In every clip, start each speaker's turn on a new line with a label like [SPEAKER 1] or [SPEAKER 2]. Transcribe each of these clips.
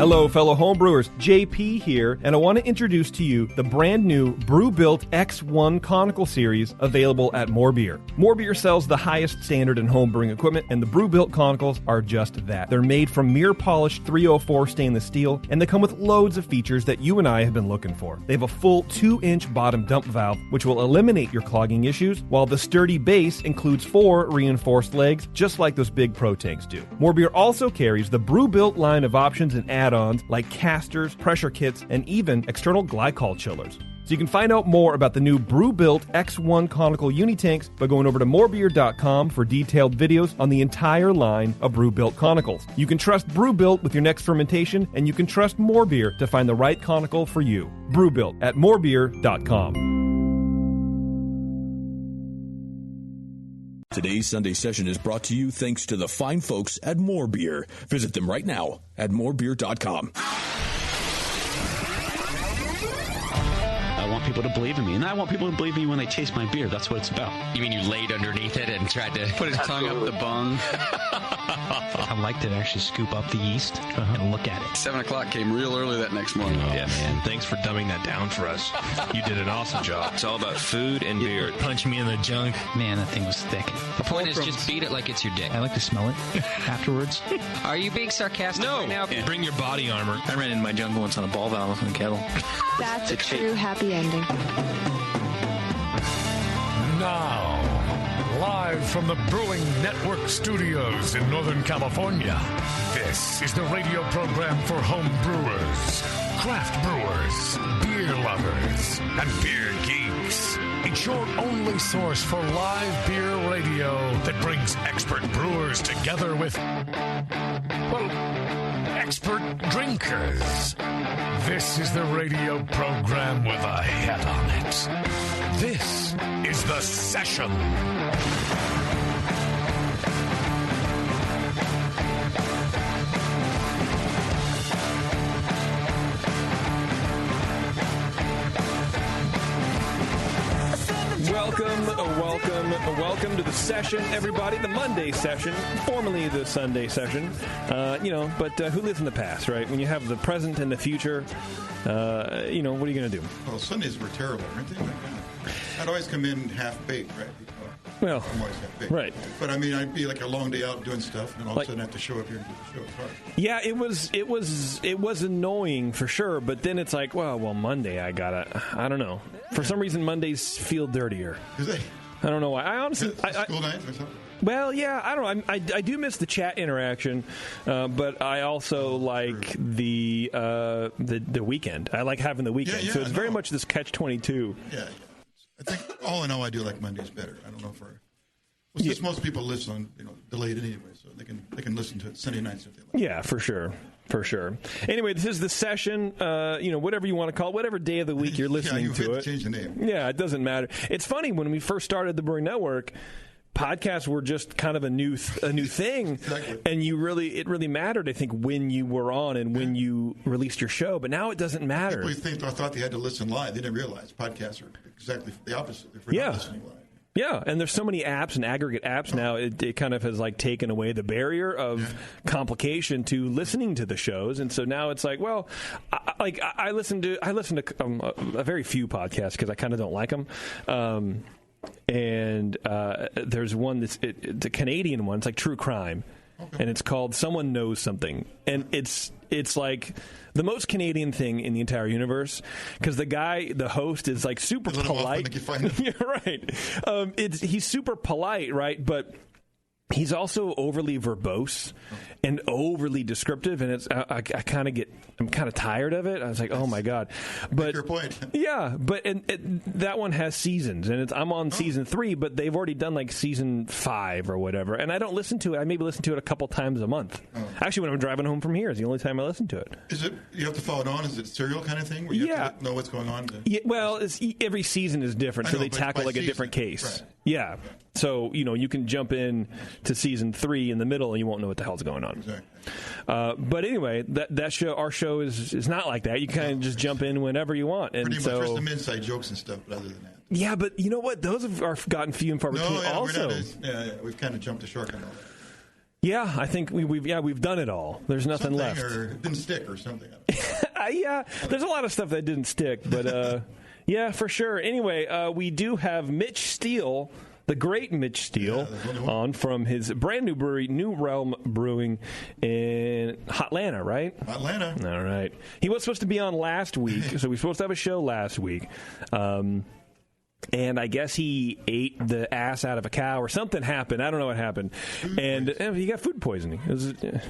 [SPEAKER 1] Hello, fellow homebrewers. JP here, and I want to introduce to you the brand new Brew-Built X1 Conical Series available at More Beer. More Beer sells the highest standard in homebrewing equipment, and the Brew-Built Conicals are just that. They're made from mirror-polished 304 stainless steel, and they come with loads of features that you and I have been looking for. They have a full 2-inch bottom dump valve, which will eliminate your clogging issues, while the sturdy base includes 4 reinforced legs, just like those big pro tanks do. More Beer also carries the Brew-Built line of options and add-ons like casters, pressure kits, and even external glycol chillers. So you can find out more about the new Brew-Built X1 Conical Unitanks by going over to morebeer.com for detailed videos on the entire line of Brew-Built Conicals. You can trust Brew-Built with your next fermentation, and you can trust More Beer to find the right conical for you. Brew-Built at morebeer.com.
[SPEAKER 2] Today's Sunday session is brought to you thanks to the fine folks at More Beer. Visit them right now at morebeer.com.
[SPEAKER 3] I want people to believe in me, and I want people to believe in me when they taste my beer. That's what it's about.
[SPEAKER 4] You mean you laid underneath it and tried to
[SPEAKER 3] Put his tongue up the bung. I like to actually scoop up the yeast and look at it.
[SPEAKER 5] 7 o'clock came real early that next morning.
[SPEAKER 6] Oh, yeah, man. Thanks for dumbing that down for us. You did an awesome job. It's all about food and beer. Punch me in the junk.
[SPEAKER 3] Man, that thing was thick.
[SPEAKER 4] The point is just beat it like it's your dick.
[SPEAKER 3] I like to smell it afterwards.
[SPEAKER 4] Are you being sarcastic right now?
[SPEAKER 6] Yeah. Bring your body armor.
[SPEAKER 7] I ran in my junk once on a ball valve in a kettle.
[SPEAKER 8] That's a true happy ending.
[SPEAKER 9] Now, live from the Brewing Network studios in Northern California, this is the radio program for home brewers, craft brewers, beer lovers, and beer geeks. It's your only source for live beer radio that brings expert brewers together with, well, expert drinkers. This is the radio program with a head on it. This is The Session.
[SPEAKER 1] Welcome to The Session, everybody. The Monday session, formerly the Sunday session. But who lives in the past, right? When you have the present and the future, what are you going to do?
[SPEAKER 10] Well, Sundays were terrible, weren't they? I'd always come in half-baked, right?
[SPEAKER 1] Well,
[SPEAKER 10] I'm always half-baked.
[SPEAKER 1] Right.
[SPEAKER 10] But, I mean, I'd be like a long day out doing stuff, and all of a sudden I have to show up here and do the show. It's hard.
[SPEAKER 1] Yeah, it was annoying for sure, but then it's like, well, Monday I don't know. For some reason, Mondays feel dirtier.
[SPEAKER 10] Do they?
[SPEAKER 1] I don't know why. I honestly...
[SPEAKER 10] School night or something?
[SPEAKER 1] Well, yeah, I don't know. I do miss the chat interaction, but I also like the weekend. I like having the weekend.
[SPEAKER 10] Yeah,
[SPEAKER 1] so it's very much this catch-22.
[SPEAKER 10] Yeah. I think all in all, I do like Mondays better. I don't know since most people listen on delayed anyway, so they can listen to it Sunday nights if they like.
[SPEAKER 1] Yeah, for sure. Anyway, this is The Session. Whatever you want to call it, whatever day of the week you're listening to it.
[SPEAKER 10] Change the name.
[SPEAKER 1] Yeah, it doesn't matter. It's funny when we first started the Brewing Network. Podcasts were just kind of a new thing,
[SPEAKER 10] exactly.
[SPEAKER 1] And it really mattered. I think when you were on and when you released your show, but now it doesn't matter.
[SPEAKER 10] People thought they had to listen live. They didn't realize podcasts are exactly the opposite. They're not listening live.
[SPEAKER 1] Yeah, and there's so many apps and aggregate apps now. It kind of has taken away the barrier of complication to listening to the shows, and so now it's like, well, I listen to a very few podcasts because I kind of don't like them. And there's one that's the Canadian one. It's like true crime, and it's called Someone Knows Something, and it's like the most Canadian thing in the entire universe because the host is like super polite. You're right. He's super polite, right? But he's also overly verbose and overly descriptive, and I'm kind of tired of it. I was like, oh my god! But
[SPEAKER 10] your point.
[SPEAKER 1] Yeah, but that one has seasons, and I'm on season 3, but they've already done like season 5 or whatever, and I don't listen to it. I maybe listen to it a couple times a month. Actually, when I'm driving home from here is the only time I listen to it.
[SPEAKER 10] Is it you have to follow it on? Is it serial kind of thing where you have to know what's going on?
[SPEAKER 1] Yeah, well, every season is different, so they tackle like a different case.
[SPEAKER 10] Right.
[SPEAKER 1] Yeah. So, you can jump in to season 3 in the middle and you won't know what the hell's going on.
[SPEAKER 10] Exactly.
[SPEAKER 1] But anyway, that show, our show is not like that. You kind of just jump in whenever you want. And
[SPEAKER 10] pretty much there's some inside jokes and stuff, but other than that.
[SPEAKER 1] Yeah, but you know what? Those have gotten few and far between also.
[SPEAKER 10] We've kind of jumped the shark on all that.
[SPEAKER 1] Yeah, I think we've done it all. There's nothing left.
[SPEAKER 10] Or it didn't stick or something.
[SPEAKER 1] Yeah, there's a lot of stuff that didn't stick, but yeah, for sure. Anyway, we do have Mitch Steele, the Great Mitch Steele, on from his brand new brewery, New Realm Brewing in Hotlanta, right?
[SPEAKER 10] Hotlanta.
[SPEAKER 1] All right. He was supposed to be on last week, so we were supposed to have a show last week. And I guess he ate the ass out of a cow or something happened. I don't know what happened. And he got food poisoning.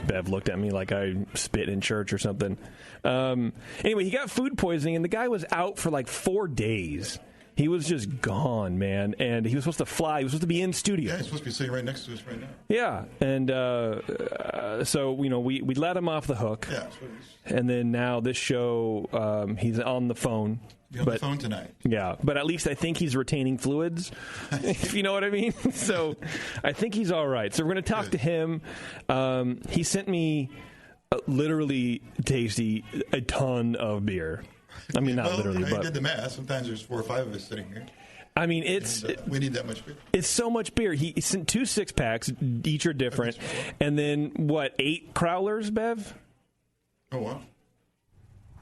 [SPEAKER 1] Bev looked at me like I spit in church or something. Anyway, he got food poisoning, and the guy was out for like 4 days. He was just gone, man. And he was supposed to fly. He was supposed to be in studio.
[SPEAKER 10] Yeah, he's supposed to be sitting right next to us right now.
[SPEAKER 1] Yeah. And so, we let him off the hook.
[SPEAKER 10] Yeah.
[SPEAKER 1] And then now this show, he's on the phone.
[SPEAKER 10] On the phone tonight.
[SPEAKER 1] Yeah, but at least I think he's retaining fluids, if you know what I mean. So I think he's all right. So we're going to talk to him. He sent me, literally, Tasty, a ton of beer. I mean, not literally, but...
[SPEAKER 10] I did the math. Sometimes there's 4 or 5 of us sitting here.
[SPEAKER 1] I mean,
[SPEAKER 10] we need that much beer.
[SPEAKER 1] It's so much beer. He sent 2 6-packs. Each are different. And then, 8 crowlers, Bev?
[SPEAKER 10] Oh, wow.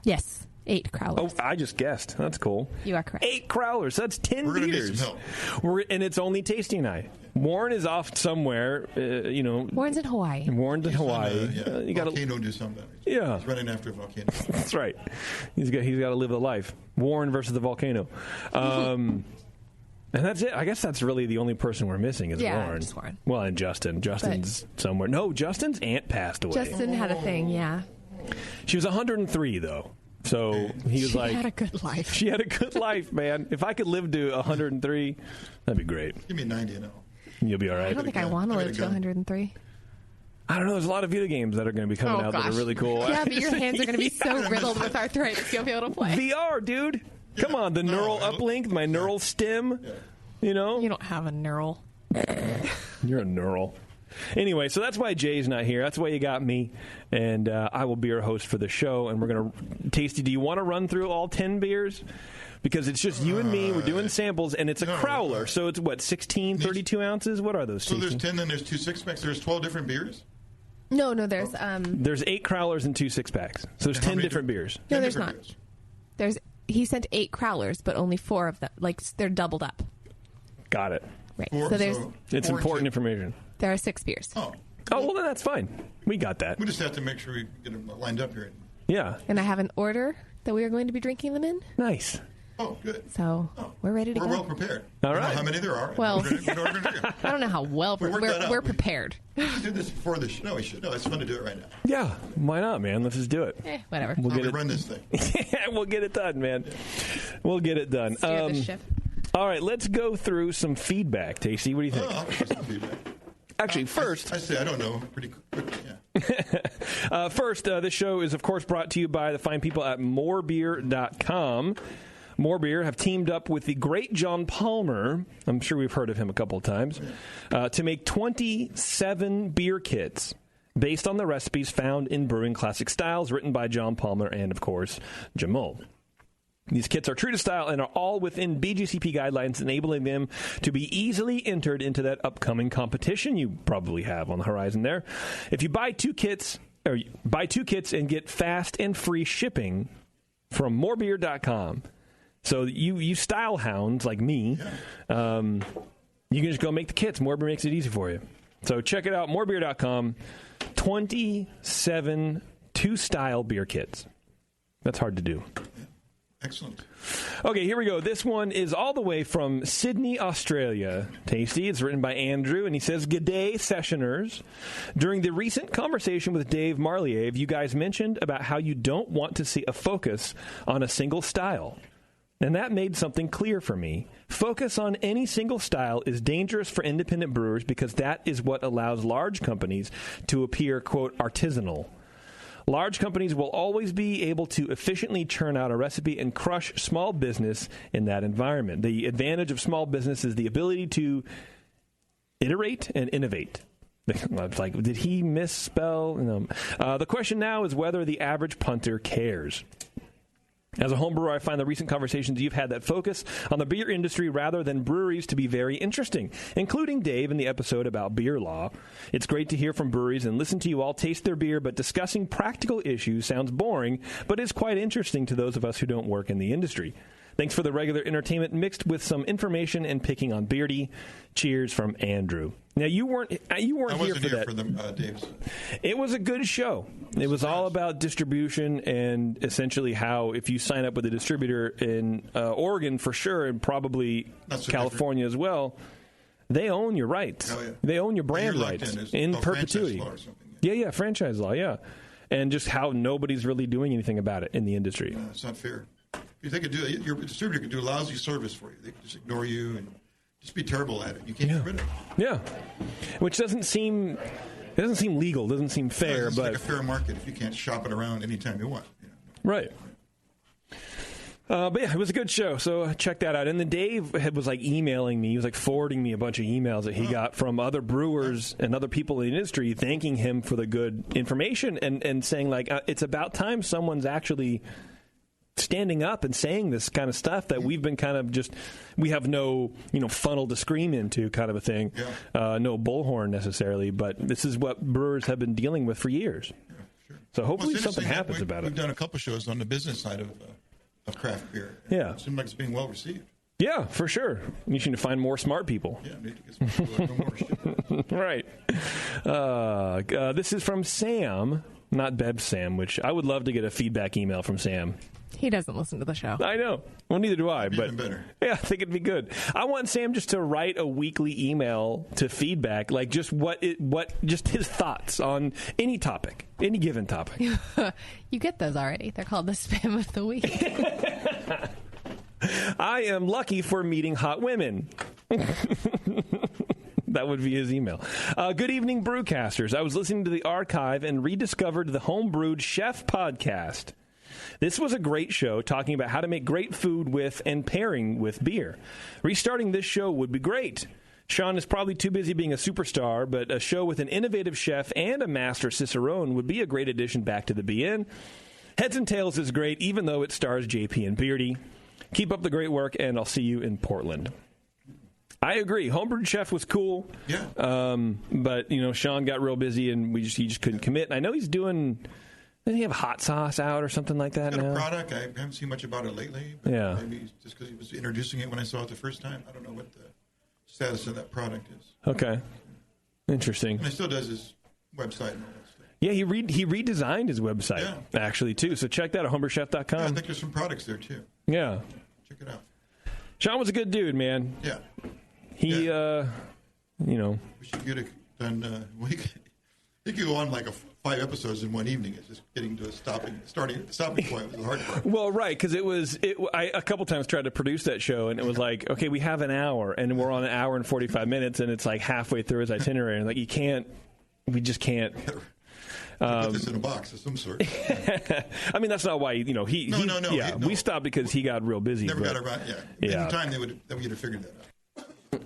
[SPEAKER 8] Yes. 8 crowlers.
[SPEAKER 1] Oh, I just guessed. That's cool.
[SPEAKER 8] You are correct.
[SPEAKER 1] 8 crowlers. That's 10
[SPEAKER 10] We're
[SPEAKER 1] beers.
[SPEAKER 10] We're going to need some help.
[SPEAKER 1] And it's only Tasty and I. Warren is off somewhere,
[SPEAKER 8] Warren's in Hawaii.
[SPEAKER 1] Warren's in Hawaii.
[SPEAKER 10] You got to do something.
[SPEAKER 1] Yeah.
[SPEAKER 10] He's running after a volcano.
[SPEAKER 1] That's right. He's got to live the life. Warren versus the volcano. And that's it. I guess that's really the only person we're missing is Warren.
[SPEAKER 8] Just Warren.
[SPEAKER 1] Well, and Justin. Justin's somewhere. No, Justin's aunt passed away.
[SPEAKER 8] Justin had a thing, yeah.
[SPEAKER 1] She was 103, though. So he was
[SPEAKER 8] She had a good life.
[SPEAKER 1] She had a good life, man. If I could live to 103, that'd be great.
[SPEAKER 10] Give me 90 and all.
[SPEAKER 1] You'll be all right.
[SPEAKER 8] I don't think I want to live to 103.
[SPEAKER 1] I don't know. There's a lot of video games that are going to be coming out that are really cool.
[SPEAKER 8] Yeah, but your hands are going to be so riddled with arthritis, you'll be able to play.
[SPEAKER 1] VR, dude. Come on. The neural uplink, my neural stem. Yeah. You
[SPEAKER 8] don't have a neural.
[SPEAKER 1] You're a neural. Anyway, so that's why Jay's not here. That's why you got me, and I will be your host for the show. And we're going to... Tasty, do you want to run through all 10 beers? Because it's just you and me. We're doing samples, and it's a crowler. So it's, 16, 32 ounces? What are those,
[SPEAKER 10] So there's 10, then there's 2 6-packs. There's 12 different beers?
[SPEAKER 8] No, there's...
[SPEAKER 1] There's 8 crowlers and 2 6-packs. So there's 10 different beers.
[SPEAKER 8] No, there's not. He sent 8 crowlers, but only 4 of them. They're doubled up.
[SPEAKER 1] Got it.
[SPEAKER 8] Right.
[SPEAKER 1] It's important information.
[SPEAKER 8] There are 6 beers.
[SPEAKER 1] Oh, well, then that's fine. We got that.
[SPEAKER 10] We just have to make sure we get them lined up here.
[SPEAKER 1] Yeah.
[SPEAKER 8] And I have an order that we are going to be drinking them in.
[SPEAKER 1] Nice.
[SPEAKER 10] Oh, good.
[SPEAKER 8] So we're ready to go.
[SPEAKER 10] We're well prepared.
[SPEAKER 1] All right.
[SPEAKER 10] I know how many there are.
[SPEAKER 8] Well, I don't know how well we're prepared.
[SPEAKER 10] We should do this before the show. No, we should. No, it's fun to do it right now.
[SPEAKER 1] Yeah. Why not, man? Let's just do it.
[SPEAKER 8] Whatever.
[SPEAKER 10] We'll run this thing.
[SPEAKER 1] Yeah, we'll get it done, man. We'll get it done.
[SPEAKER 8] Steer the ship.
[SPEAKER 1] All right, let's go through some feedback, Tasty. What do you think?
[SPEAKER 10] I'll give some feedback.
[SPEAKER 1] Actually, first...
[SPEAKER 10] I say I don't know pretty quickly, yeah.
[SPEAKER 1] First, this show is, of course, brought to you by the fine people at morebeer.com. More Beer have teamed up with the great John Palmer, I'm sure we've heard of him a couple of times, to make 27 beer kits based on the recipes found in Brewing Classic Styles, written by John Palmer and, of course, Jamal. These kits are true to style and are all within BGCP guidelines, enabling them to be easily entered into that upcoming competition you probably have on the horizon there. If you buy 2 kits and get fast and free shipping from morebeer.com. So you style hounds like me, you can just go make the kits. More Beer makes it easy for you. So check it out, morebeer.com. 27 2-style beer kits. That's hard to do.
[SPEAKER 10] Excellent.
[SPEAKER 1] Okay, here we go. This one is all the way from Sydney, Australia. Tasty. It's written by Andrew, and he says, "G'day, sessioners. During the recent conversation with Dave Marliev, you guys mentioned about how you don't want to see a focus on a single style. And that made something clear for me. Focus on any single style is dangerous for independent brewers because that is what allows large companies to appear, quote, artisanal. Large companies will always be able to efficiently churn out a recipe and crush small business in that environment. The advantage of small business is the ability to iterate and innovate." It's like, did he misspell? No. The question now is whether the average punter cares. As a home brewer, I find the recent conversations you've had that focus on the beer industry rather than breweries to be very interesting, including Dave in the episode about beer law. It's great to hear from breweries and listen to you all taste their beer, but discussing practical issues sounds boring, but is quite interesting to those of us who don't work in the industry. Thanks for the regular entertainment mixed with some information and picking on Beardy. Cheers from Andrew. Now, you weren't here for that.
[SPEAKER 10] For the, Dave's.
[SPEAKER 1] It was a good show. It was all about distribution and essentially how if you sign up with a distributor in Oregon for sure and probably California as well, they own your rights.
[SPEAKER 10] Oh, yeah.
[SPEAKER 1] They own your brand rights in perpetuity. Yeah, franchise law, yeah. And just how nobody's really doing anything about it in the industry.
[SPEAKER 10] It's not fair. If they could do it, your distributor could do a lousy service for you. They could just ignore you and just be terrible at it. You can't get rid of it.
[SPEAKER 1] Yeah, which doesn't seem legal. Doesn't seem fair.
[SPEAKER 10] It's
[SPEAKER 1] but
[SPEAKER 10] like a fair market if you can't shop it around anytime you want.
[SPEAKER 1] Right. But yeah, it was a good show, so check that out. And then Dave was like emailing me. He was like forwarding me a bunch of emails that he got from other brewers and other people in the industry thanking him for the good information and saying like it's about time someone's actually standing up and saying this kind of stuff that we've been kind of just, we have no, funnel to scream into kind of a thing. Yeah. No bullhorn necessarily, but this is what brewers have been dealing with for years. Yeah, sure. So hopefully something happens about it.
[SPEAKER 10] We've done a couple shows on the business side of craft beer.
[SPEAKER 1] Yeah.
[SPEAKER 10] It seems like it's being well received.
[SPEAKER 1] Yeah, for sure. You need to find more smart people.
[SPEAKER 10] Yeah, need to get some people that know more shit.
[SPEAKER 1] Right. This is from Sam, not Beb Sam, which I would love to get a feedback email from Sam.
[SPEAKER 8] He doesn't listen to the show.
[SPEAKER 1] I know. Well, neither do I. But
[SPEAKER 10] even better.
[SPEAKER 1] Yeah, I think it'd be good. I want Sam just to write a weekly email to feedback, like just just his thoughts on any topic, any given topic.
[SPEAKER 8] You get those already. They're called the spam of the week.
[SPEAKER 1] I am lucky for meeting hot women. That would be his email. Good evening, brewcasters. I was listening to the archive and rediscovered the Homebrewed Chef podcast. This was a great show talking about how to make great food with and pairing with beer. Restarting this show would be great. Sean is probably too busy being a superstar, but a show with an innovative chef and a master cicerone would be a great addition back to the BN. Heads and Tails is great, even though it stars JP and Beardy. Keep up the great work, and I'll see you in Portland. I agree. Homebrewed Chef was cool.
[SPEAKER 10] Yeah.
[SPEAKER 1] But, Sean got real busy, and he just couldn't commit. And I know he's doing... Doesn't he have hot sauce out or something like that
[SPEAKER 10] now?
[SPEAKER 1] He's got
[SPEAKER 10] a product. I haven't seen much about it lately. But
[SPEAKER 1] yeah.
[SPEAKER 10] Maybe just because he was introducing it when I saw it the first time. I don't know what the status of that product is.
[SPEAKER 1] Okay. Interesting.
[SPEAKER 10] And he still does his website and all that stuff.
[SPEAKER 1] Yeah, he redesigned his website, actually, too. So check that at homebrewchef.com.
[SPEAKER 10] Yeah, I think there's some products there, too.
[SPEAKER 1] Yeah.
[SPEAKER 10] Check it out.
[SPEAKER 1] Sean was a good dude, man.
[SPEAKER 10] Yeah.
[SPEAKER 1] He,
[SPEAKER 10] We should get it done. He could go on like 5 episodes in one evening. It's just getting to a stopping point was the hard part.
[SPEAKER 1] Well, right, because I a couple times tried to produce that show, and it was like, okay, we have an hour, and we're on an hour and 45 minutes, and it's like halfway through his itinerary, and like we just can't.
[SPEAKER 10] Put this in a box of some sort.
[SPEAKER 1] I mean, that's not why No.
[SPEAKER 10] Yeah,
[SPEAKER 1] we stopped because he got real busy.
[SPEAKER 10] Never got around. Yeah. In time, we would have figured that out.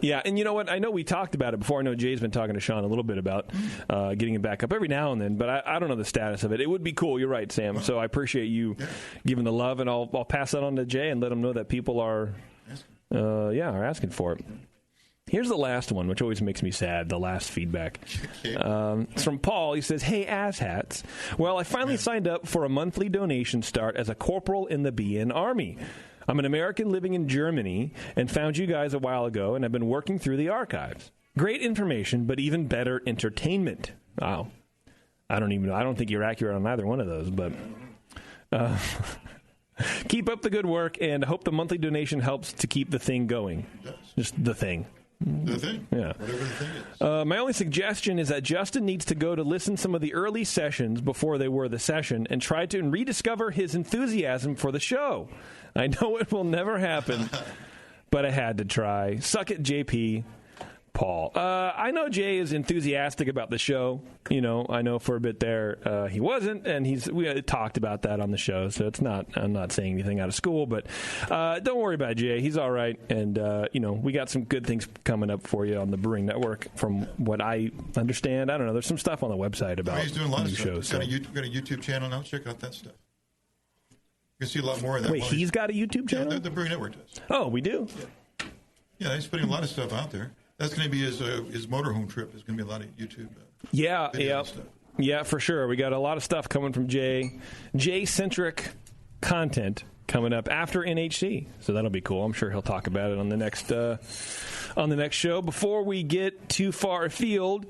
[SPEAKER 1] Yeah, and you know what? I know we talked about it before. I know Jay's been talking to Sean a little bit about getting it back up every now and then, but I don't know the status of it. It would be cool. You're right, Sam. So I appreciate you giving the love, and I'll pass that on to Jay and let him know that people are asking for it. Here's the last one, which always makes me sad, the last feedback. It's from Paul. He says, "Hey, asshats. Well, I finally signed up for a monthly donation start as a corporal in the BN Army. I'm an American living in Germany and found you guys a while ago, and I've been working through the archives. Great information, but even better entertainment." Wow. I don't think you're accurate on either one of those, but keep up the good work, and I hope the monthly donation helps to keep the thing going. Just the thing.
[SPEAKER 10] The thing?
[SPEAKER 1] Yeah.
[SPEAKER 10] Whatever the thing is.
[SPEAKER 1] My only suggestion is that Justin needs to go to listen some of the early sessions before they were the session and try to rediscover his enthusiasm for the show. I know it will never happen, but I had to try. Suck it, JP. Paul. I know Jay is enthusiastic about the show. I know for a bit there he wasn't, and we talked about that on the show, so I'm not saying anything out of school, but don't worry about Jay. He's all right, and we got some good things coming up for you on the Brewing Network from what I understand. I don't know. There's some stuff on the website about
[SPEAKER 10] he's doing a lot of
[SPEAKER 1] shows.
[SPEAKER 10] Got a YouTube channel now. Check out that stuff. You see a lot more of that.
[SPEAKER 1] Wait, he's got a YouTube channel?
[SPEAKER 10] Yeah, the Brewing Network does.
[SPEAKER 1] Oh, we do?
[SPEAKER 10] Yeah, he's putting a lot of stuff out there. That's going to be his motorhome trip. There's going to be a lot of YouTube stuff.
[SPEAKER 1] Yeah, for sure. We got a lot of stuff coming from Jay. Jay-centric content coming up after NHC. So that'll be cool. I'm sure he'll talk about it on the next show. Before we get too far afield,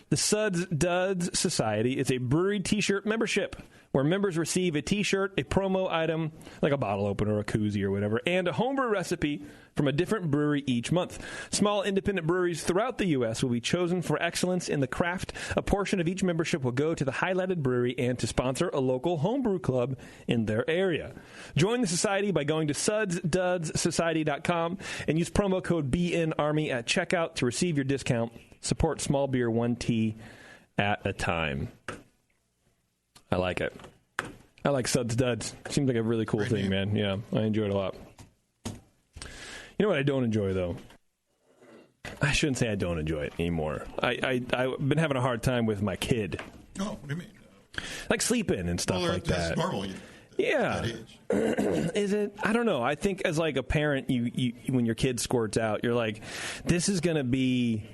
[SPEAKER 1] the Suds Duds Society is a brewery T-shirt membership where members receive a T-shirt, a promo item, like a bottle opener, a koozie or whatever, and a homebrew recipe from a different brewery each month. Small independent breweries throughout the U.S. will be chosen for excellence in the craft. A portion of each membership will go to the highlighted brewery and to sponsor a local homebrew club in their area. Join the society by going to sudsdudssociety.com and use promo code BNARMY at checkout to receive your discount. Support small beer 1 tea at a time. I like it. I like Suds Duds. Seems like a really cool thing, man. Yeah, I enjoy it a lot. You know what I don't enjoy, though? I shouldn't say I don't enjoy it anymore. I've been having a hard time with my kid.
[SPEAKER 10] Oh, what do you mean?
[SPEAKER 1] Like sleeping and stuff like that.
[SPEAKER 10] That's normal.
[SPEAKER 1] Yeah. Is it? I don't know. I think as like a parent, you when your kid squirts out, you're like, this is going to be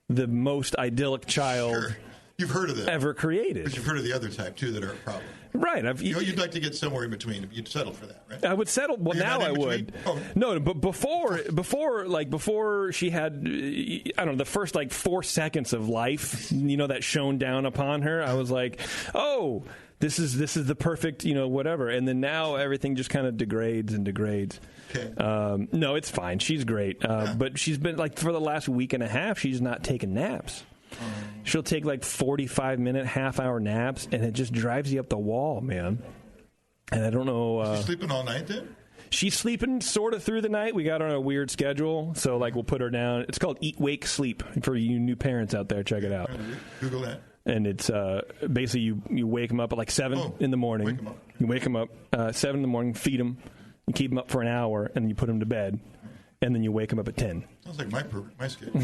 [SPEAKER 1] the most idyllic child.
[SPEAKER 10] Sure. You've heard of that
[SPEAKER 1] ever created.
[SPEAKER 10] But you've heard of the other type, too, that are a problem.
[SPEAKER 1] Right.
[SPEAKER 10] You'd like to get somewhere in between. You'd settle for that, right?
[SPEAKER 1] I would settle. Well, now I would.
[SPEAKER 10] Oh.
[SPEAKER 1] No, but before she had, I don't know, the first like 4 seconds of life, that shone down upon her, I was like, oh, this is the perfect, whatever. And then now everything just kind of degrades and degrades.
[SPEAKER 10] Okay.
[SPEAKER 1] No, it's fine. She's great. But she's been like for the last week and a half, she's not taking naps. She'll take like 45-minute, half-hour naps, and it just drives you up the wall, man. And I don't know.
[SPEAKER 10] Is she sleeping all night then?
[SPEAKER 1] She's sleeping sort of through the night. We got her on a weird schedule, so like we'll put her down. It's called Eat, Wake, Sleep for you new parents out there. Check it out.
[SPEAKER 10] Google that.
[SPEAKER 1] And it's basically you wake them up at like 7 in the morning. You wake them up 7 in the morning, feed them, you keep them up for an hour, and then you put them to bed. And then you wake them up at 10.
[SPEAKER 10] Sounds like my schedule.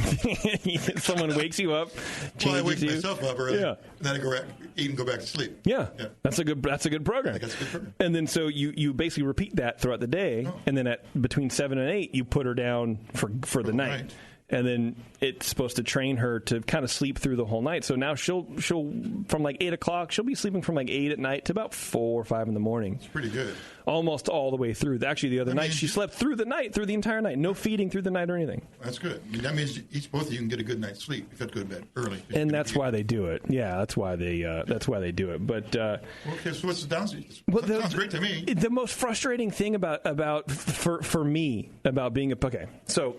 [SPEAKER 1] Someone wakes you up, changes
[SPEAKER 10] I wake
[SPEAKER 1] you.
[SPEAKER 10] myself up early, and then I go eat and go back to sleep.
[SPEAKER 1] Yeah. That's a good program.
[SPEAKER 10] I think that's a good program.
[SPEAKER 1] And then so you basically repeat that throughout the day, and then between 7 and 8, you put her down for the night.
[SPEAKER 10] Right.
[SPEAKER 1] And then it's supposed to train her to kind of sleep through the whole night. So now she'll from like 8 o'clock, she'll be sleeping from like 8 at night to about 4 or 5 in the morning.
[SPEAKER 10] It's pretty good.
[SPEAKER 1] Almost all the way through. Actually, the other night, she slept through the entire night. No feeding through the night or anything.
[SPEAKER 10] That's good. I mean, that means both of you can get a good night's sleep. You have to go to bed early.
[SPEAKER 1] And that's why they do it. Yeah, that's why they do it. But
[SPEAKER 10] okay, so what's the downside?
[SPEAKER 1] Well,
[SPEAKER 10] sounds great to me.
[SPEAKER 1] The most frustrating thing about for me about being so.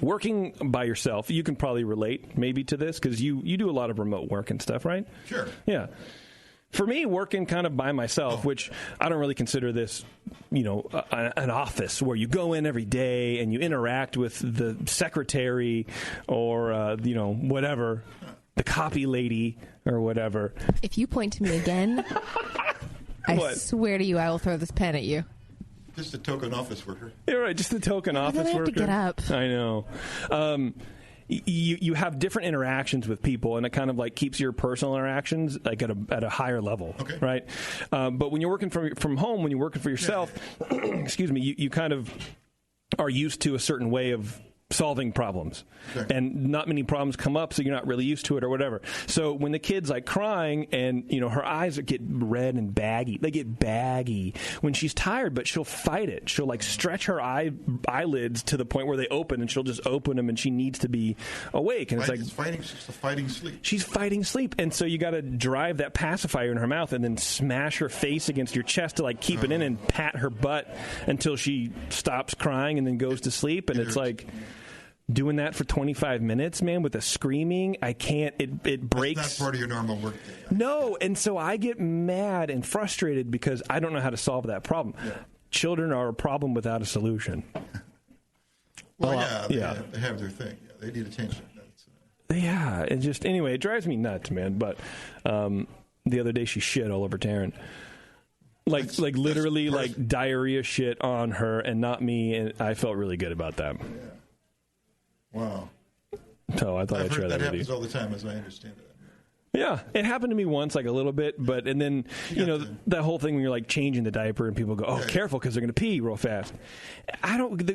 [SPEAKER 1] Working by yourself, you can probably relate maybe to this because you do a lot of remote work and stuff, right?
[SPEAKER 10] Sure.
[SPEAKER 1] Yeah. For me, working kind of by myself, which I don't really consider this, an office where you go in every day and you interact with the secretary or, whatever, the copy lady or whatever.
[SPEAKER 8] If you point to me again, I swear to you, I will throw this pen at you.
[SPEAKER 10] Just a token office worker.
[SPEAKER 1] You're right, just a token office worker.
[SPEAKER 8] I have to get up.
[SPEAKER 1] I know. You have different interactions with people, and it kind of like keeps your personal interactions like at a higher level, right? But when you're working from home, when you're working for yourself, excuse me, you kind of are used to a certain way of solving problems, and not many problems come up, so you're not really used to it or whatever. So when the kid's like crying and her eyes get red and baggy, they get baggy when she's tired, but she'll fight it. She'll like stretch her eyelids to the point where they open, and she'll just open them, and she needs to be awake. And
[SPEAKER 10] she's fighting sleep.
[SPEAKER 1] She's fighting sleep, and so you got to drive that pacifier in her mouth and then smash her face against your chest to like keep it in and pat her butt until she stops crying and then goes to sleep. And it's like doing that for 25 minutes, man, with a screaming, I can't, it breaks.
[SPEAKER 10] That's not part of your normal work day.
[SPEAKER 1] No, and so I get mad and frustrated because I don't know how to solve that problem. Yeah. Children are a problem without a solution.
[SPEAKER 10] Well, they have their thing. Yeah, they need attention.
[SPEAKER 1] Yeah, it drives me nuts, man. But the other day she shit all over Taryn. Like literally like diarrhea shit on her and not me, and I felt really good about that.
[SPEAKER 10] Yeah. Wow.
[SPEAKER 1] So I thought I'd share that with you.
[SPEAKER 10] That happens all the time, as I understand it.
[SPEAKER 1] Yeah, it happened to me once, like a little bit, and then, that whole thing when you're like changing the diaper and people go, oh, careful because they're going to pee real fast.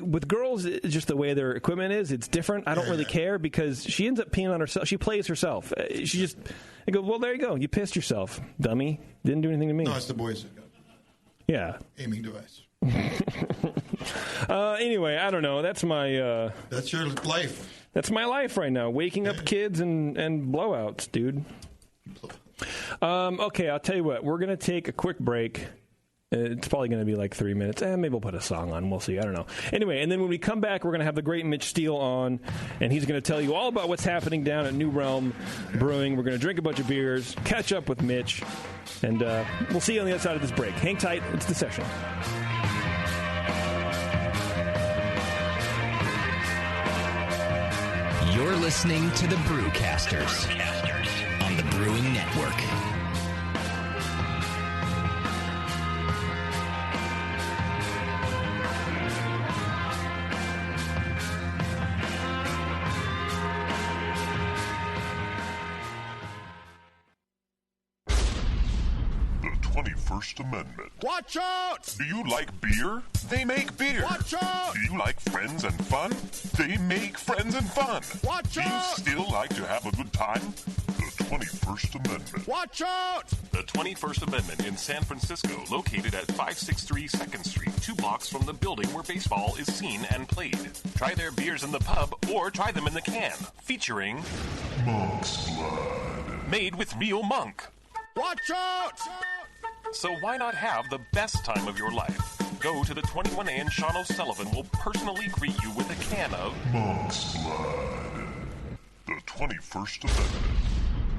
[SPEAKER 1] With girls, it's just the way their equipment is, it's different. I don't really care because she ends up peeing on herself. She plays herself. I go, well, there you go. You pissed yourself, dummy. Didn't do anything to me.
[SPEAKER 10] No, it's the boys that got aiming device.
[SPEAKER 1] Anyway, I don't know. That's my...
[SPEAKER 10] that's your life.
[SPEAKER 1] That's my life right now. Waking up kids and blowouts, dude. Okay, I'll tell you what. We're going to take a quick break. It's probably going to be like 3 minutes. Maybe we'll put a song on. We'll see. I don't know. Anyway, and then when we come back, we're going to have the Great Mitch Steele on, and he's going to tell you all about what's happening down at New Realm Brewing. We're going to drink a bunch of beers, catch up with Mitch, and we'll see you on the other side of this break. Hang tight. It's The Session.
[SPEAKER 11] You're listening to the Brewcasters on the Brewing Network.
[SPEAKER 12] The 21st Amendment.
[SPEAKER 13] Watch out!
[SPEAKER 12] Do you like beer? They make beer.
[SPEAKER 13] Watch out!
[SPEAKER 12] Do you like friends and fun? They make friends and fun.
[SPEAKER 13] Watch out!
[SPEAKER 12] Do you still like to have a good time? The 21st Amendment.
[SPEAKER 13] Watch out!
[SPEAKER 12] The 21st Amendment in San Francisco, located at 563 2nd Street, 2 blocks from the building where baseball is seen and played. Try their beers in the pub or try them in the can, featuring Monk's Blood. Made with real monk.
[SPEAKER 13] Watch out!
[SPEAKER 12] So why not have the best time of your life? Go to the 21A and Sean O'Sullivan will personally greet you with a can of Monk's Blood. The 21st Amendment.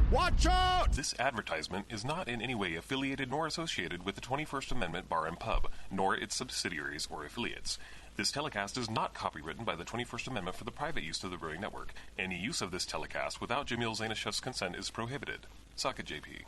[SPEAKER 13] Watch out!
[SPEAKER 12] This advertisement is not in any way affiliated nor associated with the 21st Amendment Bar and Pub, nor its subsidiaries or affiliates. This telecast is not copywritten by the 21st Amendment for the private use of the Brewing Network. Any use of this telecast without Jamil Zainashev's consent is prohibited. Suck it, JP.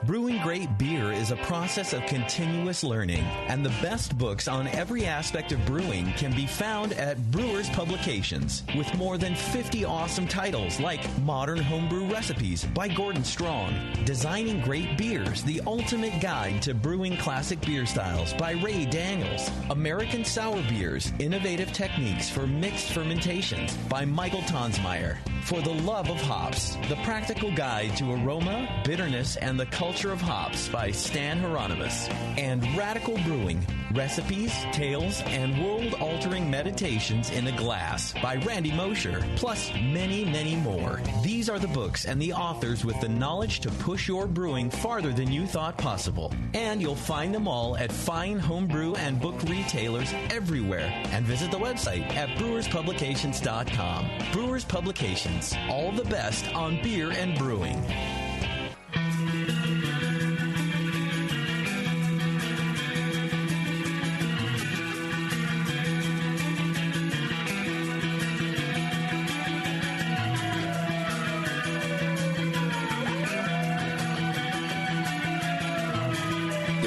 [SPEAKER 14] Brewing great beer is a process of continuous learning, and the best books on every aspect of brewing can be found at Brewers Publications, with more than 50 awesome titles like Modern Homebrew Recipes by Gordon Strong, Designing Great Beers, the Ultimate Guide to Brewing Classic Beer Styles by Ray Daniels, American Sour Beers, Innovative Techniques for Mixed Fermentations by Michael Tonsmeyer, For the Love of Hops, The Practical Guide to Aroma, Bitterness, and the Culture of Hops by Stan Hieronymus, and Radical Brewing, Recipes, Tales, and World-Altering Meditations in a Glass by Randy Mosher, plus many, many more. These are the books and the authors with the knowledge to push your brewing farther than you thought possible. And you'll find them all at fine homebrew and book retailers everywhere. And visit the website at brewerspublications.com. Brewers Publications, all the best on beer and brewing.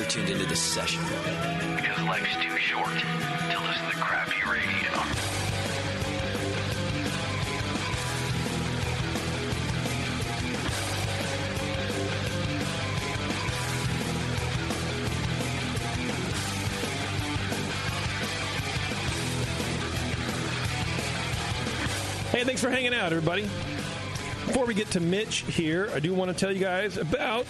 [SPEAKER 11] Tuned into this session because life's too short to listen to crappy radio.
[SPEAKER 1] Hey, thanks for hanging out, everybody. Before we get to Mitch here, I do want to tell you guys about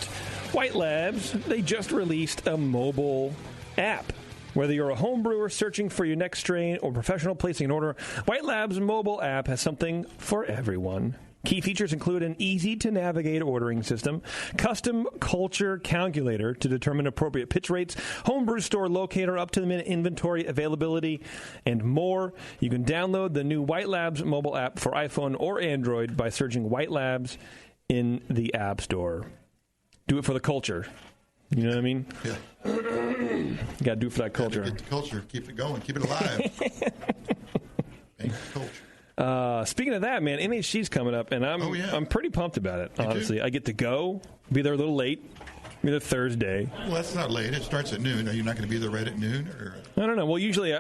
[SPEAKER 1] White Labs. They just released a mobile app. Whether you're a home brewer searching for your next strain or professional placing an order, White Labs' mobile app has something for everyone. Key features include an easy-to-navigate ordering system, custom culture calculator to determine appropriate pitch rates, homebrew store locator, up-to-the-minute inventory availability, and more. You can download the new White Labs mobile app for iPhone or Android by searching White Labs in the App Store. Do it for the culture. You know what I mean?
[SPEAKER 10] Yeah.
[SPEAKER 1] You got to do it for that culture.
[SPEAKER 10] Get the culture. Keep it going. Keep it alive. Thank you, culture.
[SPEAKER 1] Speaking of that, man, NHC's coming up, and I'm pretty pumped about it, honestly. I get to go, be there a little late, Either Thursday.
[SPEAKER 10] Well, that's not late. It starts at noon. Are you not going to be there right at noon? Or?
[SPEAKER 1] I don't know. Well, usually,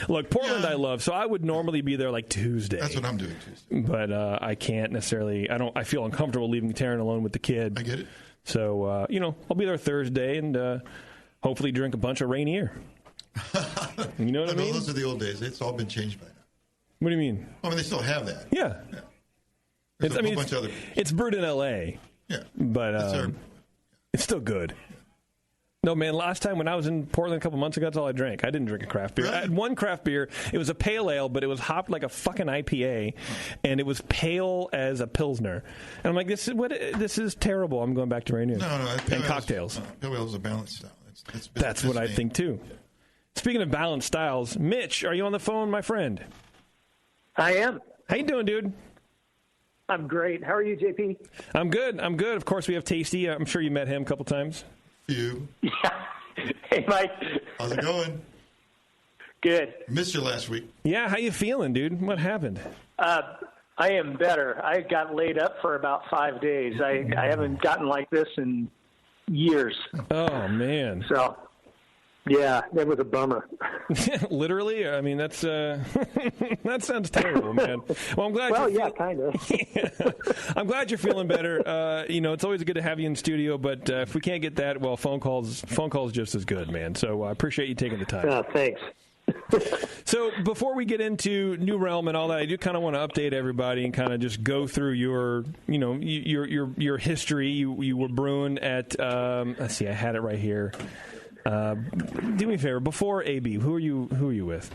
[SPEAKER 1] look, Portland I love, so I would normally be there like Tuesday.
[SPEAKER 10] That's what I'm doing Tuesday.
[SPEAKER 1] But I can't necessarily. I feel uncomfortable leaving Taryn alone with the kid.
[SPEAKER 10] I get it.
[SPEAKER 1] So, I'll be there Thursday and hopefully drink a bunch of Rainier. You know what I mean?
[SPEAKER 10] Those are the old days. It's all been changed by now.
[SPEAKER 1] What do you mean?
[SPEAKER 10] I mean, they still have that.
[SPEAKER 1] Yeah.
[SPEAKER 10] There's a whole bunch of other.
[SPEAKER 1] It's brewed in L.A.
[SPEAKER 10] Yeah.
[SPEAKER 1] But it's still good. No, man, last time when I was in Portland a couple months ago, that's all I drank. I didn't drink a craft beer.
[SPEAKER 10] Really?
[SPEAKER 1] I had one craft beer. It was a pale ale, but it was hopped like a fucking IPA, and it was pale as a Pilsner. And I'm like, this is terrible. I'm going back to Rainier.
[SPEAKER 10] No.
[SPEAKER 1] And cocktails.
[SPEAKER 10] Pale ale is a balanced style.
[SPEAKER 1] That's what I think, too. Speaking of balanced styles, Mitch, are you on the phone, my friend?
[SPEAKER 15] I am.
[SPEAKER 1] How you doing, dude?
[SPEAKER 15] I'm great. How are you, JP?
[SPEAKER 1] I'm good. Of course, we have Tasty. I'm sure you met him a couple times.
[SPEAKER 10] You.
[SPEAKER 15] Yeah. Hey, Mike.
[SPEAKER 10] How's it going?
[SPEAKER 15] Good.
[SPEAKER 10] Missed you last week.
[SPEAKER 1] Yeah, how you feeling, dude? What happened?
[SPEAKER 15] I am better. I got laid up for about 5 days. I haven't gotten like this in years.
[SPEAKER 1] Oh, man.
[SPEAKER 15] So, yeah, that was a bummer.
[SPEAKER 1] Literally? I mean, that's that sounds terrible, man. Well, I'm glad.
[SPEAKER 15] Kind of.
[SPEAKER 1] I'm glad you're feeling better. It's always good to have you in studio, but if we can't get that, well, phone calls just as good, man. So I appreciate you taking the time.
[SPEAKER 15] Thanks.
[SPEAKER 1] So before we get into New Realm and all that, I do kind of want to update everybody and kind of just go through your history. You were brewing at let's see, I had it right here. Do me a favor. Before AB, who are you with?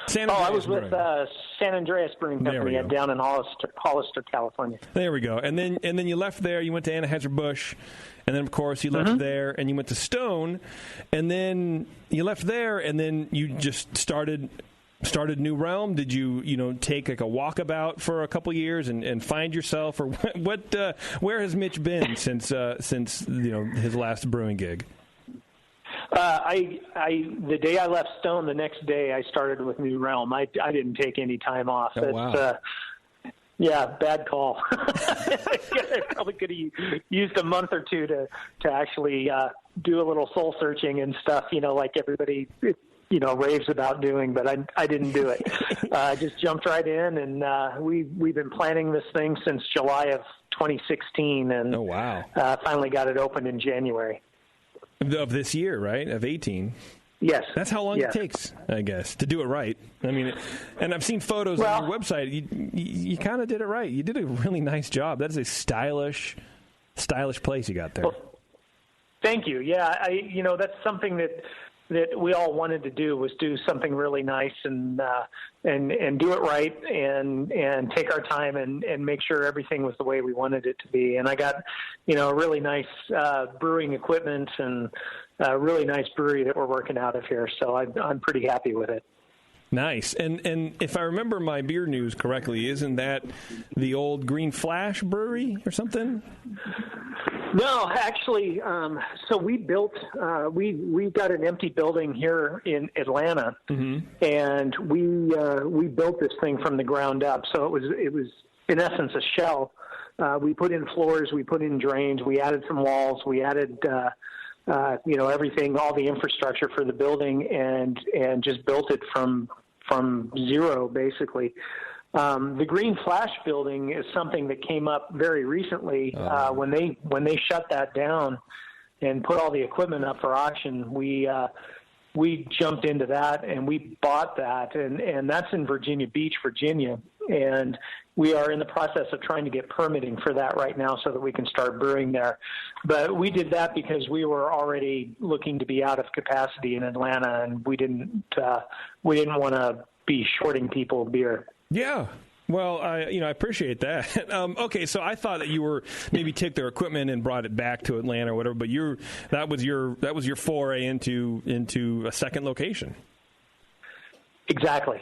[SPEAKER 15] I was with San Andreas Brewing Company down in Hollister, California.
[SPEAKER 1] There we go. And then you left there. You went to Anheuser-Busch, and then of course you left there, and you went to Stone, and then you left there, and then you just started New Realm. Did you take like a walkabout for a couple years and find yourself, or what? Where has Mitch been since his last brewing gig?
[SPEAKER 15] The day I left Stone, the next day I started with New Realm. I didn't take any time off.
[SPEAKER 1] Oh, wow.
[SPEAKER 15] Bad call. I probably could have used a month or two to actually do a little soul searching and stuff, like everybody raves about doing, but I didn't do it. I just jumped right in, and we've been planning this thing since July of 2016, and
[SPEAKER 1] oh, wow.
[SPEAKER 15] Finally got it opened in January.
[SPEAKER 1] Of this year, right? Of 18.
[SPEAKER 15] Yes.
[SPEAKER 1] That's how long it takes, I guess, to do it right. I mean, and I've seen photos on your website. You kind of did it right. You did a really nice job. That is a stylish place you got there. Well,
[SPEAKER 15] thank you. Yeah, that's something that we all wanted to do, was do something really nice and do it right and take our time and make sure everything was the way we wanted it to be. And I got, really nice brewing equipment and a really nice brewery that we're working out of here. So I'm pretty happy with it.
[SPEAKER 1] Nice. And if I remember my beer news correctly, isn't that the old Green Flash brewery or something?
[SPEAKER 15] No, actually, so we built, we got an empty building here in Atlanta, and we built this thing from the ground up. So it was in essence a shell. We put in floors, we put in drains, we added some walls, we added, everything, all the infrastructure for the building, and just built it from zero, basically. The Green Flash building is something that came up very recently. When they shut that down and put all the equipment up for auction, we jumped into that and we bought that, and that's in Virginia Beach, Virginia, and we are in the process of trying to get permitting for that right now so that we can start brewing there. But we did that because we were already looking to be out of capacity in Atlanta, and we didn't want to be shorting people beer.
[SPEAKER 1] Yeah. Well, I appreciate that. Okay, so I thought that you were maybe took their equipment and brought it back to Atlanta or whatever, but that was your foray into a second location.
[SPEAKER 15] Exactly.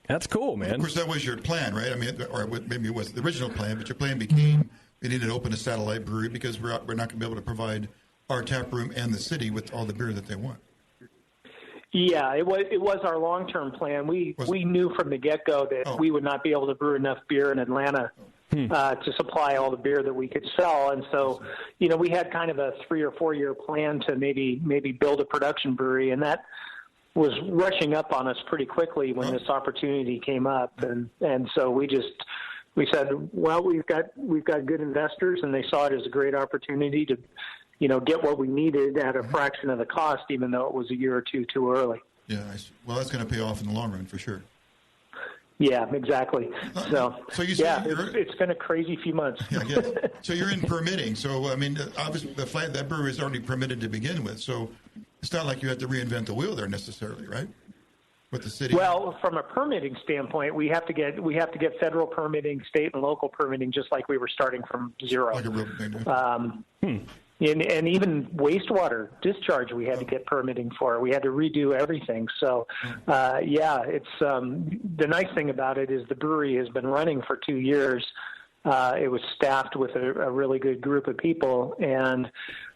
[SPEAKER 1] That's cool, man.
[SPEAKER 10] Of course, that was your plan, right? I mean, or maybe it was the original plan, but your plan became we needed to open a satellite brewery because we're not going to be able to provide our tap room and the city with all the beer that they want.
[SPEAKER 15] Yeah, it was our long-term plan. We knew from the get-go that we would not be able to brew enough beer in Atlanta to supply all the beer that we could sell. And so, we had kind of a 3 or 4 year plan to maybe build a production brewery, and that was rushing up on us pretty quickly when this opportunity came up. And so we said, well, we've got good investors, and they saw it as a great opportunity to, get what we needed at a fraction of the cost, even though it was a year or two too early.
[SPEAKER 10] Yeah, well, that's going to pay off in the long run for sure.
[SPEAKER 15] Yeah, exactly. So
[SPEAKER 10] you
[SPEAKER 15] it's been a crazy few months.
[SPEAKER 10] Yeah, I guess. So you're in permitting. So, I mean, obviously, that brewery is already permitted to begin with. So it's not like you have to reinvent the wheel there necessarily, right? With the city.
[SPEAKER 15] Well, from a permitting standpoint, we have to get federal permitting, state and local permitting, just like we were starting from zero.
[SPEAKER 10] Like a real thing.
[SPEAKER 15] And even wastewater discharge, we had to get permitting for. We had to redo everything. So, it's the nice thing about it is the brewery has been running for 2 years. It was staffed with a really good group of people, and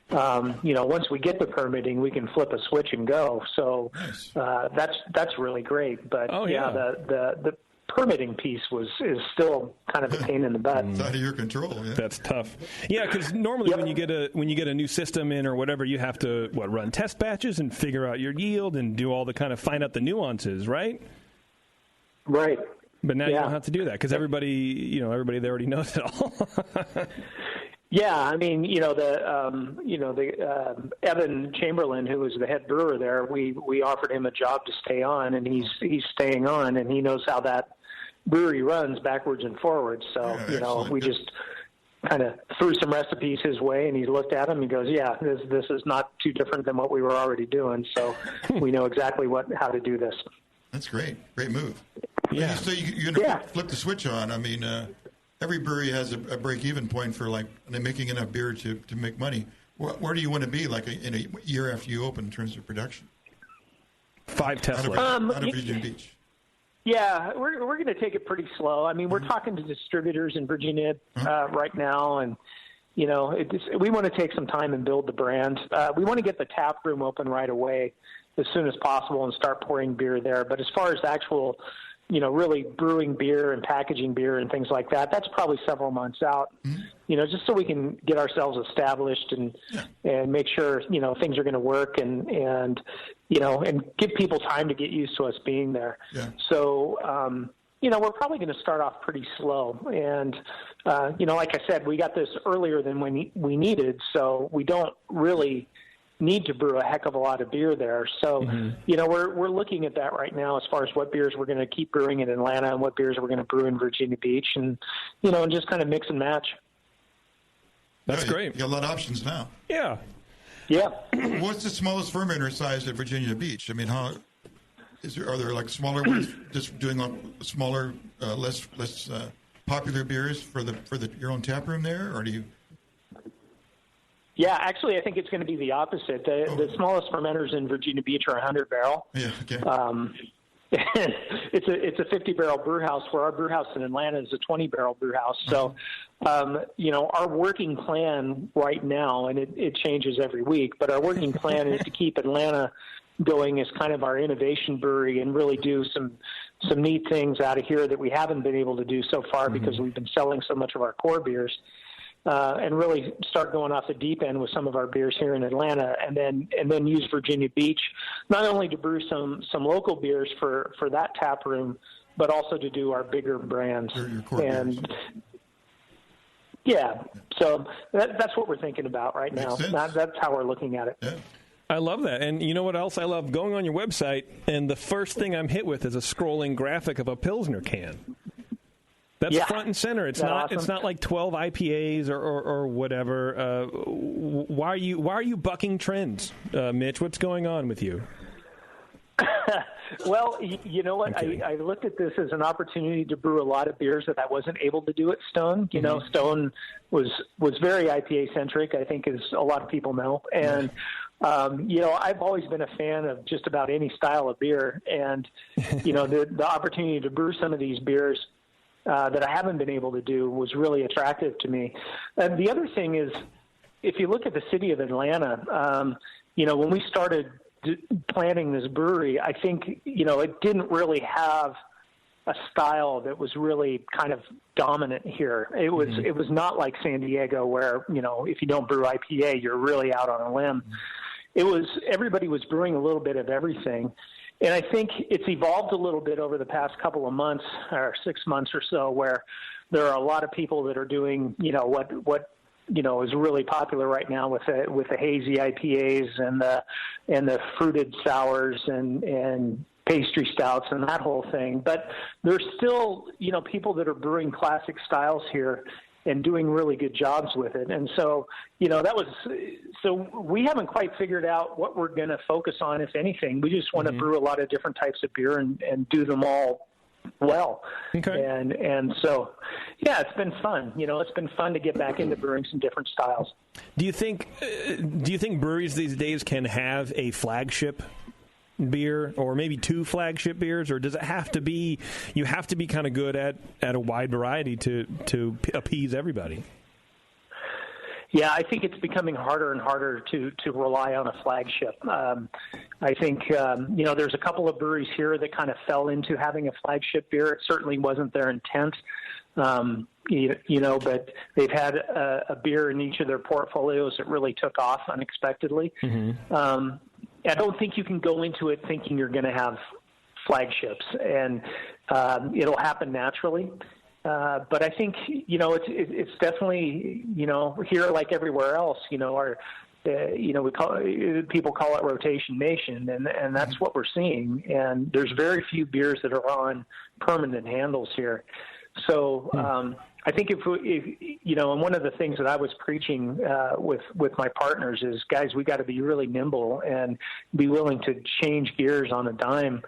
[SPEAKER 15] once we get the permitting, we can flip a switch and go. So that's really great. But the permitting piece is still kind of a pain in the butt.
[SPEAKER 10] It's out of your control. Yeah.
[SPEAKER 1] That's tough. Yeah, because normally when you get a new system in or whatever, you have to run test batches and figure out your yield and do all the kind of find out the nuances, right?
[SPEAKER 15] Right.
[SPEAKER 1] But now you don't have to do that because everybody there already knows it all.
[SPEAKER 15] Yeah, I mean, Evan Chamberlain, who was the head brewer there, we offered him a job to stay on, and he's staying on, and he knows how that brewery runs backwards and forwards. So, we just kind of threw some recipes his way, and he looked at them and goes, "Yeah, this is not too different than what we were already doing. So we know exactly how to do this."
[SPEAKER 10] That's great. Great move.
[SPEAKER 1] Yeah.
[SPEAKER 10] So you're going to flip the switch on. I mean, every brewery has a break-even point for making enough beer to make money. Where do you want to be in a year after you open in terms of production?
[SPEAKER 1] 5 Tesla.
[SPEAKER 10] Out of Virginia Beach.
[SPEAKER 15] Yeah, we're going to take it pretty slow. I mean, we're talking to distributors in Virginia right now, and we want to take some time and build the brand. We want to get the tap room open right away as soon as possible and start pouring beer there. But as far as actual really brewing beer and packaging beer and things like that, that's probably several months out, just so we can get ourselves established and make sure, things are going to work and give people time to get used to us being there.
[SPEAKER 10] Yeah.
[SPEAKER 15] So, we're probably going to start off pretty slow. And, like I said, we got this earlier than we needed, so we don't really need to brew a heck of a lot of beer there. So, we're looking at that right now as far as what beers we're going to keep brewing in Atlanta and what beers we're going to brew in Virginia Beach and, and just kind of mix and match.
[SPEAKER 1] That's great.
[SPEAKER 10] You got a lot of options now.
[SPEAKER 1] Yeah.
[SPEAKER 15] Yeah.
[SPEAKER 10] What's the smallest fermenter size at Virginia Beach? I mean, are there smaller ones just doing smaller, less popular beers for your own tap room there, or do you?
[SPEAKER 15] Yeah, actually, I think it's going to be the opposite. The smallest fermenters in Virginia Beach are 100 barrel.
[SPEAKER 10] Yeah, okay.
[SPEAKER 15] It's a 50 barrel brew house, where our brew house in Atlanta is a 20 barrel brew house. So, our working plan right now, and it changes every week, but our working plan is to keep Atlanta going as kind of our innovation brewery and really do some neat things out of here that we haven't been able to do so far because we've been selling so much of our core beers. And really start going off the deep end with some of our beers here in Atlanta, and then use Virginia Beach not only to brew some local beers for that tap room, but also to do our bigger brands.
[SPEAKER 10] Your core
[SPEAKER 15] and
[SPEAKER 10] beers.
[SPEAKER 15] Yeah, so that's what we're thinking about right now. That's how we're looking at it.
[SPEAKER 10] Yeah.
[SPEAKER 1] I love that. And you know what else I love? Going on your website, and the first thing I'm hit with is a scrolling graphic of a Pilsner can. That's front and center. It's not.
[SPEAKER 15] Awesome?
[SPEAKER 1] It's not like 12 IPAs or whatever. Why are you bucking trends, Mitch? What's going on with you?
[SPEAKER 15] Well, you know what? I looked at this as an opportunity to brew a lot of beers that I wasn't able to do at Stone. You know, Stone was very IPA centric, I think, as a lot of people know. And I've always been a fan of just about any style of beer. And the opportunity to brew some of these beers that I haven't been able to do was really attractive to me. And the other thing is, if you look at the city of Atlanta, when we started planning this brewery, I think, it didn't really have a style that was really kind of dominant here. It was not like San Diego where, if you don't brew IPA, you're really out on a limb. Everybody was brewing a little bit of everything. And I think it's evolved a little bit over the past couple of months or 6 months or so, where there are a lot of people that are doing, what is really popular right now with the hazy IPAs and the fruited sours and pastry stouts and that whole thing. But there's still, people that are brewing classic styles here and doing really good jobs with it. And so, so we haven't quite figured out what we're going to focus on, if anything. We just want to brew a lot of different types of beer and do them all well.
[SPEAKER 1] Okay.
[SPEAKER 15] And so, yeah, it's been fun. It's been fun to get back into brewing some different styles.
[SPEAKER 1] Do you think breweries these days can have a flagship beer, or maybe two flagship beers, or does it have to be, you have to be kind of good at a wide variety to appease everybody?
[SPEAKER 15] Yeah, I think it's becoming harder and harder to rely on a flagship. I think, there's a couple of breweries here that kind of fell into having a flagship beer. It certainly wasn't their intent, but they've had a beer in each of their portfolios that really took off unexpectedly. Mm-hmm. I don't think you can go into it thinking you're going to have flagships, and it'll happen naturally. But I think, it's definitely, here like everywhere else, people call it rotation nation, and that's what we're seeing. And there's very few beers that are on permanent handles here. So I think if and one of the things that I was preaching with my partners is, guys, we got to be really nimble and be willing to change gears on a dime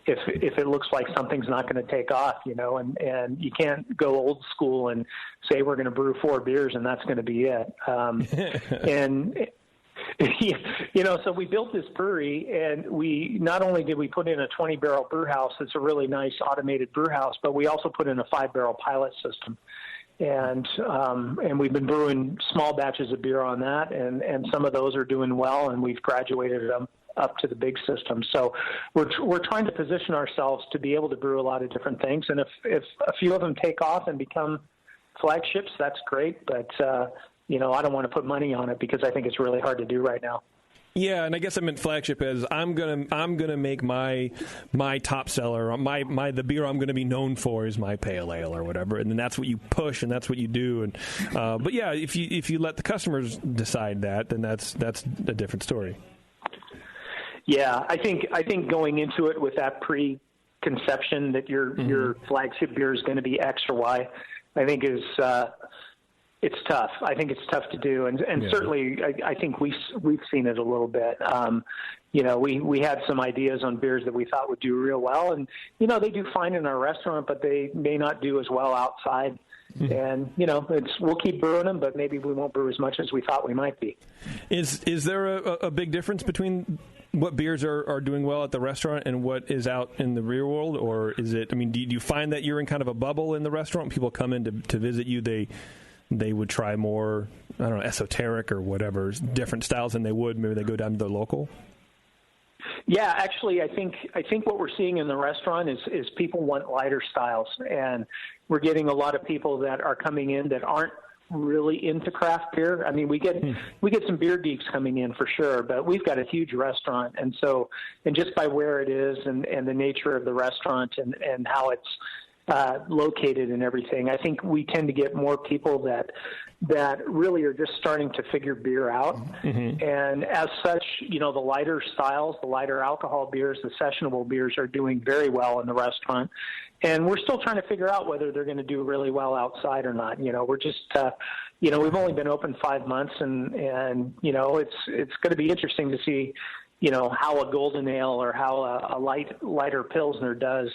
[SPEAKER 15] if it looks like something's not going to take off, and you can't go old school and say we're going to brew 4 beers and that's going to be it. So we built this brewery, and we not only did we put in a 20-barrel brew house that's a really nice automated brew house, but we also put in a 5-barrel pilot system. And we've been brewing small batches of beer on that, and some of those are doing well, and we've graduated them up to the big system. So we're trying to position ourselves to be able to brew a lot of different things. And if a few of them take off and become flagships, that's great. But I don't want to put money on it because I think it's really hard to do right now.
[SPEAKER 1] Yeah, and I guess I meant flagship as I'm gonna make my top seller, the beer I'm gonna be known for is my pale ale or whatever, and then that's what you push and that's what you do. And but yeah, if you let the customers decide that, then that's a different story.
[SPEAKER 15] Yeah, I think going into it with that preconception that your flagship beer is going to be X or Y, I think is. It's tough. I think it's tough to do, and certainly I think we've seen it a little bit. We had some ideas on beers that we thought would do real well, and they do fine in our restaurant, but they may not do as well outside. And we'll keep brewing them, but maybe we won't brew as much as we thought we might be.
[SPEAKER 1] Is there a big difference between what beers are doing well at the restaurant and what is out in the real world, or is it? I mean, do you find that you're in kind of a bubble in the restaurant? People come in to visit you, they would try more, I don't know, esoteric or whatever, different styles than they would. Maybe they go down to the local.
[SPEAKER 15] Yeah, actually, I think what we're seeing in the restaurant is people want lighter styles, and we're getting a lot of people that are coming in that aren't really into craft beer. I mean, we get some beer geeks coming in for sure, but we've got a huge restaurant, and just by where it is and the nature of the restaurant and how it's located and everything, I think we tend to get more people that really are just starting to figure beer out. Mm-hmm. And as such, the lighter styles, the lighter alcohol beers, the sessionable beers are doing very well in the restaurant. And we're still trying to figure out whether they're going to do really well outside or not. We're just, we've only been open 5 months, and it's going to be interesting to see, how a golden ale or how a lighter Pilsner does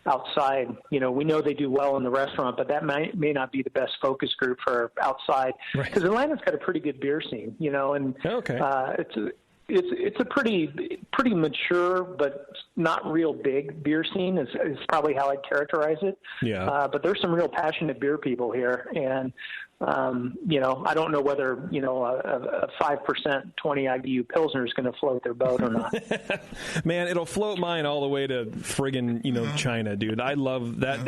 [SPEAKER 15] outside. We know they do well in the restaurant, but that may not be the best focus group for outside. Because Atlanta's got a pretty good beer scene, and it's a pretty mature but not real big beer scene is probably how I'd characterize it.
[SPEAKER 1] Yeah.
[SPEAKER 15] But there's some real passionate beer people here, and I don't know whether a 5% 20 IBU Pilsner is going to float their boat or not.
[SPEAKER 1] Man, it'll float mine all the way to friggin' China, dude. I love that.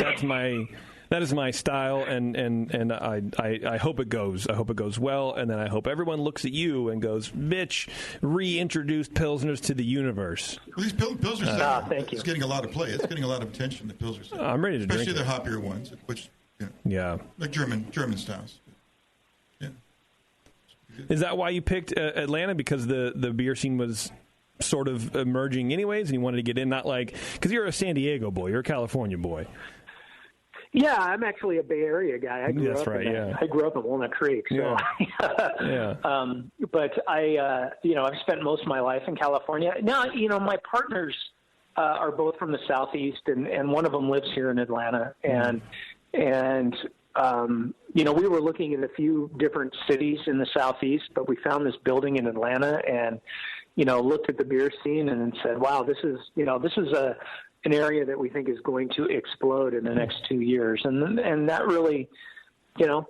[SPEAKER 1] That is my style, and I hope it goes. I hope it goes well, and then I hope everyone looks at you and goes, Mitch reintroduced Pilsners to the universe.
[SPEAKER 10] Well, these Pilsners,
[SPEAKER 15] thank you.
[SPEAKER 10] It's getting a lot of play. It's getting a lot of attention, the Pilsners.
[SPEAKER 1] I'm ready to drink
[SPEAKER 10] Especially
[SPEAKER 1] it.
[SPEAKER 10] the hoppier ones, which,
[SPEAKER 1] yeah.
[SPEAKER 10] like German styles. Yeah.
[SPEAKER 1] Is that why you picked Atlanta? Because the beer scene was sort of emerging anyways, and you wanted to get in? Not like, because you're a San Diego boy, you're a California boy.
[SPEAKER 15] Yeah, I'm actually a Bay Area guy. I grew up in Walnut Creek. So.
[SPEAKER 1] Yeah.
[SPEAKER 15] But I've spent most of my life in California. Now, my partners are both from the Southeast, and one of them lives here in Atlanta. And we were looking at a few different cities in the Southeast, but we found this building in Atlanta, and looked at the beer scene and said, "Wow, this is an area that we think is going to explode in the next 2 years." And that really,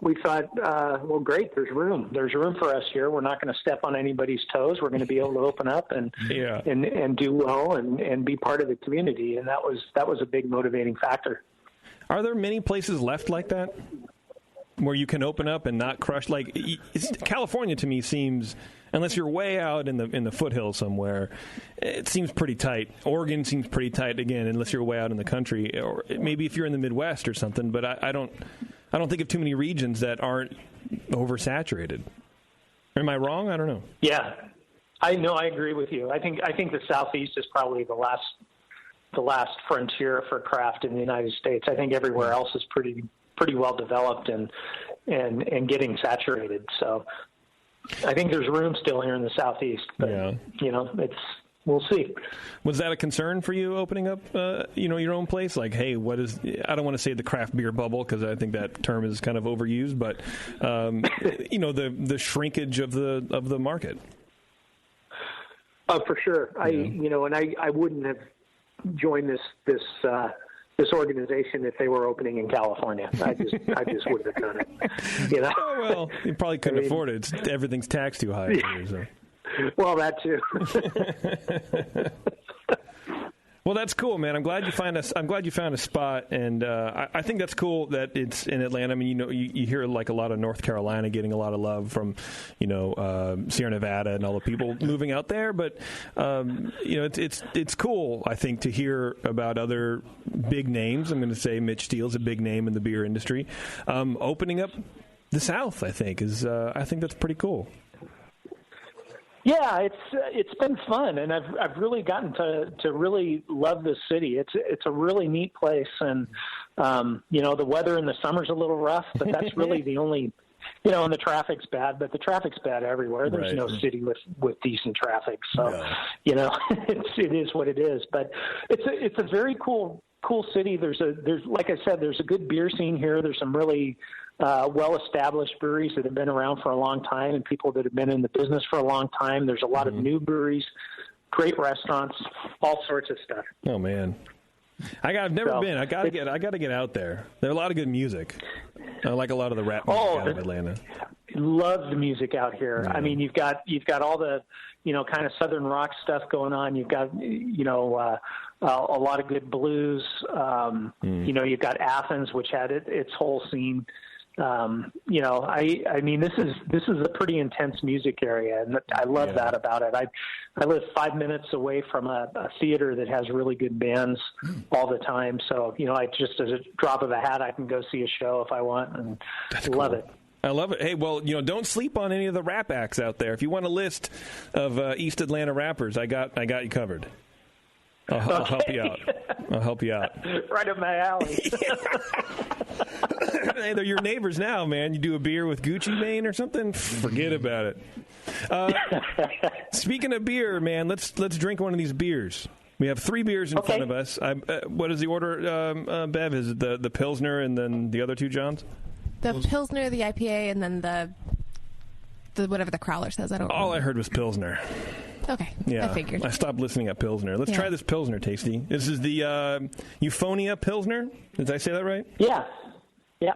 [SPEAKER 15] we thought, well, great, there's room for us here. We're not going to step on anybody's toes. We're going to be able to open up and do well and be part of the community. And that was a big motivating factor.
[SPEAKER 1] Are there many places left like that where you can open up and not crush? Like, California to me seems, unless you're way out in the foothills somewhere, it seems pretty tight. Oregon seems pretty tight again, unless you're way out in the country, or maybe if you're in the Midwest or something. But I don't think of too many regions that aren't oversaturated. Am I wrong? I don't know.
[SPEAKER 15] Yeah, I agree with you. I think the Southeast is probably the last frontier for craft in the United States. I think everywhere else is pretty well developed and getting saturated. So I think there's room still here in the Southeast, but we'll see.
[SPEAKER 1] Was that a concern for you opening up, your own place? Like, hey, I don't want to say the craft beer bubble, because I think that term is kind of overused, but the shrinkage of the market.
[SPEAKER 15] Oh, for sure. I wouldn't have joined this organization if they were opening in California. I just wouldn't have done it.
[SPEAKER 1] Oh, well, you probably couldn't afford it. Everything's taxed too high here, so.
[SPEAKER 15] Well, that too.
[SPEAKER 1] Well, that's cool, man. I'm glad you found a spot, and I think that's cool that it's in Atlanta. I mean, you hear like a lot of North Carolina getting a lot of love from, Sierra Nevada and all the people moving out there. But it's cool, I think, to hear about other big names. I'm going to say Mitch Steele is a big name in the beer industry, opening up the South. I think that's pretty cool.
[SPEAKER 15] Yeah, it's been fun, and I've really gotten to really love this city. It's a really neat place, and the weather in the summer's a little rough, but that's really the only, and the traffic's bad. But the traffic's bad everywhere. There's no city with decent traffic, so it is what it is. But it's a very cool city. There's like I said, there's a good beer scene here. There's some really well-established breweries that have been around for a long time, and people that have been in the business for a long time. There's a lot of new breweries, great restaurants, all sorts of stuff.
[SPEAKER 1] Oh man, I've never been. I got to get out there. There's a lot of good music. I like a lot of the rap music out of Atlanta.
[SPEAKER 15] Love the music out here. Yeah. I mean, you've got all the kind of southern rock stuff going on. You've got a lot of good blues. You've got Athens, which had its whole scene. I mean, this is a pretty intense music area, and I love that about it. I live 5 minutes away from a theater that has really good bands all the time. So, I just, as a drop of a hat, I can go see a show if I want, and love it.
[SPEAKER 1] I love it. Hey, well, don't sleep on any of the rap acts out there. If you want a list of East Atlanta rappers, I got you covered. I'll help you out. I'll help you out.
[SPEAKER 15] Right up my alley.
[SPEAKER 1] Hey, they're your neighbors now, man. You do a beer with Gucci Mane or something? Forget about it. Speaking of beer, man, let's drink one of these beers. We have 3 beers in front of us. What is the order, Bev? Is it the Pilsner and then the other 2, Johns?
[SPEAKER 8] The Pilsner, the IPA, and then the whatever the crowler says. I don't know.
[SPEAKER 1] All I heard was Pilsner.
[SPEAKER 8] Okay,
[SPEAKER 1] Yeah,
[SPEAKER 8] I figured.
[SPEAKER 1] I stopped listening at Pilsner. Let's try this Pilsner, Tasty. This is the Euphonia Pilsner. Did I say that right?
[SPEAKER 15] Yeah. Yeah.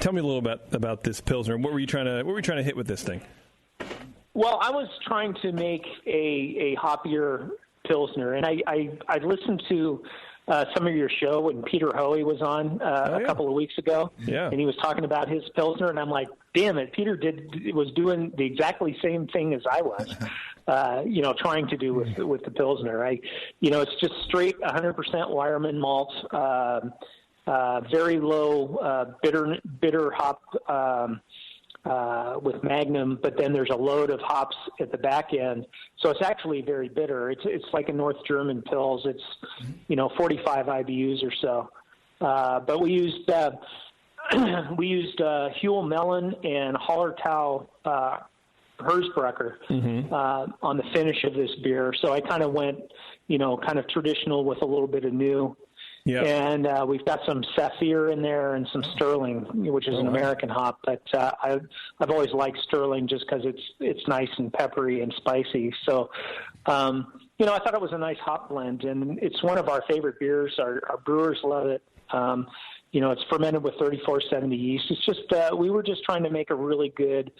[SPEAKER 1] Tell me a little bit about this Pilsner. What were you trying to hit with this thing?
[SPEAKER 15] Well, I was trying to make a hoppier Pilsner, and I listened to some of your show when Peter Hoey was on a couple of weeks ago, and he was talking about his Pilsner, and I'm like, damn it, Peter was doing the exactly same thing as I was, trying to do with the Pilsner. It's just straight 100% Weyermann malt, very low bitter hop with Magnum, but then there's a load of hops at the back end, so it's actually very bitter. It's like a North German Pils. It's 45 IBUs or so, but we used Huell Melon and Hallertau Hersbrucker on the finish of this beer. So I kind of went kind of traditional with a little bit of new. Yeah. And we've got some Saphir in there and some Sterling, which is an American hop. But I've always liked Sterling just because it's nice and peppery and spicy. So, I thought it was a nice hop blend, and it's one of our favorite beers. Our brewers love it. It's fermented with 3470 yeast. It's just we were just trying to make a really good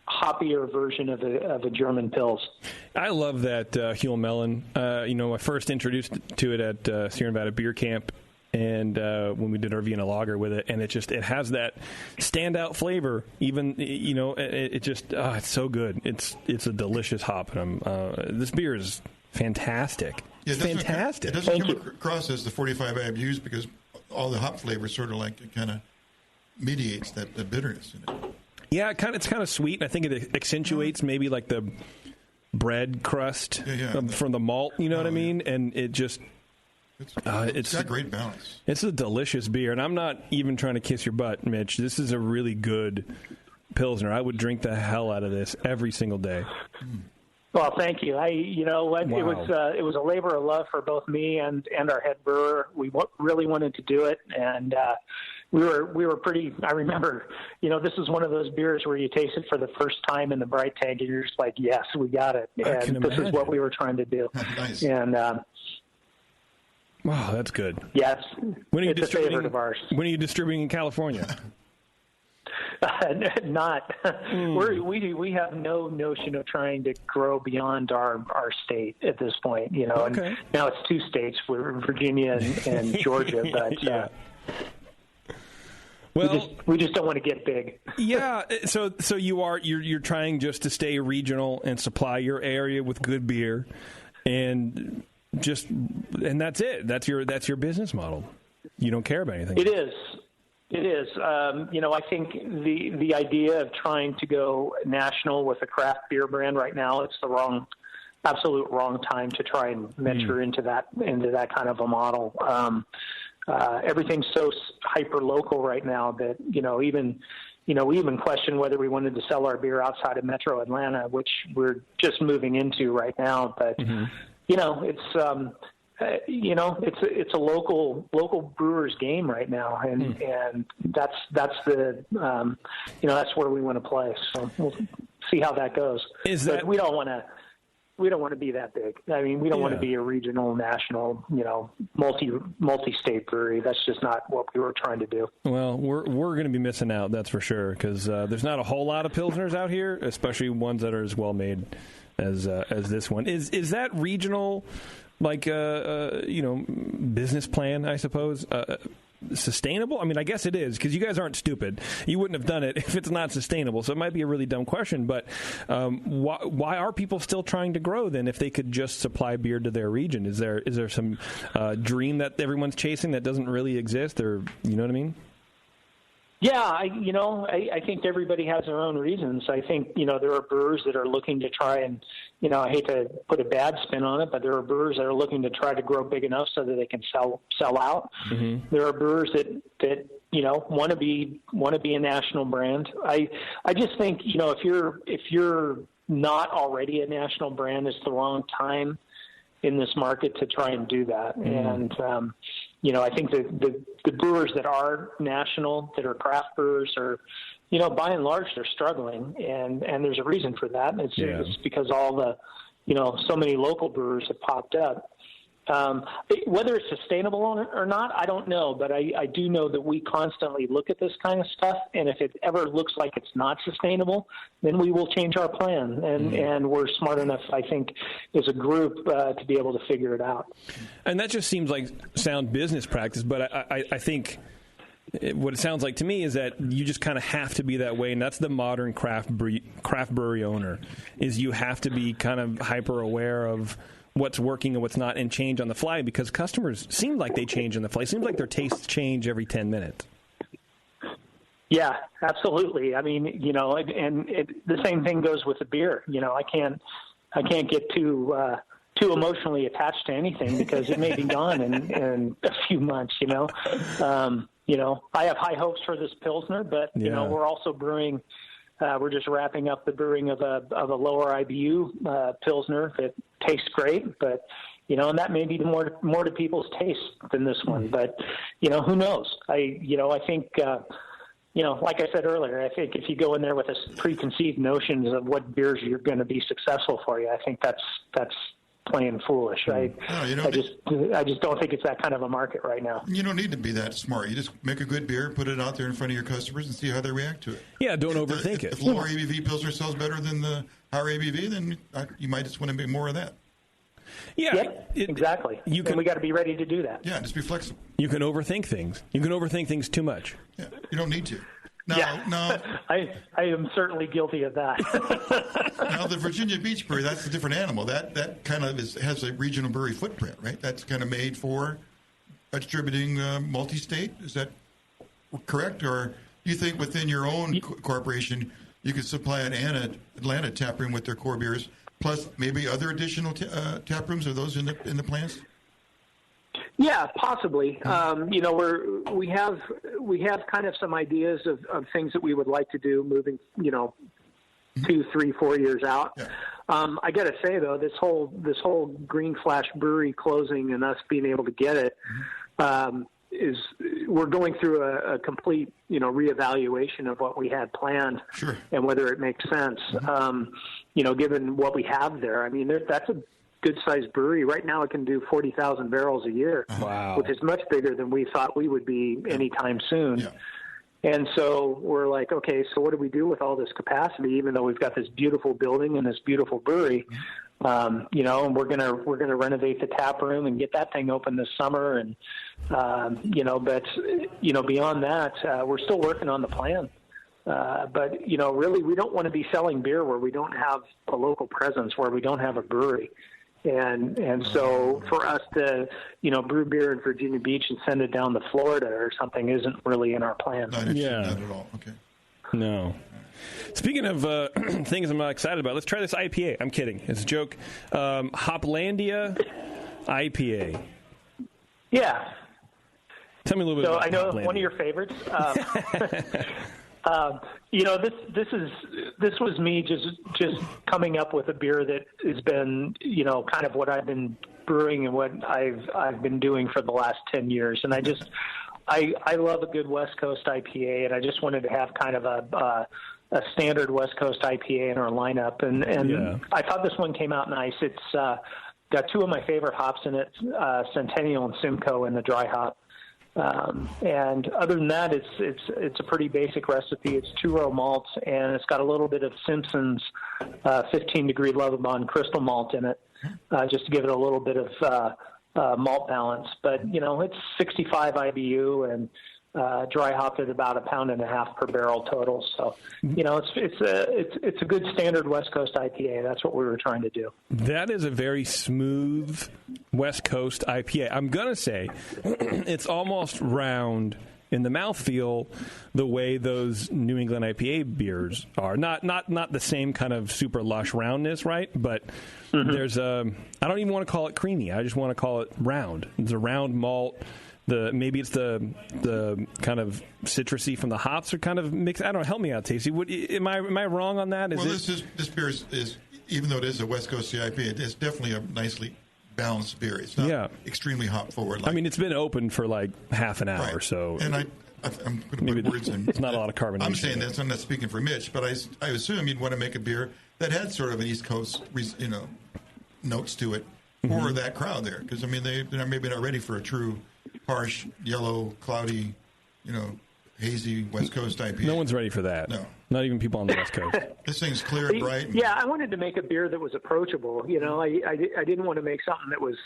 [SPEAKER 15] hoppier version of a German Pils.
[SPEAKER 1] I love that Huell Melon. I first introduced to it at Sierra Nevada Beer Camp, and when we did our Vienna Lager with it, and it has that standout flavor. Even it's so good. It's a delicious hop, and this beer is fantastic.
[SPEAKER 10] Yeah,
[SPEAKER 1] it's fantastic.
[SPEAKER 10] It doesn't come across as the 45 IBUs because all the hop flavor sort of like it kind of mediates the bitterness in it.
[SPEAKER 1] Yeah, it's kind of sweet. I think it accentuates maybe like the bread crust from the malt. You know what I mean? And it just it's
[SPEAKER 10] got great balance.
[SPEAKER 1] It's a delicious beer, and I'm not even trying to kiss your butt, Mitch. This is a really good Pilsner. I would drink the hell out of this every single day.
[SPEAKER 15] Well, thank you. It was a labor of love for both me and our head brewer. We really wanted to do it, and we were pretty. I remember, this is one of those beers where you taste it for the first time in the bright tank, and you're just like, yes, we got it. And this is what we were trying to do.
[SPEAKER 10] Nice.
[SPEAKER 15] And
[SPEAKER 1] wow, that's good.
[SPEAKER 15] Yes,
[SPEAKER 1] it's
[SPEAKER 15] a favorite of ours.
[SPEAKER 1] When are you distributing in California?
[SPEAKER 15] Not. We have no notion of trying to grow beyond our state at this point.
[SPEAKER 1] Okay.
[SPEAKER 15] And now it's 2 states, Virginia and Georgia, but
[SPEAKER 1] yeah. Well,
[SPEAKER 15] we just don't want to get big.
[SPEAKER 1] Yeah, so you're trying just to stay regional and supply your area with good beer, and that's it. That's your business model. You don't care about anything.
[SPEAKER 15] It is. I think the idea of trying to go national with a craft beer brand right now, it's the absolute wrong time to try and venture into that kind of a model. Everything's so hyper local right now that we even question whether we wanted to sell our beer outside of Metro Atlanta, which we're just moving into right now. But it's a local brewers game right now, and that's the that's where we want to play. So we'll see how that goes. But we don't want to be that big. I mean, we don't want to be a regional, national, multi-state brewery. That's just not what we were trying to do.
[SPEAKER 1] Well, we're going to be missing out, that's for sure, because there's not a whole lot of Pilsners out here, especially ones that are as well made as this one. Is that regional, like business plan, I suppose? Sustainable? I mean, I guess it is, because you guys aren't stupid. You wouldn't have done it if it's not sustainable. So it might be a really dumb question, but why are people still trying to grow then if they could just supply beer to their region? Is there some dream that everyone's chasing that doesn't really exist, or you know what I mean?
[SPEAKER 15] Yeah, I think everybody has their own reasons. I think, there are brewers that are looking to try and, I hate to put a bad spin on it, but there are brewers that are looking to try to grow big enough so that they can sell out. Mm-hmm. There are brewers that want to be a national brand. I just think, if you're not already a national brand, it's the wrong time in this market to try and do that. And, I think the brewers that are national, that are craft brewers, are, by and large, they're struggling, and there's a reason for that. It's because all the so many local brewers have popped up. Whether it's sustainable or not, I don't know, but I do know that we constantly look at this kind of stuff, and if it ever looks like it's not sustainable, then we will change our plan, and we're smart enough, I think, as a group to be able to figure it out.
[SPEAKER 1] And that just seems like sound business practice, but I think what it sounds like to me is that you just kind of have to be that way, and that's the modern craft brewery owner, is you have to be kind of hyper aware of what's working and what's not, and change on the fly, because customers seem like they change on the fly. It seems like their tastes change every 10 minutes.
[SPEAKER 15] Yeah, absolutely. I mean, the same thing goes with the beer. I can't get too emotionally attached to anything because it may be gone in a few months. I have high hopes for this Pilsner, but we're also brewing. We're just wrapping up the brewing of a lower IBU Pilsner that tastes great, but and that may be more to people's taste than this one. But who knows? I think like I said earlier, I think if you go in there with a preconceived notions of what beers you're going to be successful for you, I think that's playing foolish. I just don't think it's that kind of a market right now.
[SPEAKER 10] You don't need to be that smart. You just make a good beer, put it out there in front of your customers, and see how they react to it.
[SPEAKER 1] Yeah, don't overthink it.
[SPEAKER 10] If lower ABV Pilsner sells better than the higher ABV, then you might just want to make more of that.
[SPEAKER 1] Yeah,
[SPEAKER 15] yep, exactly. We got to be ready to do that.
[SPEAKER 10] Yeah, just be flexible.
[SPEAKER 1] You can overthink things. You can overthink things too much.
[SPEAKER 10] Yeah, you don't need to. No.
[SPEAKER 15] I am certainly guilty of that.
[SPEAKER 10] Now, the Virginia Beach Brewery, that's a different animal. That kind of has a regional brewery footprint, right? That's kind of made for distributing multi-state. Is that correct? Or you think within your own corporation you could supply an Atlanta tap room with their core beers, plus maybe other additional tap rooms? Are those in the plans?
[SPEAKER 15] Yeah, possibly. We have kind of some ideas of things that we would like to do moving, 2, 3, 4 years out.
[SPEAKER 10] Yeah.
[SPEAKER 15] I got to say though, this whole Green Flash Brewery closing and us being able to get it we're going through a complete reevaluation of what we had planned,
[SPEAKER 10] sure,
[SPEAKER 15] and whether it makes sense. Given what we have there, I mean, that's a good-sized brewery. Right now it can do 40,000 barrels a year,
[SPEAKER 1] wow,
[SPEAKER 15] which is much bigger than we thought we would be anytime soon.
[SPEAKER 10] Yeah.
[SPEAKER 15] And so we're like, okay, so what do we do with all this capacity, even though we've got this beautiful building and this beautiful brewery? And we're gonna renovate the tap room and get that thing open this summer. And but beyond that, we're still working on the plan. But really, we don't want to be selling beer where we don't have a local presence, where we don't have a brewery. And so for us to, brew beer in Virginia Beach and send it down to Florida or something isn't really in our plan.
[SPEAKER 10] Not at all. Okay.
[SPEAKER 1] No. Speaking of things I'm not excited about, let's try this IPA. I'm kidding. It's a joke. Hoplandia IPA.
[SPEAKER 15] Yeah.
[SPEAKER 1] Tell me a little bit about
[SPEAKER 15] I know
[SPEAKER 1] Hoplandia.
[SPEAKER 15] One of your favorites. This was me just coming up with a beer that has been, kind of what I've been brewing and what I've been doing for the last 10 years. And I love a good West Coast IPA, and I just wanted to have kind of a standard West Coast IPA in our lineup. And yeah, I thought this one came out nice. It's got two of my favorite hops in it, Centennial and Simcoe in the dry hop. And other than that, it's a pretty basic recipe. It's 2-row malts, and it's got a little bit of Simpson's 15-degree Lovibond crystal malt in it, just to give it a little bit of malt balance. But it's 65 IBU and dry hopped at about 1.5 pounds per barrel total. So it's a good standard West Coast IPA. That's what we were trying to do.
[SPEAKER 1] That is a very smooth West Coast IPA. I'm gonna say it's almost round in the mouthfeel, the way those New England IPA beers are. Not the same kind of super lush roundness, right? But there's I don't even want to call it creamy. I just want to call it round. It's a round malt. Maybe it's the kind of citrusy from the hops are kind of mixed. I don't know. Help me out, Tasty. Am I wrong on that?
[SPEAKER 10] This beer is, even though it is a West Coast IPA, it's definitely a nicely balanced beer. It's not extremely hop forward.
[SPEAKER 1] I mean, it's been open for like half an hour, so.
[SPEAKER 10] And I'm going to put words in.
[SPEAKER 1] It's not a lot of carbonation.
[SPEAKER 10] I'm saying this. I'm not speaking for Mitch, but I assume you'd want to make a beer that had sort of an East Coast, notes to it for that crowd there. Because, I mean, they're maybe not ready for a true harsh, yellow, cloudy, hazy West Coast IPA.
[SPEAKER 1] No one's ready for that.
[SPEAKER 10] No.
[SPEAKER 1] Not even people on the West Coast.
[SPEAKER 10] This thing's clear and bright.
[SPEAKER 15] Yeah, I wanted to make a beer that was approachable. I didn't want to make something that was,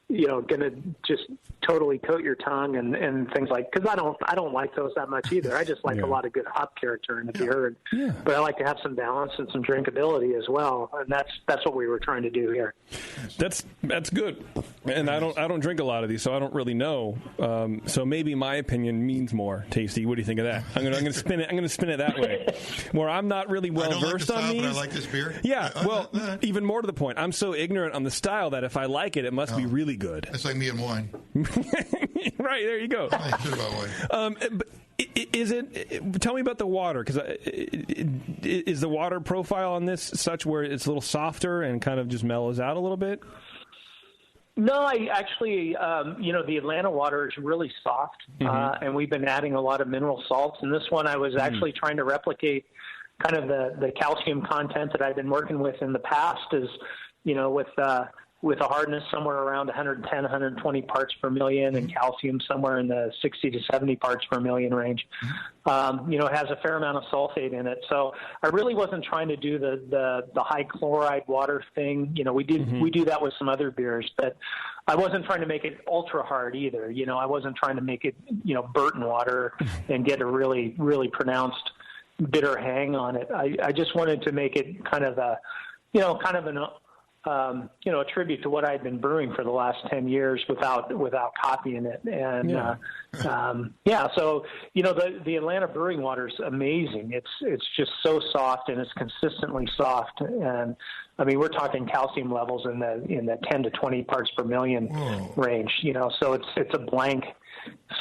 [SPEAKER 15] going to just totally coat your tongue and things like, because I don't like those that much either. I just like a lot of good hop character in the beer, but I like to have some balance and some drinkability as well, and that's what we were trying to do here.
[SPEAKER 1] That's good, and I don't drink a lot of these, so I don't really know. So maybe my opinion means more. Tasty, what do you think of that? I'm gonna spin it. I'm gonna spin it that way, where I'm not really well versed on these.
[SPEAKER 10] But I like this beer.
[SPEAKER 1] Yeah, even more to the point, I'm so ignorant on the style that if I like it, it must be really good.
[SPEAKER 10] That's like me and wine.
[SPEAKER 1] Right, there you go.
[SPEAKER 10] I should about wine.
[SPEAKER 1] But is it? Tell me about the water, because is the water profile on this such where it's a little softer and kind of just mellows out a little bit?
[SPEAKER 15] No, I actually, the Atlanta water is really soft, and we've been adding a lot of mineral salts. And this one, I was actually trying to replicate kind of the calcium content that I've been working with in the past. Is with a hardness somewhere around 110, 120 parts per million, and calcium somewhere in the 60 to 70 parts per million range. It has a fair amount of sulfate in it. So I really wasn't trying to do the high chloride water thing. We do that with some other beers, but I wasn't trying to make it ultra hard either. I wasn't trying to make it, Burton water and get a really, really pronounced bitter hang on it. I just wanted to make it kind of a tribute to what I'd been brewing for the last 10 years without copying it. And, so, the Atlanta brewing water is amazing. It's just so soft, and it's consistently soft. And I mean, we're talking calcium levels in the 10 to 20 parts per million range, so it's a blank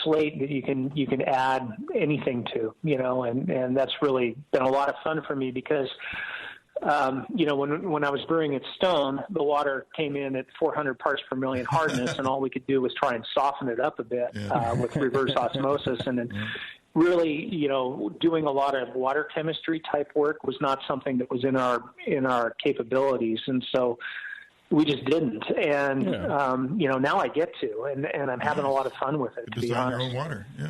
[SPEAKER 15] slate that you can add anything to, and that's really been a lot of fun for me because, when I was brewing at Stone, the water came in at 400 parts per million hardness, and all we could do was try and soften it up a bit with reverse osmosis. And then really, doing a lot of water chemistry type work was not something that was in our capabilities. And so we just didn't. And, now I get to, and I'm having a lot of fun with it, to be honest.
[SPEAKER 10] Design your own water, yeah.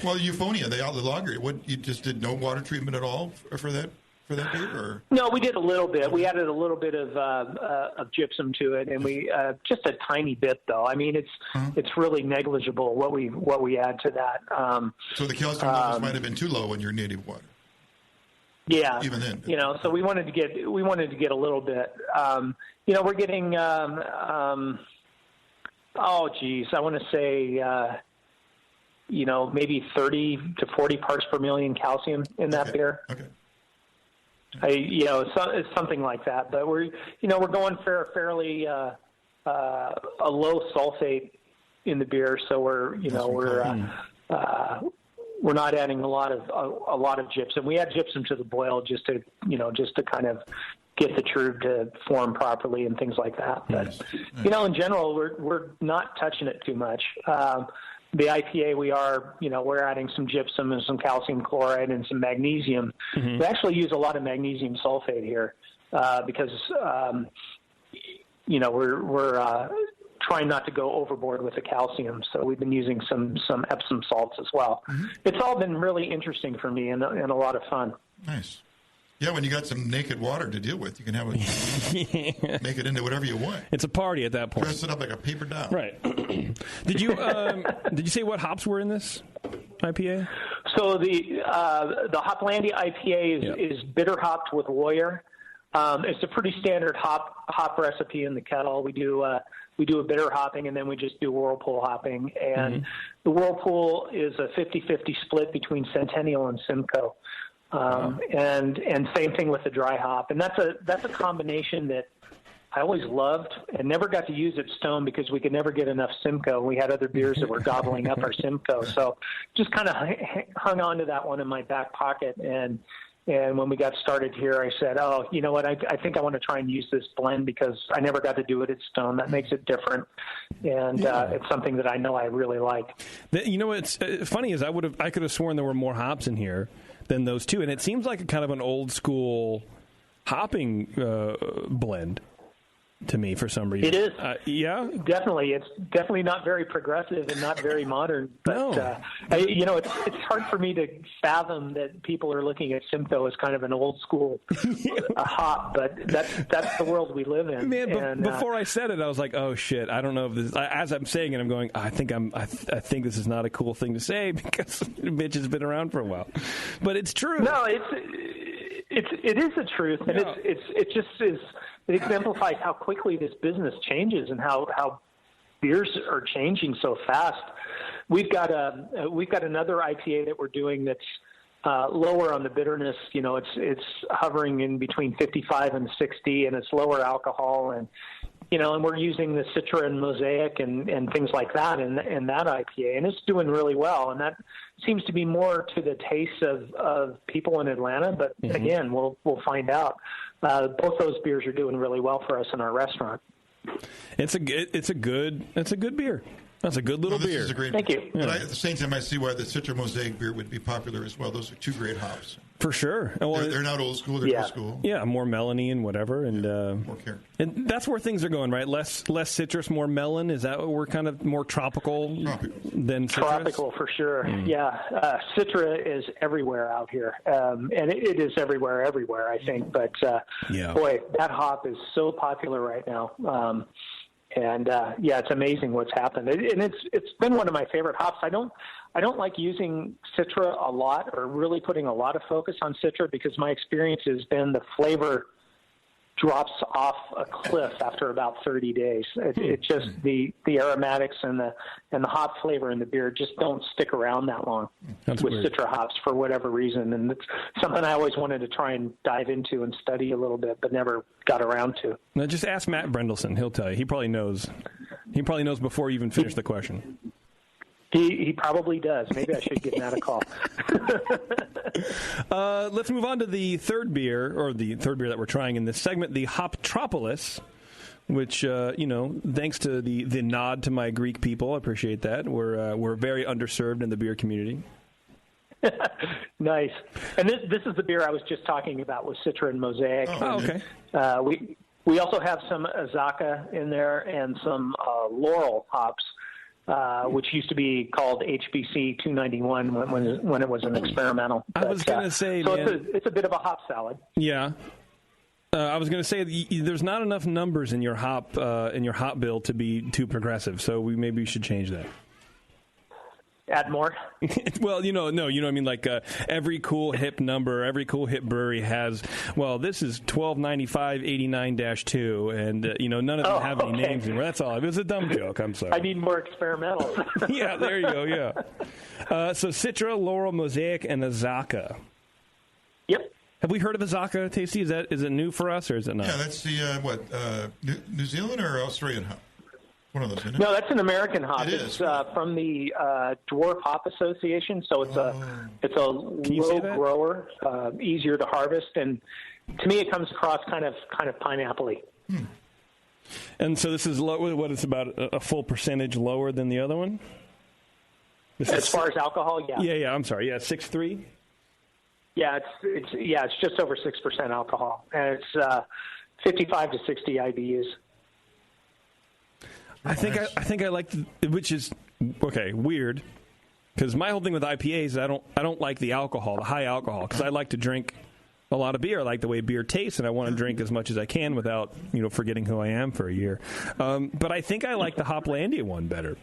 [SPEAKER 10] Well, Euphonia, the lager, you just did no water treatment at all for that? For that beer, or? No,
[SPEAKER 15] we did a little bit. We added a little bit of gypsum to it, and we just a tiny bit though. I mean, it's really negligible what we add to that.
[SPEAKER 10] So the calcium levels might have been too low in your native water.
[SPEAKER 15] Yeah,
[SPEAKER 10] even then.
[SPEAKER 15] So we wanted to get a little bit. We're getting. I want to say. Maybe 30 to 40 parts per million calcium in that beer.
[SPEAKER 10] Okay.
[SPEAKER 15] It's something like that, but we're going fairly a low sulfate in the beer, so we're not adding a lot of gypsum. We add gypsum to the boil just to kind of get the trub to form properly and things like that. But in general, we're not touching it too much. The IPA, we're adding some gypsum and some calcium chloride and some magnesium. Mm-hmm. We actually use a lot of magnesium sulfate here because, we're trying not to go overboard with the calcium. So we've been using some Epsom salts as well. Mm-hmm. It's all been really interesting for me and a lot of fun.
[SPEAKER 10] Nice. Yeah, when you got some naked water to deal with, you can have it, make it into whatever you want.
[SPEAKER 1] It's a party at that point.
[SPEAKER 10] Dress it up like a paper doll.
[SPEAKER 1] Right. Did you say what hops were in this IPA?
[SPEAKER 15] So the Hoplandia IPA is bitter hopped with Warrior. It's a pretty standard hop recipe in the kettle. We do a bitter hopping, and then we just do whirlpool hopping. And the whirlpool is a 50-50 split between Centennial and Simcoe. And same thing with the dry hop. And that's a combination that I always loved and never got to use at Stone because we could never get enough Simcoe. We had other beers that were gobbling up our Simcoe. So just kind of hung on to that one in my back pocket. And when we got started here, I said, oh, you know what, I think I want to try and use this blend because I never got to do it at Stone. That makes it different. And it's something that I know I really like.
[SPEAKER 1] What's funny is I could have sworn there were more hops in here than those two. And it seems like a kind of an old school hopping blend. to me for some reason.
[SPEAKER 15] It is.
[SPEAKER 1] Yeah?
[SPEAKER 15] Definitely. It's definitely not very progressive and not very modern. But,
[SPEAKER 1] No.
[SPEAKER 15] it's hard for me to fathom that people are looking at Simcoe as kind of an old school hop, but that's the world we live in.
[SPEAKER 1] Man, before I said it, I was like, "Oh shit! I don't know if this." As I'm saying it, I'm going, "I think this is not a cool thing to say because Mitch has been around for a while." But it's true.
[SPEAKER 15] No, it is the truth, and it just is. It exemplifies how quickly this business changes and how beers are changing so fast. We've got another IPA that we're doing that's lower on the bitterness. It's hovering in between 55 and 60, and it's lower alcohol, and we're using the Citra and Mosaic and things like that in that IPA, and it's doing really well. And that seems to be more to the taste of people in Atlanta. But again, we'll find out. Both those beers are doing really well for us in our restaurant.
[SPEAKER 1] It's a good beer. That's a good little beer.
[SPEAKER 10] Is a great
[SPEAKER 15] Thank you.
[SPEAKER 10] But at the same time, I see why the Citra Mosaic beer would be popular as well. Those are two great hops.
[SPEAKER 1] For sure.
[SPEAKER 10] They're not old school. They're new school.
[SPEAKER 1] Yeah, more melony and whatever, and
[SPEAKER 10] more character.
[SPEAKER 1] And that's where things are going, right? Less citrus, more melon. Is that what we're kind of more tropical than citrus?
[SPEAKER 15] Tropical for sure. Yeah, Citra is everywhere out here, and it is everywhere, I think. But boy, that hop is so popular right now. And it's amazing what's happened. And it's been one of my favorite hops. I don't like using Citra a lot or really putting a lot of focus on Citra because my experience has been the flavor drops off a cliff after about 30 days. It just the aromatics and the hop flavor in the beer just don't stick around that long with Citra hops for whatever reason. And it's something I always wanted to try and dive into and study a little bit, but never got around to.
[SPEAKER 1] Now just ask Matt Brendelson. He'll tell you. He probably knows. He probably knows before you even finish the question.
[SPEAKER 15] He probably does. Maybe I should give Matt a call.
[SPEAKER 1] Let's move on to the third beer that we're trying in this segment, the Hoptropolis, which, thanks to the nod to my Greek people, I appreciate that. We're very underserved in the beer community.
[SPEAKER 15] Nice. And this is the beer I was just talking about with Citra and Mosaic.
[SPEAKER 1] Oh, okay.
[SPEAKER 15] We also have some Azaka in there and some Laurel hops. Which used to be called HBC 291 when it was an experimental.
[SPEAKER 1] I was going to say,
[SPEAKER 15] so
[SPEAKER 1] man,
[SPEAKER 15] it's a bit of a hop salad.
[SPEAKER 1] Yeah, I was going to say there's not enough numbers in your hop bill to be too progressive. So maybe we should change that.
[SPEAKER 15] Add more?
[SPEAKER 1] Well, no, you know what I mean? Like every cool hip number, every cool hip brewery has, this is 1295-89-2, and, none of them have any names anymore. That's all. It was a dumb joke. I'm sorry.
[SPEAKER 15] I need more experimental.
[SPEAKER 1] Yeah, there you go, yeah. So Citra, Laurel, Mosaic, and Azaka.
[SPEAKER 15] Yep.
[SPEAKER 1] Have we heard of Azaka, Tasty? Is it new for us, or is it not?
[SPEAKER 10] Yeah, that's the, New Zealand or Australian hop? One of those, isn't it?
[SPEAKER 15] No, that's an American hop.
[SPEAKER 10] It's
[SPEAKER 15] from the Dwarf Hop Association, so it's a low grower, easier to harvest, and to me it comes across kind of pineapple-y.
[SPEAKER 1] And so this is what it's about a full percentage lower than the other one?
[SPEAKER 15] As far as alcohol, yeah.
[SPEAKER 1] Yeah. I'm sorry. Yeah, 6.3.
[SPEAKER 15] Yeah, it's just over 6% alcohol, and it's 55 to 60 IBUs.
[SPEAKER 1] I think I like, which is weird, because my whole thing with IPAs is I don't like the alcohol, the high alcohol, because I like to drink a lot of beer. I like the way beer tastes, and I want to drink as much as I can without forgetting who I am for a year. But I think I like the Hoplandia one better.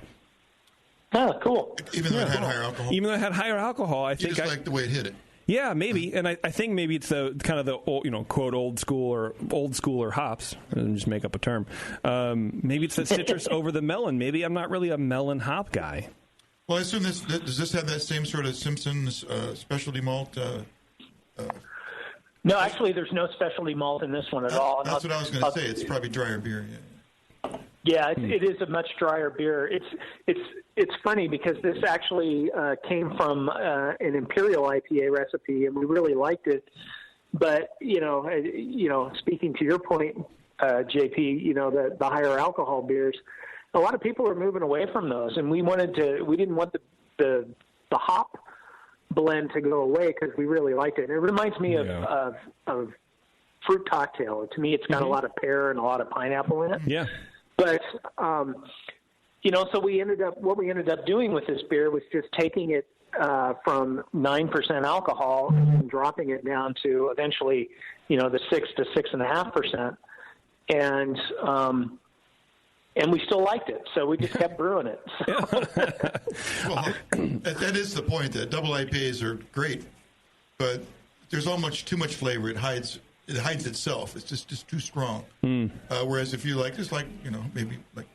[SPEAKER 15] Oh, cool!
[SPEAKER 10] Even though it had higher alcohol.
[SPEAKER 1] Even though it had higher alcohol, I think
[SPEAKER 10] I like the way it hit it.
[SPEAKER 1] Yeah, maybe, and I think maybe it's the kind of the old, quote old schooler hops. And just make up a term. Maybe it's the citrus over the melon. Maybe I'm not really a melon hop guy.
[SPEAKER 10] Well, I assume does this have that same sort of Simpson's specialty malt?
[SPEAKER 15] No, actually, there's no specialty malt in this one at all.
[SPEAKER 10] That's what I was going to say. It's probably drier beer.
[SPEAKER 15] Yeah, it is a much drier beer. It's funny because this actually came from an Imperial IPA recipe, and we really liked it. But speaking to your point, JP, the higher alcohol beers, a lot of people are moving away from those, and we didn't want the hop blend to go away because we really liked it. And it reminds me of fruit cocktail. To me, it's got a lot of pear and a lot of pineapple in it.
[SPEAKER 1] Yeah.
[SPEAKER 15] But, so what we ended up doing with this beer was just taking it from 9% alcohol and dropping it down to eventually, the 6 to 6.5%. And we still liked it, so we just kept brewing it.
[SPEAKER 10] Well, that is the point. That double IPAs are great, but there's almost too much flavor. It hides itself. It's just too strong. Whereas if you maybe like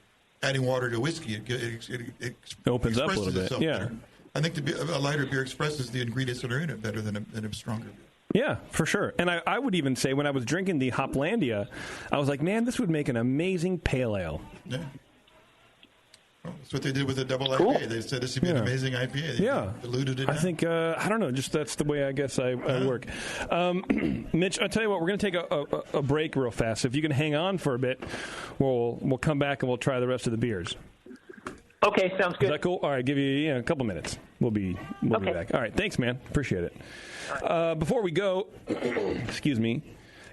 [SPEAKER 10] adding water to whiskey, it
[SPEAKER 1] opens up a little bit.
[SPEAKER 10] Itself better. I think a lighter beer expresses the ingredients that are in it better than a stronger beer.
[SPEAKER 1] Yeah, for sure. And I would even say when I was drinking the Hoplandia, I was like, man, this would make an amazing pale ale.
[SPEAKER 10] Yeah. Well, that's what they did with the double
[SPEAKER 15] Cool.
[SPEAKER 10] IPA. They said this would be an amazing IPA. They diluted it down.
[SPEAKER 1] I think, I don't know, just that's the way I guess I work. Mitch, I'll tell you what, we're going to take a break real fast. So if you can hang on for a bit, we'll come back and we'll try the rest of the beers.
[SPEAKER 15] Okay, sounds good.
[SPEAKER 1] Is that cool? All right, give you a couple minutes. We'll be back. All right, thanks, man. Appreciate it. Before we go, excuse me,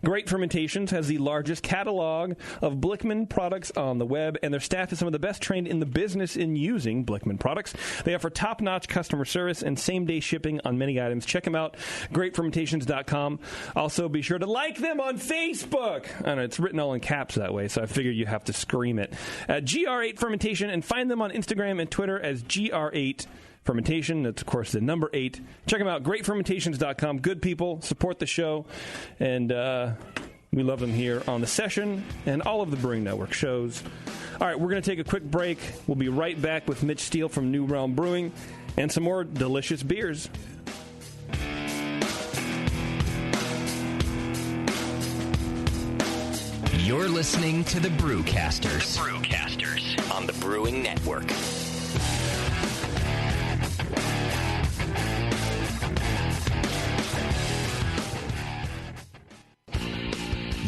[SPEAKER 1] Great Fermentations has the largest catalog of Blickman products on the web, and their staff is some of the best trained in the business in using Blickman products. They offer top-notch customer service and same-day shipping on many items. Check them out, greatfermentations.com. Also, be sure to like them on Facebook. I know, it's written all in caps that way, so I figured you have to scream it. GR8 Fermentation, and find them on Instagram and Twitter as GR8 Fermentation. That's, of course, the number 8. Check them out, greatfermentations.com. Good people, support the show, and we love them here on The Session and all of the Brewing Network shows. All right, we're going to take a quick break. We'll be right back with Mitch Steele from New Realm Brewing and some more delicious beers.
[SPEAKER 11] You're listening to the Brewcasters. On the Brewing Network.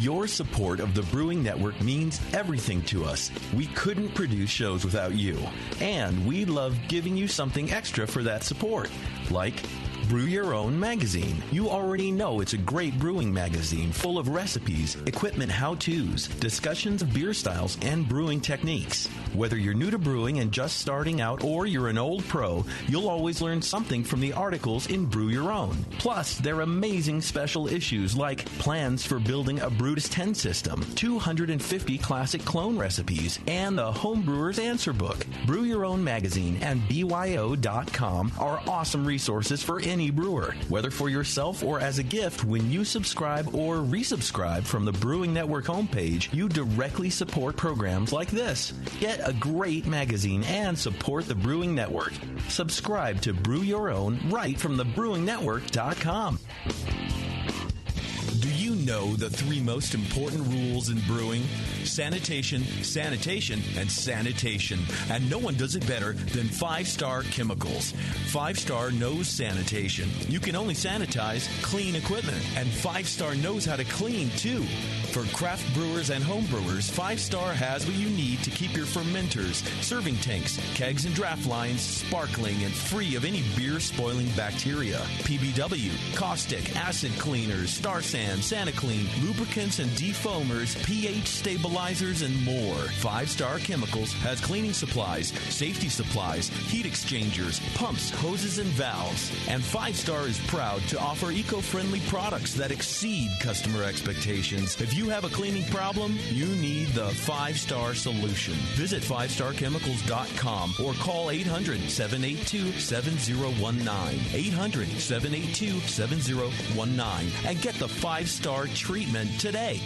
[SPEAKER 14] Your support of the Brewing Network means everything to us. We couldn't produce shows without you. And we love giving you something extra for that support, like Brew Your Own magazine. You already know it's a great brewing magazine full of recipes, equipment how-tos, discussions of beer styles, and brewing techniques. Whether you're new to brewing and just starting out or you're an old pro, you'll always learn something from the articles in Brew Your Own. Plus, they're amazing special issues like plans for building a Brutus 10 system, 250 classic clone recipes, and the Homebrewer's Answer Book. Brew Your Own magazine and BYO.com are awesome resources for any brewer, whether for yourself or as a gift. When you subscribe or resubscribe from the Brewing Network homepage, you directly support programs like this. Get a great magazine and support the Brewing Network. Subscribe to Brew Your Own right from thebrewingnetwork.com.
[SPEAKER 2] Do you know the 3 most important rules in brewing? Sanitation, sanitation, and sanitation. And no one does it better than 5-Star Chemicals. 5-Star knows sanitation. You can only sanitize clean equipment. And 5-Star knows how to clean, too. For craft brewers and home brewers, 5-Star has what you need to keep your fermenters, serving tanks, kegs, and draft lines sparkling and free of any beer-spoiling bacteria. PBW, caustic, acid cleaners, Star San, SanaClean, lubricants and defoamers, pH stabilizers, and more. 5-Star Chemicals has cleaning supplies, safety supplies, heat exchangers, pumps, hoses, and valves. And 5-Star is proud to offer eco-friendly products that exceed customer expectations. If you have a cleaning problem, you need the 5-Star solution. Visit 5starchemicals.com or call 800-782-7019. 800-782-7019 and get the 5-Star treatment today.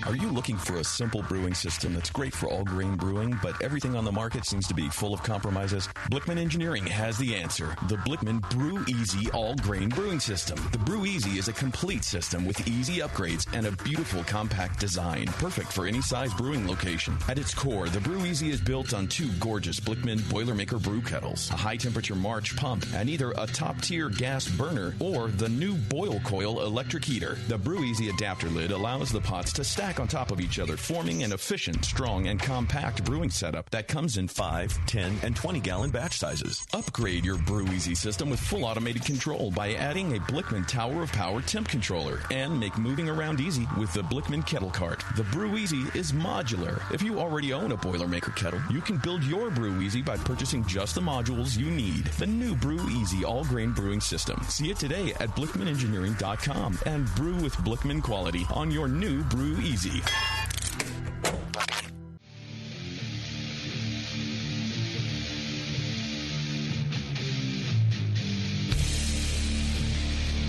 [SPEAKER 16] Are you looking for a simple brewing system that's great for all grain brewing, but everything on the market seems to be full of compromises? Blickman Engineering has the answer. The Blickman Brew Easy All Grain Brewing System. The Brew Easy is a complete system with easy upgrades and a beautiful compact design, perfect for any size brewing location. At its core, the Brew Easy is built on 2 gorgeous Blickman Boilermaker brew kettles, a high-temperature March pump, and either a top-tier gas burner or the new Boil Coil electric heater. The Brew Easy adapter lid allows the pots to stack stack on top of each other, forming an efficient, strong, and compact brewing setup that comes in 5, 10, and 20-gallon batch sizes. Upgrade your Brew Easy system with full automated control by adding a Blickman Tower of Power temp controller, and make moving around easy with the Blickman Kettle Cart. The Brew Easy is modular. If you already own a Boilermaker kettle, you can build your Brew Easy by purchasing just the modules you need. The new Brew Easy all-grain brewing system. See it today at BlickmanEngineering.com and brew with Blickman quality on your new Brew Easy.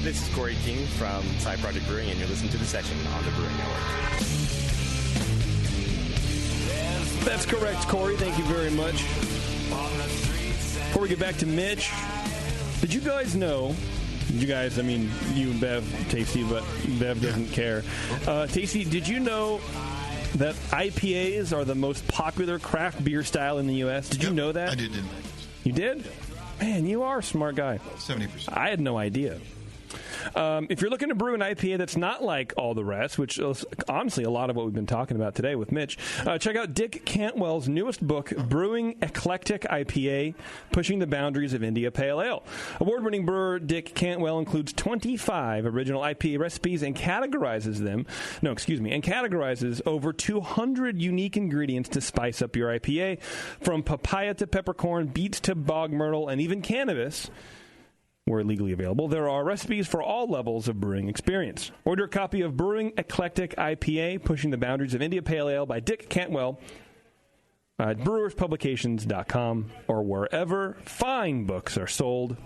[SPEAKER 17] This is Corey King from Side Project Brewing, and you're listening to The Session on the Brewing Network.
[SPEAKER 18] That's correct, Corey. Thank you very much. Before we get back to Mitch, did you guys know... You guys, I mean, you and Bev, Tasty, but Bev doesn't care. Tasty, did you know that IPAs are the most popular craft beer style in the U.S.? Did you know that?
[SPEAKER 10] I didn't.
[SPEAKER 18] You did? Man, you are a smart guy.
[SPEAKER 10] 70%.
[SPEAKER 18] I had no idea. If you're looking to brew an IPA that's not like all the rest, which is honestly a lot of what we've been talking about today with Mitch, check out Dick Cantwell's newest book, Brewing Eclectic IPA, Pushing the Boundaries of India Pale Ale. Award-winning brewer Dick Cantwell includes 25 original IPA recipes and categorizes over 200 unique ingredients to spice up your IPA, from papaya to peppercorn, beets to bog myrtle, and even cannabis. Where legally available, there are recipes for all levels of brewing experience. Order a copy of Brewing Eclectic IPA, Pushing the Boundaries of India Pale Ale by Dick Cantwell at brewerspublications.com or wherever fine books are sold.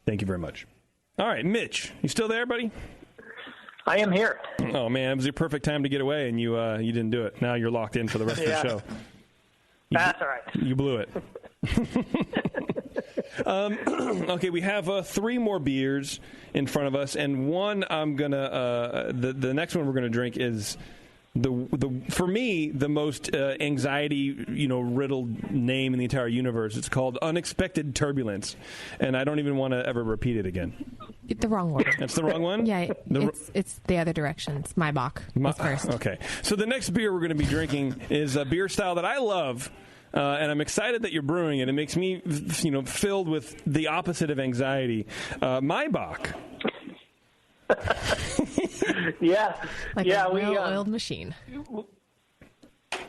[SPEAKER 18] Thank you very much. All right, Mitch, you still there, buddy?
[SPEAKER 15] I am here.
[SPEAKER 18] Oh, man, it was your perfect time to get away, and you didn't do it. Now you're locked in for the rest of the show.
[SPEAKER 15] That's all right.
[SPEAKER 18] You blew it. Okay, we have 3 more beers in front of us, and one I'm gonna the next one we're gonna drink is the for me the most anxiety riddled name in the entire universe. It's called Unexpected Turbulence, and I don't even want to ever repeat it again.
[SPEAKER 8] The wrong one.
[SPEAKER 18] That's the wrong one?
[SPEAKER 8] Yeah, it's the other direction. It's Maibach. First.
[SPEAKER 18] Okay, so the next beer we're going to be drinking is a beer style that I love. And I'm excited that you're brewing it. It makes me, filled with the opposite of anxiety. Maibach.
[SPEAKER 15] Yeah,
[SPEAKER 8] like a well-oiled machine.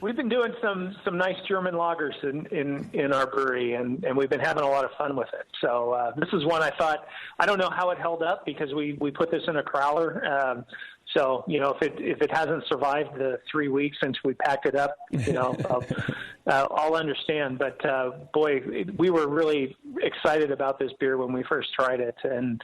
[SPEAKER 15] We've been doing some nice German lagers in our brewery, and we've been having a lot of fun with it. So this is one I thought, I don't know how it held up because we put this in a crowler. So, if it hasn't survived the 3 weeks since we packed it up, I'll understand. But, boy, we were really excited about this beer when we first tried it and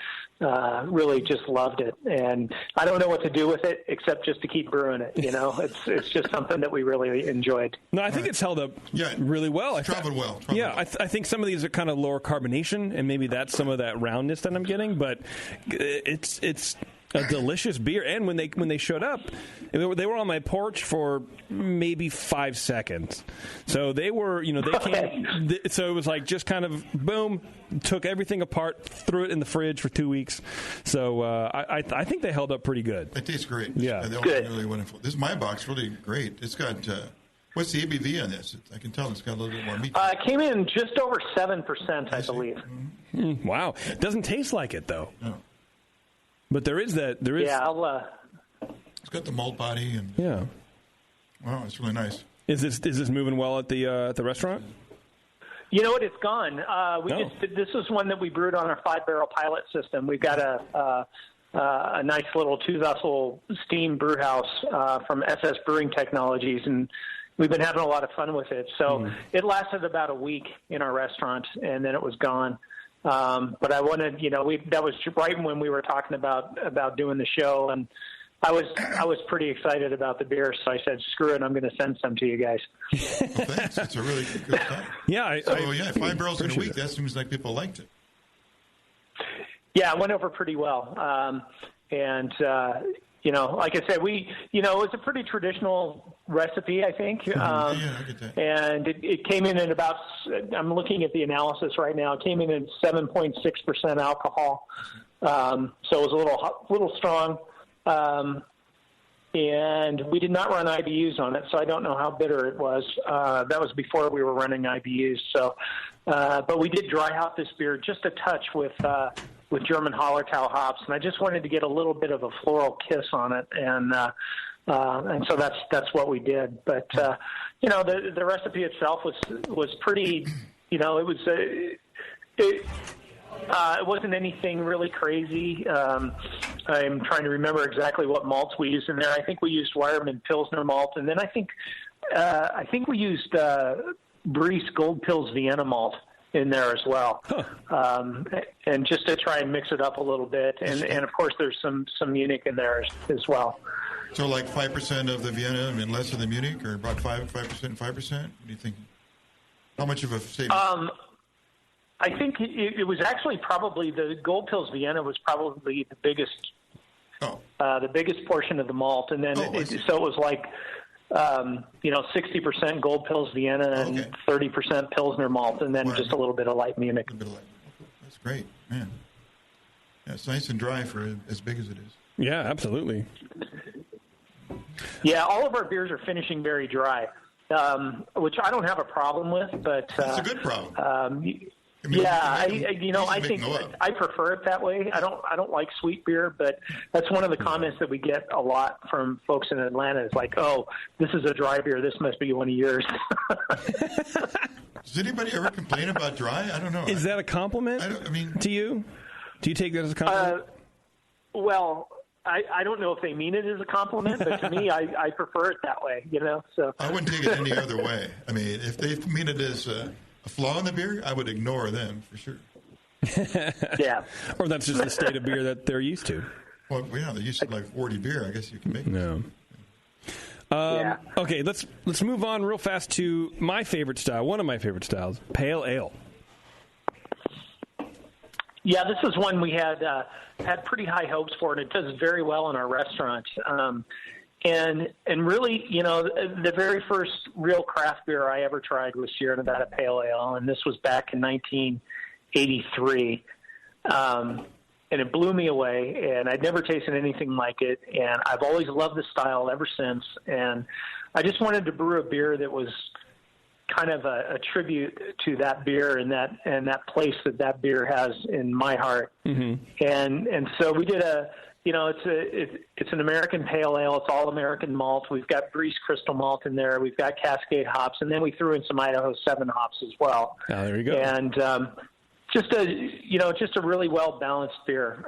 [SPEAKER 15] really just loved it. And I don't know what to do with it except just to keep brewing it, It's just something that we really enjoyed.
[SPEAKER 18] No, I think it's held up really well.
[SPEAKER 10] It's traveled well.
[SPEAKER 18] I think some of these are kind of lower carbonation, and maybe that's some of that roundness that I'm getting. But it's a delicious beer, and when they showed up, they were on my porch for maybe 5 seconds. So they were, they came. So it was like just kind of boom, took everything apart, threw it in the fridge for 2 weeks. So I think they held up pretty good.
[SPEAKER 10] It tastes great.
[SPEAKER 18] Yeah,
[SPEAKER 10] they all really wonderful. This Maibach's really great. It's got what's the ABV on this? I can tell it's got a little bit more meat.
[SPEAKER 15] It came in just over 7%, I believe.
[SPEAKER 18] Mm-hmm. Wow, it doesn't taste like it though. No. But there is.
[SPEAKER 15] Yeah,
[SPEAKER 10] it's got the malt body and.
[SPEAKER 18] Yeah.
[SPEAKER 10] Wow, it's really nice.
[SPEAKER 18] Is this moving well at the restaurant?
[SPEAKER 15] You know what? It's gone. This is one that we brewed on our 5-barrel pilot system. We've got a nice little 2-vessel steam brew house from SS Brewing Technologies, and we've been having a lot of fun with it. So it lasted about a week in our restaurant, and then it was gone. But I wanted, that was right when we were talking about doing the show, and I was pretty excited about the beer, so I said, screw it, I'm going to send some to you guys.
[SPEAKER 10] Well, thanks. It's a really good time.
[SPEAKER 18] Yeah.
[SPEAKER 10] 5 barrels in a week, that seems like people liked it.
[SPEAKER 15] Yeah, it went over pretty well. Like I said, it was a pretty traditional recipe, I think.
[SPEAKER 10] I get that.
[SPEAKER 15] And it came in at about, I'm looking at the analysis right now, it came in at 7.6% alcohol. So it was a little strong. and we did not run IBUs on it, so I don't know how bitter it was. That was before we were running IBUs. So, but we did dry hop this beer just a touch with German Hallertau hops, and I just wanted to get a little bit of a floral kiss on it, and so that's what we did. But the recipe itself was pretty. It wasn't anything really crazy. I'm trying to remember exactly what malts we used in there. I think we used Weyermann Pilsner malt, and then I think we used Briess Gold Pils Vienna malt in there as well, and just to try and mix it up a little bit. And of course, there's some Munich in there as well.
[SPEAKER 10] So like 5% of the Vienna and less of the Munich, or about 5%, 5%? What do you think? How much of a savings?
[SPEAKER 15] I think it was actually probably the Gold Pils Vienna was probably the biggest portion of the malt, and then so it was like 60% Gold Pils Vienna and 30% Pilsner malt, and then just a little bit of light Munich.
[SPEAKER 10] That's great, man. Yeah, it's nice and dry for as big as it is.
[SPEAKER 18] Yeah, absolutely.
[SPEAKER 15] Yeah, all of our beers are finishing very dry, which I don't have a problem with, but
[SPEAKER 10] that's a good problem.
[SPEAKER 15] I think I prefer it that way. I don't like sweet beer, but that's one of the comments that we get a lot from folks in Atlanta. Is like, oh, this is a dry beer. This must be one of yours.
[SPEAKER 10] Does anybody ever complain about dry? I don't know.
[SPEAKER 18] Is that a compliment to you? Do you take that as a compliment?
[SPEAKER 15] Well, I don't know if they mean it as a compliment, but to me, I prefer it that way. So
[SPEAKER 10] I wouldn't take it any other way. I mean, if they mean it as a flaw in the beer, I would ignore them for sure.
[SPEAKER 15] Yeah.
[SPEAKER 18] Or that's just the state of beer that they're used to.
[SPEAKER 10] Well, yeah, they're used to like 40 beer. I guess you can make it.
[SPEAKER 18] No. Okay, let's move on real fast to my favorite style, one of my favorite styles, pale ale.
[SPEAKER 15] Yeah, this is one we had pretty high hopes for, and it does very well in our restaurant. And really, the very first real craft beer I ever tried was Sierra Nevada Pale Ale, and this was back in 1983. And it blew me away, and I'd never tasted anything like it, and I've always loved the style ever since. And I just wanted to brew a beer that was kind of a tribute to that beer and that place that beer has in my heart. Mm-hmm. And so we did it's an American pale ale. It's all American malt. We've got Briess Crystal malt in there. We've got Cascade hops, and then we threw in some Idaho 7 hops as well.
[SPEAKER 18] Oh, there you go.
[SPEAKER 15] And just a really well balanced beer.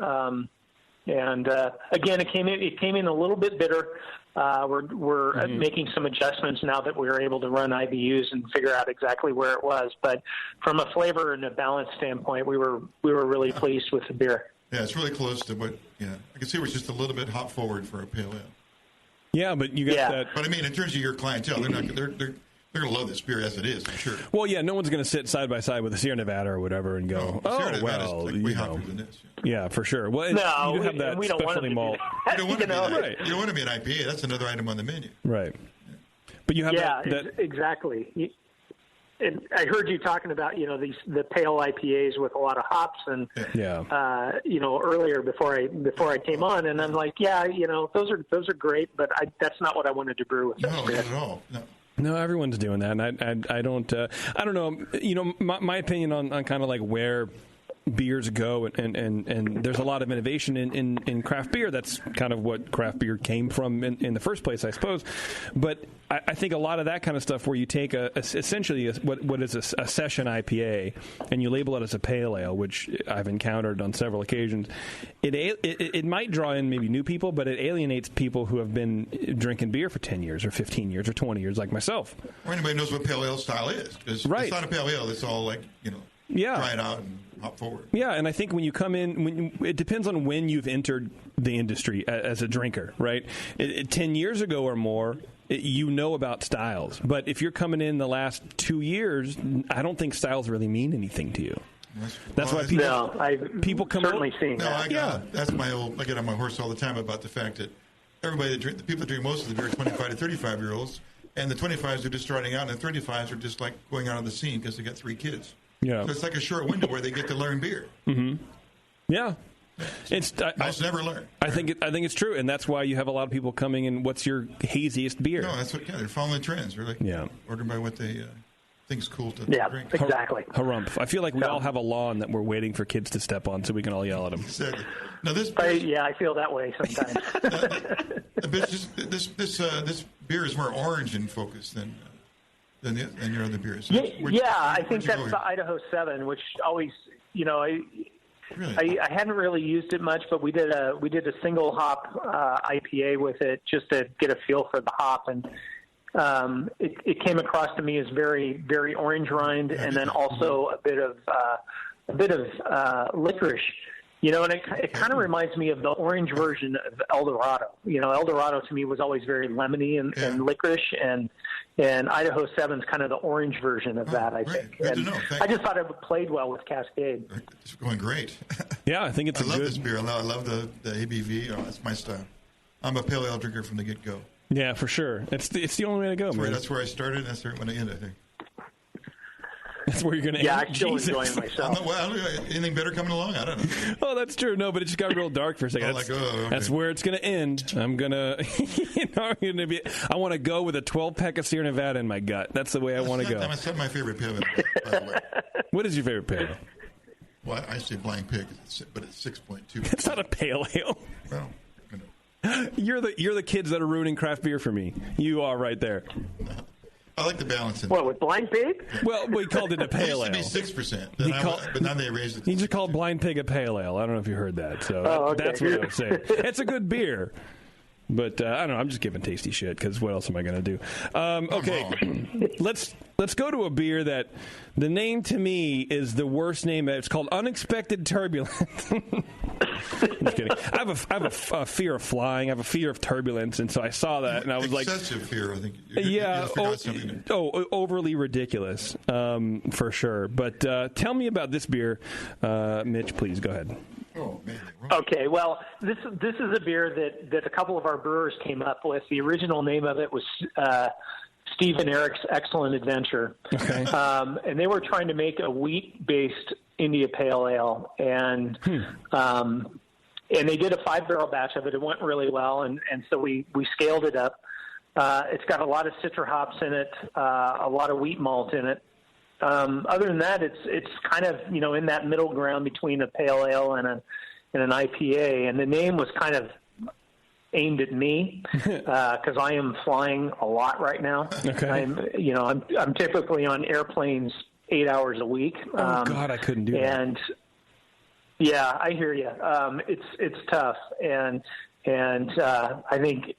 [SPEAKER 15] And again, it came in a little bit bitter. We're making some adjustments now that we're able to run IBUs and figure out exactly where it was. But from a flavor and a balance standpoint, we were really pleased with the beer.
[SPEAKER 10] Yeah, it's really close to what. Yeah, I can see we're just a little bit hop forward for a pale ale.
[SPEAKER 18] Yeah, but you got that.
[SPEAKER 10] But I mean, in terms of your clientele, they're going to love this beer as it is, I'm sure.
[SPEAKER 18] Well, yeah, no one's going to sit side by side with a Sierra Nevada or whatever and go,
[SPEAKER 10] Sierra Nevada's like way hoppier than this.
[SPEAKER 18] Yeah, for sure. Well,
[SPEAKER 15] you
[SPEAKER 18] have that
[SPEAKER 15] we don't
[SPEAKER 18] specialty malt.
[SPEAKER 10] You don't want to be right. You don't want to be an IPA. That's another item on the menu.
[SPEAKER 18] Right. But you have that
[SPEAKER 15] exactly. And I heard you talking about the pale IPAs with a lot of hops and earlier before I came on, and I'm like, those are great, but that's not what I wanted to brew with.
[SPEAKER 10] No, not at all. No.
[SPEAKER 18] No, everyone's doing that, and I don't know. My opinion on kind of like where beers go, and there's a lot of innovation in craft beer. That's kind of what craft beer came from in the first place, I suppose. But I think a lot of that kind of stuff where you take essentially what is a session IPA and you label it as a pale ale, which I've encountered on several occasions, it might draw in maybe new people, but it alienates people who have been drinking beer for 10 years or 15 years or 20 years like myself.
[SPEAKER 10] Or anybody knows what pale ale style is. It's not a pale ale. It's all like, try it out and hop forward.
[SPEAKER 18] Yeah, and I think when you come in, it depends on when you've entered the industry as a drinker, right? 10 years ago or more, you know about styles. But if you're coming in the last 2 years, I don't think styles really mean anything to you. That's why people come
[SPEAKER 15] certainly seen that.
[SPEAKER 10] That's I get on my horse all the time about the fact that the people that drink most of the beer are 25 to 35-year-olds, and the 25s are just starting out, and the 35s are just like going out of the scene because they got 3 kids.
[SPEAKER 18] Yeah.
[SPEAKER 10] So it's like a short window where they get to learn beer.
[SPEAKER 18] Mm-hmm. Yeah.
[SPEAKER 10] Never learn.
[SPEAKER 18] I think it's true, and that's why you have a lot of people coming in. What's your haziest beer?
[SPEAKER 10] No, that's what. Yeah, they're following the trends. They're ordering by what they think's cool to drink.
[SPEAKER 15] Exactly.
[SPEAKER 18] Harumph. I feel like we all have a lawn that we're waiting for kids to step on, so we can all yell at them.
[SPEAKER 10] Exactly. Now this.
[SPEAKER 15] I feel that way sometimes.
[SPEAKER 10] This beer is more orange in focus than your other beers.
[SPEAKER 15] I think that's the Idaho 7, which always, I hadn't really used it much, but we did a single hop IPA with it just to get a feel for the hop, and it came across to me as very, very orange rind, and then also a bit of licorice. And it kind of reminds me of the orange version of El Dorado. El Dorado to me was always very lemony and licorice, and Idaho 7's kind of the orange version of that, I think.
[SPEAKER 10] Good to know.
[SPEAKER 15] I just thought it played well with Cascade.
[SPEAKER 10] It's going great.
[SPEAKER 18] Yeah, I think it's
[SPEAKER 10] I love this beer. I love the ABV. Oh, it's my style. I'm a pale ale drinker from the get-go.
[SPEAKER 18] Yeah, for sure. It's the only way to go, man.
[SPEAKER 10] That's where I started, and that's where I'm going to end, I think.
[SPEAKER 18] That's where you're going to end.
[SPEAKER 15] Yeah, I'm still enjoying myself.
[SPEAKER 10] Anything better coming along? I don't know.
[SPEAKER 18] Oh, that's true. No, but it just got real dark for a second. That's where it's going to end. I'm going to, I want to go with a 12-pack of Sierra Nevada in my gut. That's the way I want to go.
[SPEAKER 10] That's not my favorite pale ale, by the way.
[SPEAKER 18] What is your favorite pale ale?
[SPEAKER 10] Well, I say Blind Pig, but it's 6.2.
[SPEAKER 18] It's not a pale ale.
[SPEAKER 10] Well,
[SPEAKER 18] You're the kids that are ruining craft beer for me. You are right there.
[SPEAKER 10] I like the balance in it.
[SPEAKER 15] What, with Blind Pig?
[SPEAKER 18] Well, we called it a pale ale.
[SPEAKER 10] It used to be 6%, but now they raised it to
[SPEAKER 18] He just called Blind Pig a pale ale. I don't know if you heard that. So that's what I was saying. It's a good beer. But I don't know. I'm just giving tasty shit because what else am I going to do? Okay, let's go to a beer that the name to me is the worst name. It's called Unexpected Turbulence. I'm just kidding. I have a fear of flying. I have a fear of turbulence, and so I saw that and I was like,
[SPEAKER 10] excessive fear. I think.
[SPEAKER 18] Overly ridiculous for sure. But tell me about this beer, Mitch. Please go ahead.
[SPEAKER 10] Oh, man.
[SPEAKER 15] Okay, well, this is a beer that a couple of our brewers came up with. The original name of it was Steve and Eric's Excellent Adventure.
[SPEAKER 18] Okay.
[SPEAKER 15] And they were trying to make a wheat-based India Pale Ale, and they did a 5-barrel batch of it. It went really well, and so we scaled it up. It's got a lot of citra hops in it, a lot of wheat malt in it. Other than that, it's kind of in that middle ground between a pale ale and an IPA, and the name was kind of aimed at me because I am flying a lot right now.
[SPEAKER 18] Okay.
[SPEAKER 15] I'm typically on airplanes 8 hours a week.
[SPEAKER 18] God, I couldn't do that.
[SPEAKER 15] And yeah, I hear you. It's tough, and I think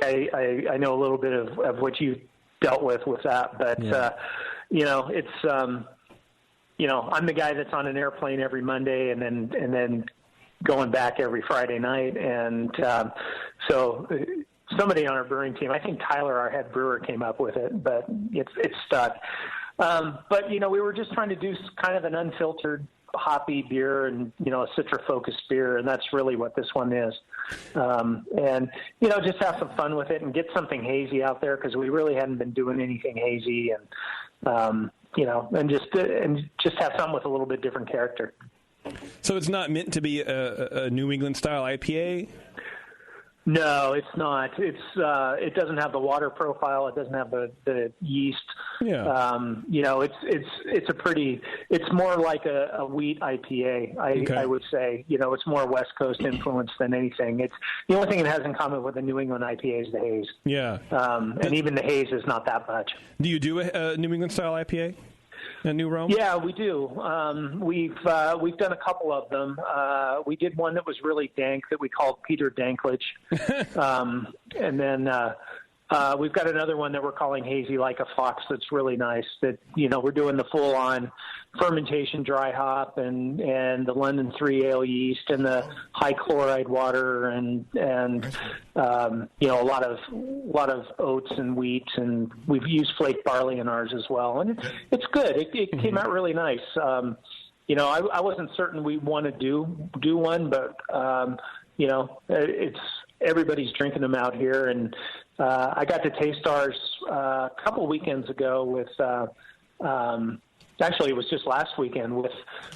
[SPEAKER 15] I know a little bit of what you dealt with that, but.
[SPEAKER 18] Yeah.
[SPEAKER 15] I'm the guy that's on an airplane every Monday and then going back every Friday night. And so somebody on our brewing team, I think Tyler, our head brewer, came up with it, but it's stuck. But we were just trying to do kind of an unfiltered hoppy beer and, a citra-focused beer, and that's really what this one is. And just have some fun with it and get something hazy out there because we really hadn't been doing anything hazy, and and just have something with a little bit different character.
[SPEAKER 18] So it's not meant to be a New England style IPA?
[SPEAKER 15] No, it's not. It doesn't have the water profile. It doesn't have the yeast.
[SPEAKER 18] Yeah.
[SPEAKER 15] It's more like a wheat IPA. I would say. It's more West Coast influence than anything. It's the only thing it has in common with the New England IPA is the haze.
[SPEAKER 18] Yeah.
[SPEAKER 15] And even the haze is not that much.
[SPEAKER 18] Do you do a New England style IPA? A New Realm?
[SPEAKER 15] Yeah, we do. We've done a couple of them. We did one that was really dank that we called Peter Danklage, and then we've got another one that we're calling Hazy Like a Fox. That's really nice. That we're doing the full on fermentation dry hop and the London 3 ale yeast and the high chloride water and a lot of oats and wheat, and we've used flake barley in ours as well, and it's good. It came out really nice. I wasn't certain we want to do one, but it's everybody's drinking them out here, and I got to taste ours a couple weekends ago with Actually, it was just last weekend with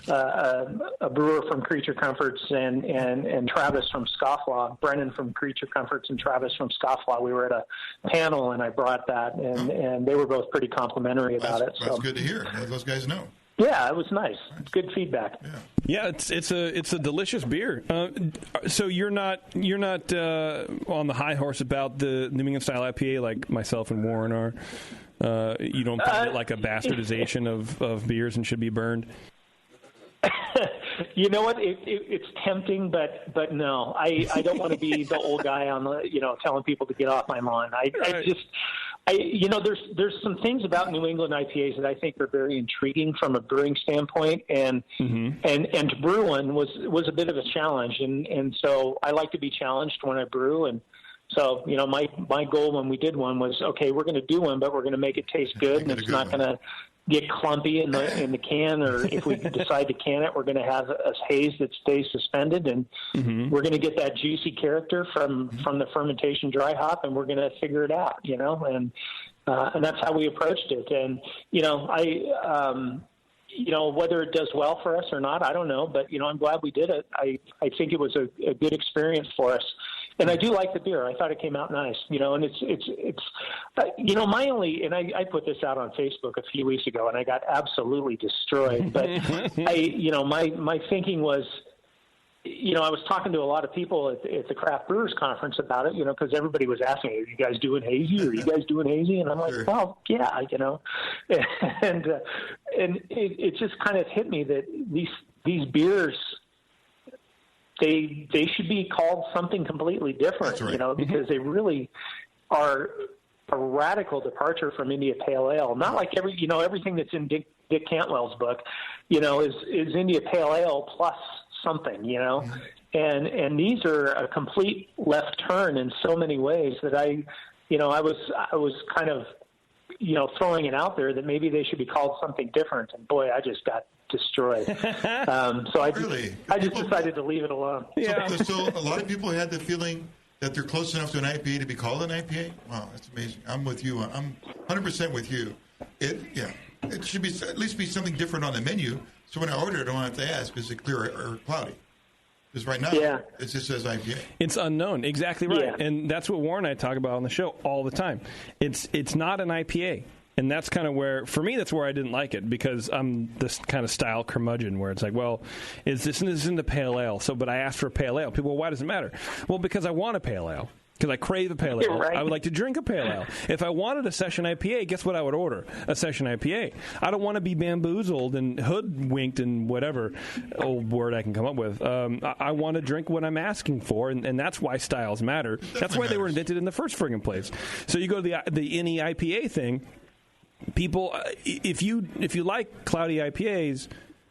[SPEAKER 15] a brewer from Creature Comforts and Travis from Scofflaw, Brennan from Creature Comforts and Travis from Scofflaw. We were at a panel, and I brought that, and they were both pretty complimentary about it.
[SPEAKER 10] That's good to hear. Those guys know.
[SPEAKER 15] Yeah, it was nice. Good feedback.
[SPEAKER 18] Yeah, it's a delicious beer. So you're not on the high horse about the New England style IPA like myself and Warren are. You don't find it like a bastardization of beers and should be burned?
[SPEAKER 15] You know what? It's tempting, but no. I don't want to be the old guy on the telling people to get off my lawn. There's some things about New England IPAs that I think are very intriguing from a brewing standpoint, and to brew one was a bit of a challenge, and so I like to be challenged when I brew. And so, my goal when we did one was, okay, we're going to do one, but we're going to make it taste good, and it's not going to get clumpy in the can, or if we decide to can it, we're going to have a haze that stays suspended, and we're going to get that juicy character from the fermentation dry hop, and we're going to figure it out, and that's how we approached it. And, whether it does well for us or not, I don't know, but, I'm glad we did it. I think it was a good experience for us. And I do like the beer. I thought it came out nice, and it's my only, and I put this out on Facebook a few weeks ago, and I got absolutely destroyed. But my thinking was, I was talking to a lot of people at the Craft Brewers Conference about it, because everybody was asking, "Are you guys doing hazy? Are you guys doing hazy?" And I'm like, "Well, yeah, and it just kind of hit me that these beers, they should be called something completely different, because they really are a radical departure from India Pale Ale. Not like everything that's in Dick Cantwell's book, is India Pale Ale plus something, and these are a complete left turn in so many ways that I was kind of, throwing it out there that maybe they should be called something different. And boy, I just got destroyed. So I just decided to leave it alone.
[SPEAKER 10] Yeah. So a lot of people had the feeling that they're close enough to an IPA to be called an IPA. Wow, that's amazing. I'm with you. I'm 100% with you. It should be at least be something different on the menu. So when I order it, I don't have to ask, is it clear or cloudy? Because right now, it just says IPA.
[SPEAKER 18] It's unknown. Exactly right.
[SPEAKER 15] Yeah.
[SPEAKER 18] And that's what Warren and I talk about on the show all the time. It's not an IPA. And that's kind of where, for me, that's where I didn't like it, because I'm this kind of style curmudgeon where it's like, well, this isn't a pale ale. But I asked for a pale ale. People, well, why does it matter? Well, because I want a pale ale. Because I crave a pale ale.
[SPEAKER 15] Right.
[SPEAKER 18] I would like to drink a pale ale. If I wanted a session IPA, guess what I would order? A session IPA. I don't want to be bamboozled and hoodwinked and whatever old word I can come up with. I want to drink what I'm asking for, and that's why styles matter. That's why they were invented in the first friggin' place. So you go to the any IPA thing, people, if you like cloudy IPAs,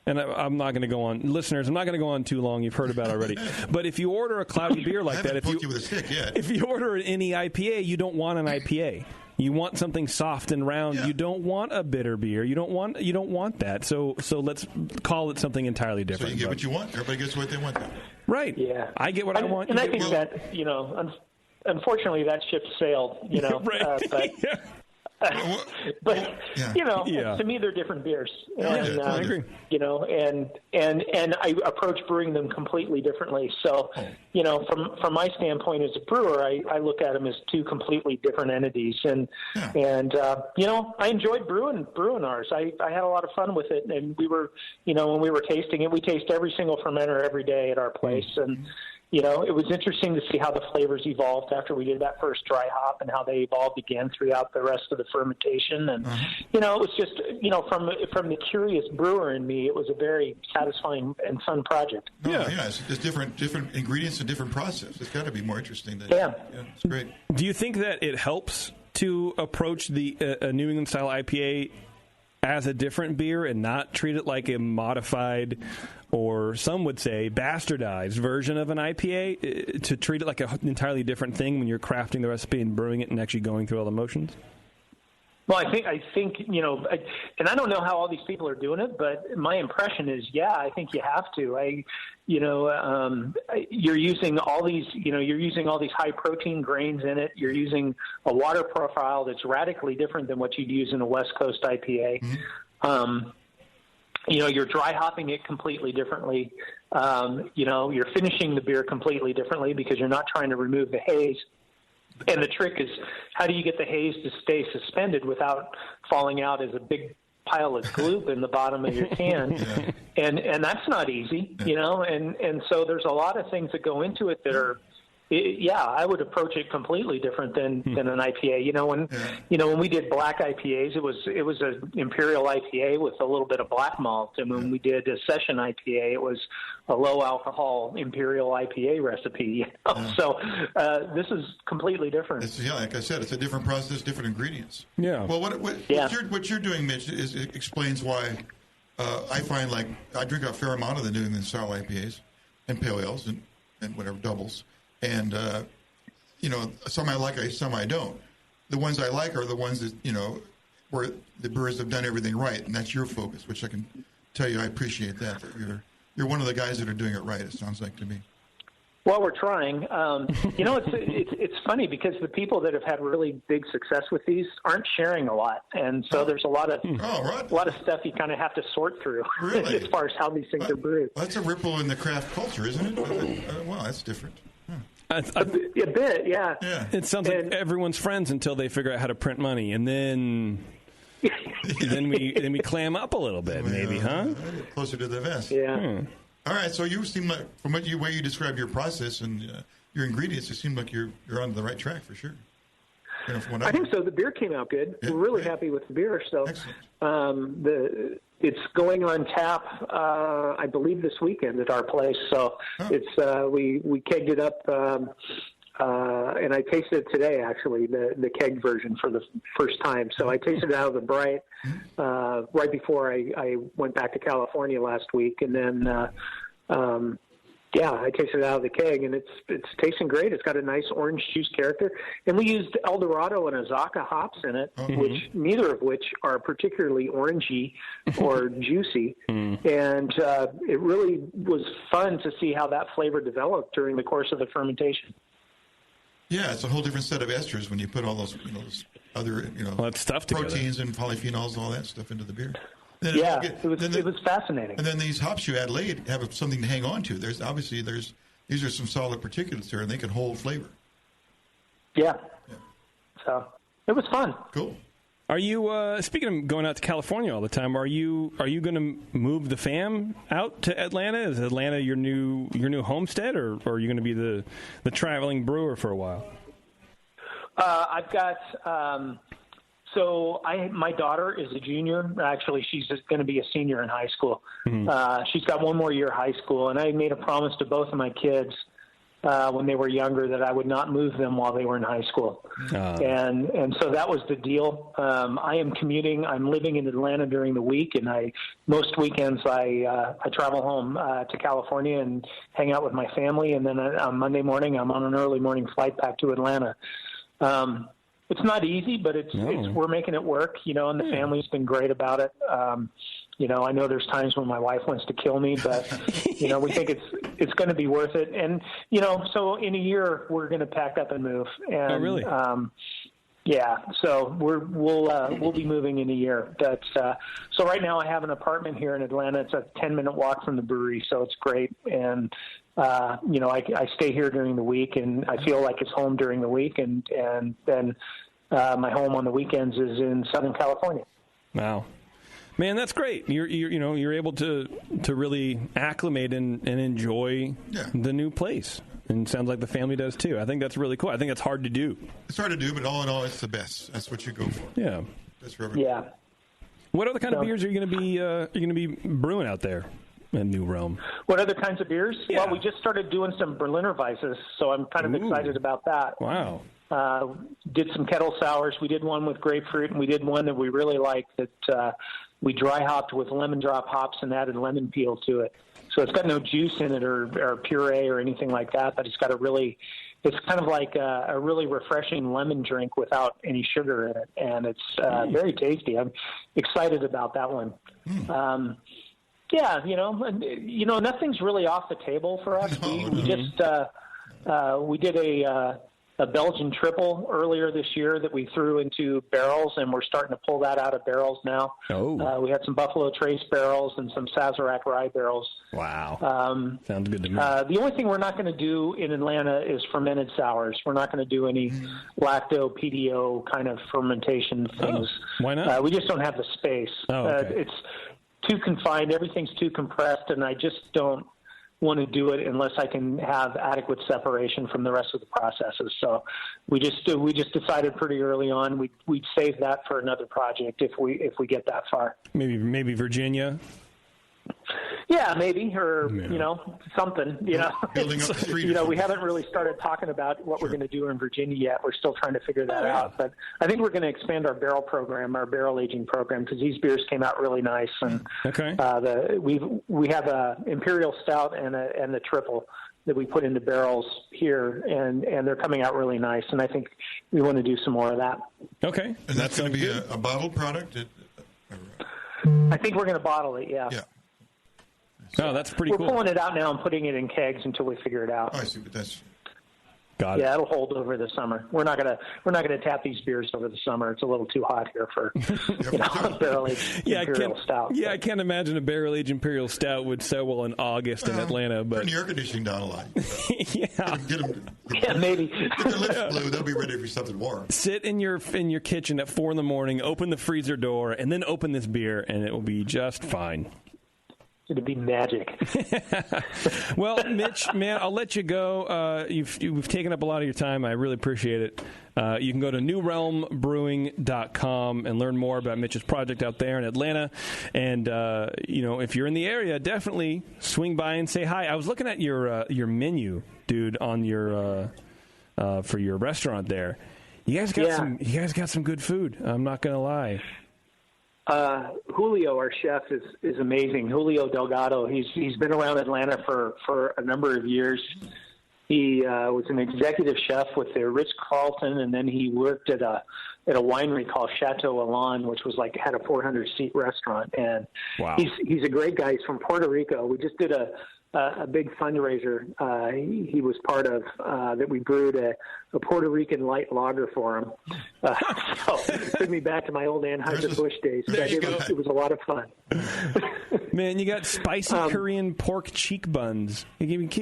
[SPEAKER 18] and I'm not going to go on, listeners, I'm not going to go on too long. You've heard about it already. But if you order a cloudy beer like that, if you order any IPA, you don't want an IPA. You want something soft and round. Yeah. You don't want a bitter beer. You don't want that. So let's call it something entirely different.
[SPEAKER 10] So you get what you want. Everybody gets what they want.
[SPEAKER 18] Right.
[SPEAKER 15] Yeah.
[SPEAKER 18] I get what I want.
[SPEAKER 15] And I think that, unfortunately that ship sailed,
[SPEAKER 18] right.
[SPEAKER 15] But but to me they're different beers, and
[SPEAKER 18] I agree.
[SPEAKER 15] And I approach brewing them completely differently. So, from my standpoint as a brewer, I look at them as two completely different entities. And I enjoyed brewing ours. I had a lot of fun with it, and we were, when we were tasting it, we taste every single fermenter every day at our place, and. It was interesting to see how the flavors evolved after we did that first dry hop, and how they evolved again throughout the rest of the fermentation. And, it was just, from the curious brewer in me, it was a very satisfying and fun project.
[SPEAKER 10] It's different ingredients and different process. It's got to be more interesting. It's great.
[SPEAKER 18] Do you think that it helps to approach a New England style IPA as a different beer and not treat it like a modified, or some would say bastardized version of an IPA, to treat it like an entirely different thing when you're crafting the recipe and brewing it and actually going through all the motions?
[SPEAKER 15] Well, I think and I don't know how all these people are doing it, but my impression is, I think you have to. You're using all these, high protein grains in it. You're using a water profile that's radically different than what you'd use in a West Coast IPA. Mm-hmm. You're dry hopping it completely differently. You're finishing the beer completely differently because you're not trying to remove the haze. And the trick is, how do you get the haze to stay suspended without falling out as a big pile of gloop in the bottom of your can? And that's not easy, and so there's a lot of things that go into it that are, I would approach it completely different than an IPA. When we did black IPAs, it was an imperial IPA with a little bit of black malt, and when we did a session IPA, it was a low alcohol imperial IPA recipe. So this is completely different.
[SPEAKER 10] Like I said, it's a different process, different ingredients.
[SPEAKER 18] Yeah.
[SPEAKER 10] Well, what you're doing, Mitch, it explains why I find like I drink a fair amount of the New England style IPAs and pale ales and whatever doubles. And, some I like, some I don't. The ones I like are the ones that, where the brewers have done everything right, and that's your focus, which I can tell you I appreciate that you're one of the guys that are doing it right, it sounds like to me.
[SPEAKER 15] Well, we're trying. It's funny because the people that have had really big success with these aren't sharing a lot, and so there's a lot of stuff you kind of have to sort through as far as how these things are brewed.
[SPEAKER 10] Well, that's a ripple in the craft culture, isn't it? Wow, that's different.
[SPEAKER 15] A bit, yeah.
[SPEAKER 18] It sounds like everyone's friends until they figure out how to print money, and then we clam up a little bit, maybe, huh?
[SPEAKER 10] Closer to the vest.
[SPEAKER 15] Yeah.
[SPEAKER 10] All right, so you seem like, from the way you describe your process and your ingredients, it seems like you're on the right track for sure.
[SPEAKER 15] I think so. The beer came out good. We're really happy with the beer. So it's going on tap, I believe, this weekend at our place. So it's we kegged it up, and I tasted it today, actually, the keg version for the first time. So I tasted it out of the bright right before I went back to California last week, and then I tasted it out of the keg, and it's tasting great. It's got a nice orange juice character, and we used El Dorado and Azacca hops in it, which neither of which are particularly orangey or juicy. And it really was fun to see how that flavor developed during the course of the fermentation.
[SPEAKER 10] Yeah, it's a whole different set of esters when you put all those other
[SPEAKER 18] that stuff
[SPEAKER 10] proteins and polyphenols and all that stuff into the beer.
[SPEAKER 15] It was fascinating.
[SPEAKER 10] And then these hops you add late have something to hang on to. These are some solid particulates there, and they can hold flavor.
[SPEAKER 15] Yeah. So it was fun.
[SPEAKER 10] Cool.
[SPEAKER 18] Are you speaking of going out to California all the time? Are you going to move the fam out to Atlanta? Is Atlanta your new homestead, or are you going to be the traveling brewer for a while?
[SPEAKER 15] I've got. My daughter is a junior. Actually, she's going to be a senior in high school. Mm-hmm. She's got one more year of high school, and I made a promise to both of my kids when they were younger that I would not move them while they were in high school. And so that was the deal. I am commuting. I'm living in Atlanta during the week, and most weekends I travel home to California and hang out with my family, and then on Monday morning I'm on an early morning flight back to Atlanta. It's not easy, but we're making it work, and the family's been great about it. I know there's times when my wife wants to kill me, but, we think it's going to be worth it. And, so in a year we're going to pack up and move. And,
[SPEAKER 18] oh, really?
[SPEAKER 15] So we'll be moving in a year. But, so right now I have an apartment here in Atlanta. It's a 10-minute walk from the brewery, so it's great. And, I stay here during the week, and I feel like it's home during the week, and then my home on the weekends is in Southern California.
[SPEAKER 18] Wow, man, that's great. You're able to really acclimate and enjoy the new place, and it sounds like the family does too. I think that's really cool. I think that's hard to do.
[SPEAKER 10] It's hard to do, but all in all, it's the best. That's what you go for.
[SPEAKER 18] Yeah,
[SPEAKER 10] that's for everybody.
[SPEAKER 15] Yeah.
[SPEAKER 18] What other kind of beers are you going to be brewing out there? A New Realm.
[SPEAKER 15] What other kinds of beers?
[SPEAKER 18] Yeah.
[SPEAKER 15] Well, we just started doing some Berliner Weisses, so I'm kind of excited about that.
[SPEAKER 18] Wow.
[SPEAKER 15] Did some kettle sours. We did one with grapefruit, and we did one that we really liked that we dry hopped with lemon drop hops and added lemon peel to it. So it's got no juice in it or puree or anything like that, but it's got a really It's kind of like a really refreshing lemon drink without any sugar in it, and it's very tasty. I'm excited about that one. Yeah, nothing's really off the table for us. We did a Belgian triple earlier this year that we threw into barrels, and we're starting to pull that out of barrels now. We had some Buffalo Trace barrels and some Sazerac rye barrels.
[SPEAKER 18] Wow. Sounds good to me.
[SPEAKER 15] The only thing we're not going to do in Atlanta is fermented sours. We're not going to do any lacto, PDO kind of fermentation things.
[SPEAKER 18] Why not?
[SPEAKER 15] We just don't have the space.
[SPEAKER 18] Okay.
[SPEAKER 15] It's too confined. Everything's too compressed, and I just don't want to do it unless I can have adequate separation from the rest of the processes. So we just decided pretty early on we'd save that for another project if we get that far.
[SPEAKER 18] Maybe Virginia.
[SPEAKER 15] Yeah, maybe, or something.
[SPEAKER 10] Building up the street.
[SPEAKER 15] We haven't really started talking about what we're going to do in Virginia yet. We're still trying to figure that out. But I think we're going to expand our barrel program, our barrel aging program, because these beers came out really nice. And we have a Imperial Stout and the triple that we put into barrels here, and they're coming out really nice. And I think we want to do some more of that.
[SPEAKER 18] Okay,
[SPEAKER 10] and that's going to be a bottled product.
[SPEAKER 15] I think we're going to bottle it. Yeah.
[SPEAKER 18] Oh, that's pretty cool.
[SPEAKER 15] We're pulling it out now and putting it in kegs until we figure it out.
[SPEAKER 10] I see, but that's
[SPEAKER 18] got it.
[SPEAKER 15] Yeah, it'll hold over the summer. We're not gonna tap these beers over the summer. It's a little too hot here for barrel aged Imperial Stout.
[SPEAKER 18] Yeah, I can't imagine a barrel aged Imperial Stout would sell well in August in Atlanta. But
[SPEAKER 10] turn the air conditioning down a lot.
[SPEAKER 15] Yeah, maybe.
[SPEAKER 10] Get their lips blue. They'll be ready for something warm.
[SPEAKER 18] Sit in your kitchen at 4 a.m, open the freezer door, and then open this beer, and it will be just fine.
[SPEAKER 15] It'd be magic.
[SPEAKER 18] Well, Mitch, man, I'll let you go. You've taken up a lot of your time. I really appreciate it. You can go to newrealmbrewing.com and learn more about Mitch's project out there in Atlanta. And, if you're in the area, definitely swing by and say hi. I was looking at your menu, dude, on your for your restaurant there. You guys got some good food. I'm not going to lie.
[SPEAKER 15] Julio, our chef, is amazing. Julio Delgado. He's been around Atlanta for a number of years. He was an executive chef with the Ritz-Carlton, and then he worked at a winery called Chateau Alon, which was had a 400-seat restaurant. And
[SPEAKER 18] wow.
[SPEAKER 15] He's a great guy. He's from Puerto Rico. We just did a big fundraiser he was part of that we brewed a Puerto Rican light lager for him. So it took me back to my old Anheuser-Busch days. It was a lot of fun.
[SPEAKER 18] Man, you got spicy Korean pork cheek buns.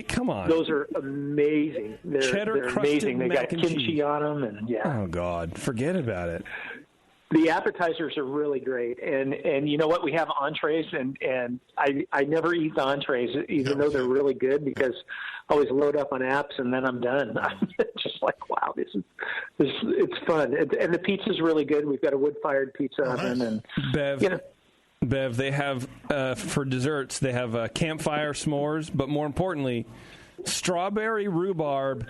[SPEAKER 18] Come on.
[SPEAKER 15] Those are amazing. They're amazing. They got kimchi on them. And
[SPEAKER 18] oh, God. Forget about it.
[SPEAKER 15] The appetizers are really great, and you know what? We have entrees, and I never eat the entrees, even though they're really good, because I always load up on apps and then I'm done. I'm just like, wow, it's fun, and the pizza's really good. We've got a wood-fired pizza oven, and
[SPEAKER 18] Bev, they have for desserts they have campfire s'mores, but more importantly, strawberry rhubarb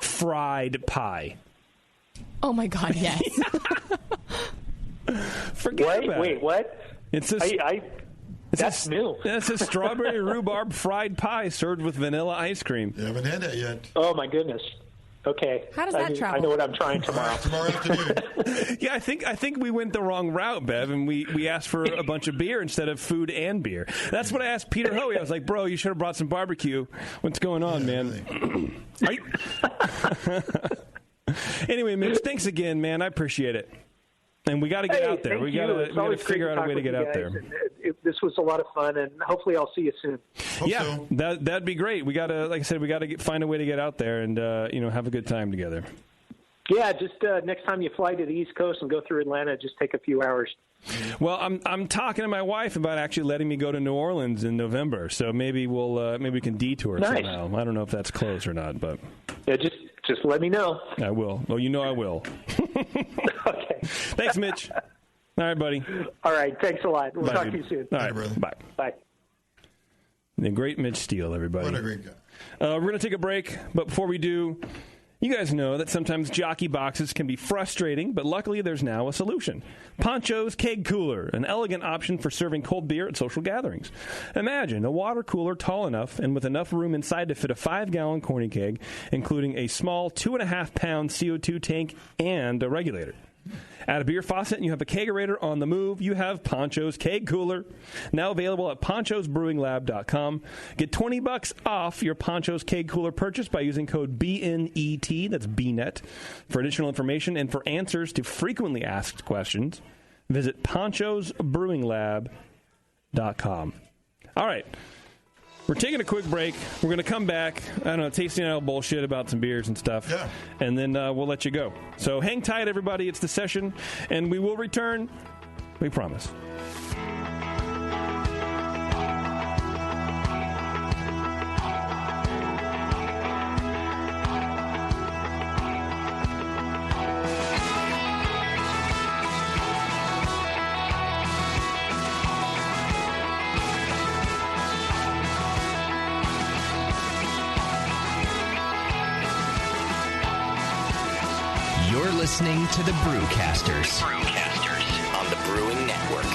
[SPEAKER 18] fried pie.
[SPEAKER 8] Oh my God, yes.
[SPEAKER 18] Forget about it.
[SPEAKER 15] Wait, what?
[SPEAKER 18] That's
[SPEAKER 15] new.
[SPEAKER 18] It's a strawberry rhubarb fried pie served with vanilla ice cream.
[SPEAKER 10] You haven't had that yet.
[SPEAKER 15] Oh my goodness. Okay.
[SPEAKER 8] How does that travel?
[SPEAKER 15] I know what I'm trying tomorrow.
[SPEAKER 10] Tomorrow afternoon.
[SPEAKER 18] Yeah, I think we went the wrong route, Bev, and we asked for a bunch of beer instead of food and beer. That's what I asked Peter Hoey. I was like, bro, you should have brought some barbecue. What's going on, man? Anyway, Mitch, thanks again, man. I appreciate it. And we got to get out there. We got to figure out a way to get out there.
[SPEAKER 15] This was a lot of fun, and hopefully I'll see you soon.
[SPEAKER 18] That'd be great. We got to, like I said, find a way to get out there and have a good time together.
[SPEAKER 15] Yeah, just next time you fly to the East Coast and go through Atlanta, just take a few hours.
[SPEAKER 18] Well, I'm talking to my wife about actually letting me go to New Orleans in November, so maybe we can detour somehow. I don't know if that's close or not, but
[SPEAKER 15] yeah, just let me know.
[SPEAKER 18] I will. Well, I will.
[SPEAKER 15] Okay.
[SPEAKER 18] Thanks, Mitch. All right, buddy.
[SPEAKER 15] All right. Thanks a lot. We'll talk
[SPEAKER 18] dude.
[SPEAKER 15] to you soon.
[SPEAKER 18] All right, brother. Bye.
[SPEAKER 15] Bye.
[SPEAKER 18] The great Mitch Steele, everybody.
[SPEAKER 10] What a great guy.
[SPEAKER 18] We're going to take a break, but before we do, You guys know that sometimes jockey boxes can be frustrating, but luckily there's now a solution. Poncho's Keg Cooler, an elegant option for serving cold beer at social gatherings. Imagine a water cooler tall enough and with enough room inside to fit a 5-gallon corny keg, including a small 2.5-pound CO2 tank and a regulator. Add a beer faucet and you have a kegerator on the move. You have Poncho's Keg Cooler. Now available at ponchosbrewinglab.com. Get $20 off your Poncho's Keg Cooler purchase by using code BNET, that's BNET. For additional information and for answers to frequently asked questions, visit ponchosbrewinglab.com. All right. We're taking a quick break. We're going to come back, I don't know, tasting out bullshit about some beers and stuff.
[SPEAKER 10] Yeah.
[SPEAKER 18] And then we'll let you go. So hang tight, everybody. It's the session, and we will return. We promise.
[SPEAKER 11] You're listening to the Brewcasters. On the Brewing Network.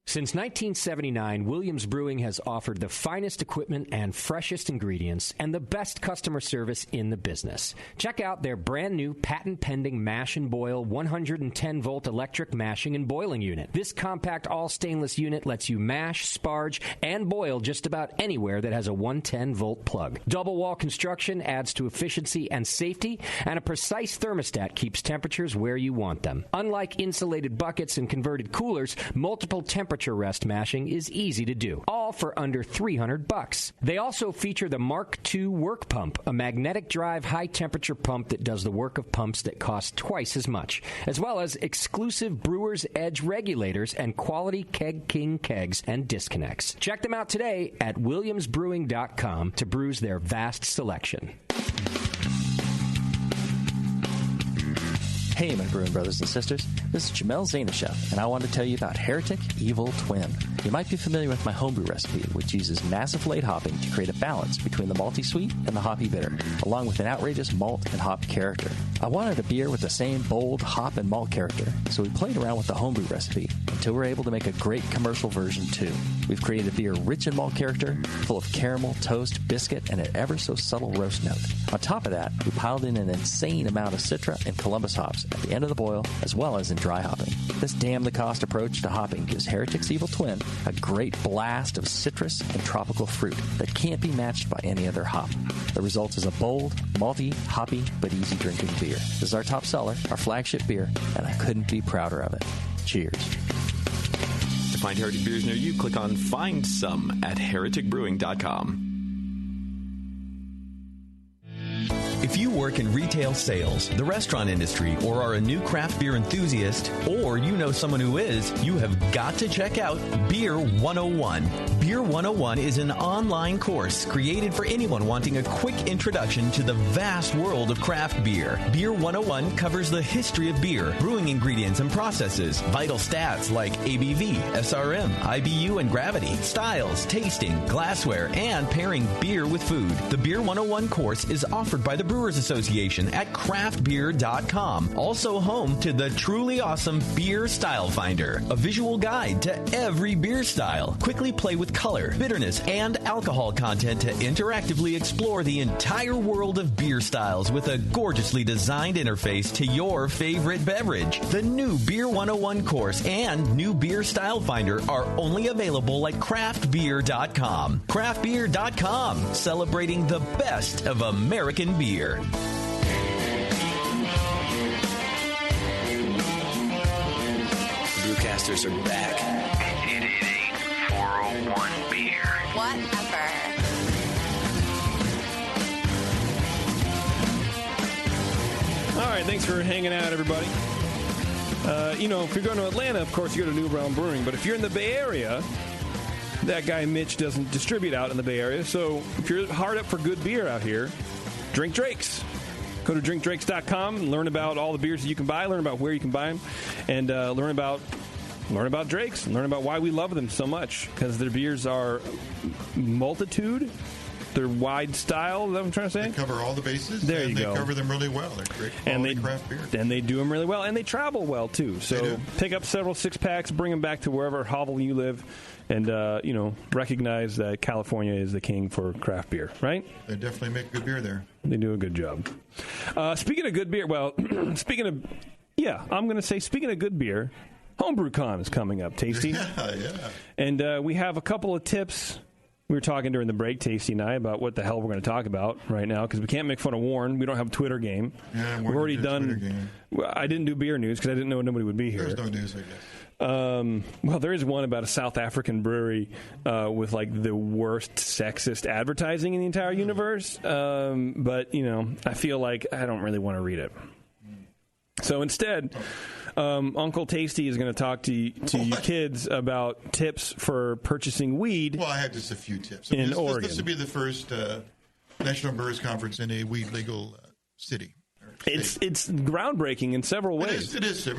[SPEAKER 19] Since 1979, Williams Brewing has offered the finest equipment and freshest ingredients and the best customer service in the business. Check out their brand new patent-pending mash and boil 110-volt electric mashing and boiling unit. This compact all-stainless unit lets you mash, sparge, and boil just about anywhere that has a 110-volt plug. Double-wall construction adds to efficiency and safety, and a precise thermostat keeps temperatures where you want them. Unlike insulated buckets and converted coolers, multiple temperature rest mashing is easy to do, all for under $300. They also feature the Mark II work pump, a magnetic drive high-temperature pump that does the work of pumps that cost twice as much, as well as exclusive Brewer's Edge regulators and quality Keg King kegs and disconnects. Check them out today at williamsbrewing.com to brews their vast selection.
[SPEAKER 20] Hey, my brewing brothers and sisters. This is Jamel Zanishev, and I want to tell you about Heretic Evil Twin. You might be familiar with my homebrew recipe, which uses massive late hopping to create a balance between the malty sweet and the hoppy bitter, along with an outrageous malt and hop character. I wanted a beer with the same bold hop and malt character, so we played around with the homebrew recipe until we were able to make a great commercial version too. We've created a beer rich in malt character, full of caramel, toast, biscuit, and an ever so subtle roast note. On top of that, we piled in an insane amount of Citra and Columbus hops at the end of the boil, as well as in dry hopping. This damn-the-cost approach to hopping gives Heretic's Evil Twin a great blast of citrus and tropical fruit that can't be matched by any other hop. The result is a bold, malty, hoppy, but easy-drinking beer. This is our top seller, our flagship beer, and I couldn't be prouder of it. Cheers.
[SPEAKER 16] To find Heretic beers near you, click on Find Some at hereticbrewing.com.
[SPEAKER 14] If you work in retail sales, the restaurant industry, or are a new craft beer enthusiast, or you know someone who is, you have got to check out Beer 101. Beer 101 is an online course created for anyone wanting a quick introduction to the vast world of craft beer. Beer 101 covers the history of beer, brewing ingredients and processes, vital stats like ABV, SRM, IBU, and gravity, styles, tasting, glassware, and pairing beer with food. The Beer 101 course is offered by the Brewers Association at craftbeer.com. Also home to the truly awesome Beer Style Finder, a visual guide to every beer style. Quickly play with color, bitterness, and alcohol content to interactively explore the entire world of beer styles with a gorgeously designed interface to your favorite beverage. The new Beer 101 course and new Beer Style Finder are only available at craftbeer.com. Craftbeer.com, celebrating the best of American beer.
[SPEAKER 11] Brewcasters are back.
[SPEAKER 21] It ain't 401 beer.
[SPEAKER 22] Whatever.
[SPEAKER 18] All right, thanks for hanging out, everybody. If you're going to Atlanta, of course, you go to New Realm Brewing. But if you're in the Bay Area, that guy Mitch doesn't distribute out in the Bay Area. So if you're hard up for good beer out here, drink Drake's. Go to drinkdrakes.com and learn about all the beers that you can buy, learn about where you can buy them, and learn about learn about Drake's, learn about why we love them so much, because their beers are multitude. They're wide style, is that what I'm trying to say?
[SPEAKER 10] They cover all the bases,
[SPEAKER 18] there
[SPEAKER 10] and
[SPEAKER 18] you
[SPEAKER 10] they
[SPEAKER 18] go.
[SPEAKER 10] cover them really well. They're great quality craft beer.
[SPEAKER 18] And they do them really well, and they travel well, too. So pick up several six-packs, bring them back to wherever hovel you live, and, recognize that California is the king for craft beer, right?
[SPEAKER 10] They definitely make good beer there.
[SPEAKER 18] They do a good job. Speaking of good beer, I'm going to say, speaking of good beer, HomebrewCon is coming up, Tasty.
[SPEAKER 10] Yeah.
[SPEAKER 18] And we have a couple of tips. We were talking during the break, Tasty and I, about what the hell we're going to talk about right now, because we can't make fun of Warren. We don't have a Twitter game.
[SPEAKER 10] Yeah,
[SPEAKER 18] we've already done. I didn't do beer news because I didn't know nobody would be here.
[SPEAKER 10] There's no news, I guess.
[SPEAKER 18] Well, there is one about a South African brewery with like the worst sexist advertising in the entire universe. But I feel like I don't really want to read it. So instead, Uncle Tasty is going to talk to you kids about tips for purchasing weed.
[SPEAKER 10] Well, I have just a few tips.
[SPEAKER 18] In Oregon.
[SPEAKER 10] This would be the first National Brewers Conference in a weed legal city.
[SPEAKER 18] It's groundbreaking in several ways.
[SPEAKER 10] It is. So, a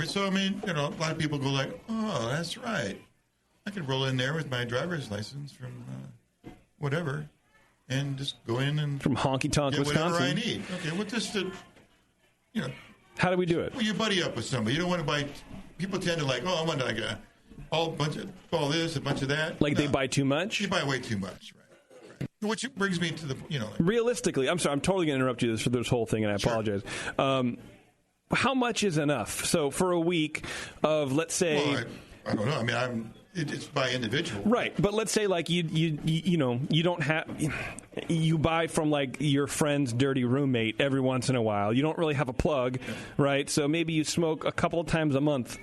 [SPEAKER 10] lot of people go like, oh, that's right. I could roll in there with my driver's license from whatever and just go in and...
[SPEAKER 18] From Honky Tonk,
[SPEAKER 10] get
[SPEAKER 18] Wisconsin.
[SPEAKER 10] whatever I need. Okay, well, just to,
[SPEAKER 18] How do we do it?
[SPEAKER 10] Well, you buddy up with somebody. You don't want to buy... People tend to like, I want like all this, a bunch of that.
[SPEAKER 18] Like they buy too much?
[SPEAKER 10] You buy way too much, right. Which brings me to the,
[SPEAKER 18] Realistically, I'm sorry, I'm totally going to interrupt you for this whole thing, and I apologize. How much is enough? So for a week of, let's say...
[SPEAKER 10] Well, I don't know. It's by individual.
[SPEAKER 18] Right, but let's say like you don't have... You buy from like your friend's dirty roommate every once in a while. You don't really have a plug, right? So maybe you smoke a couple of times a month.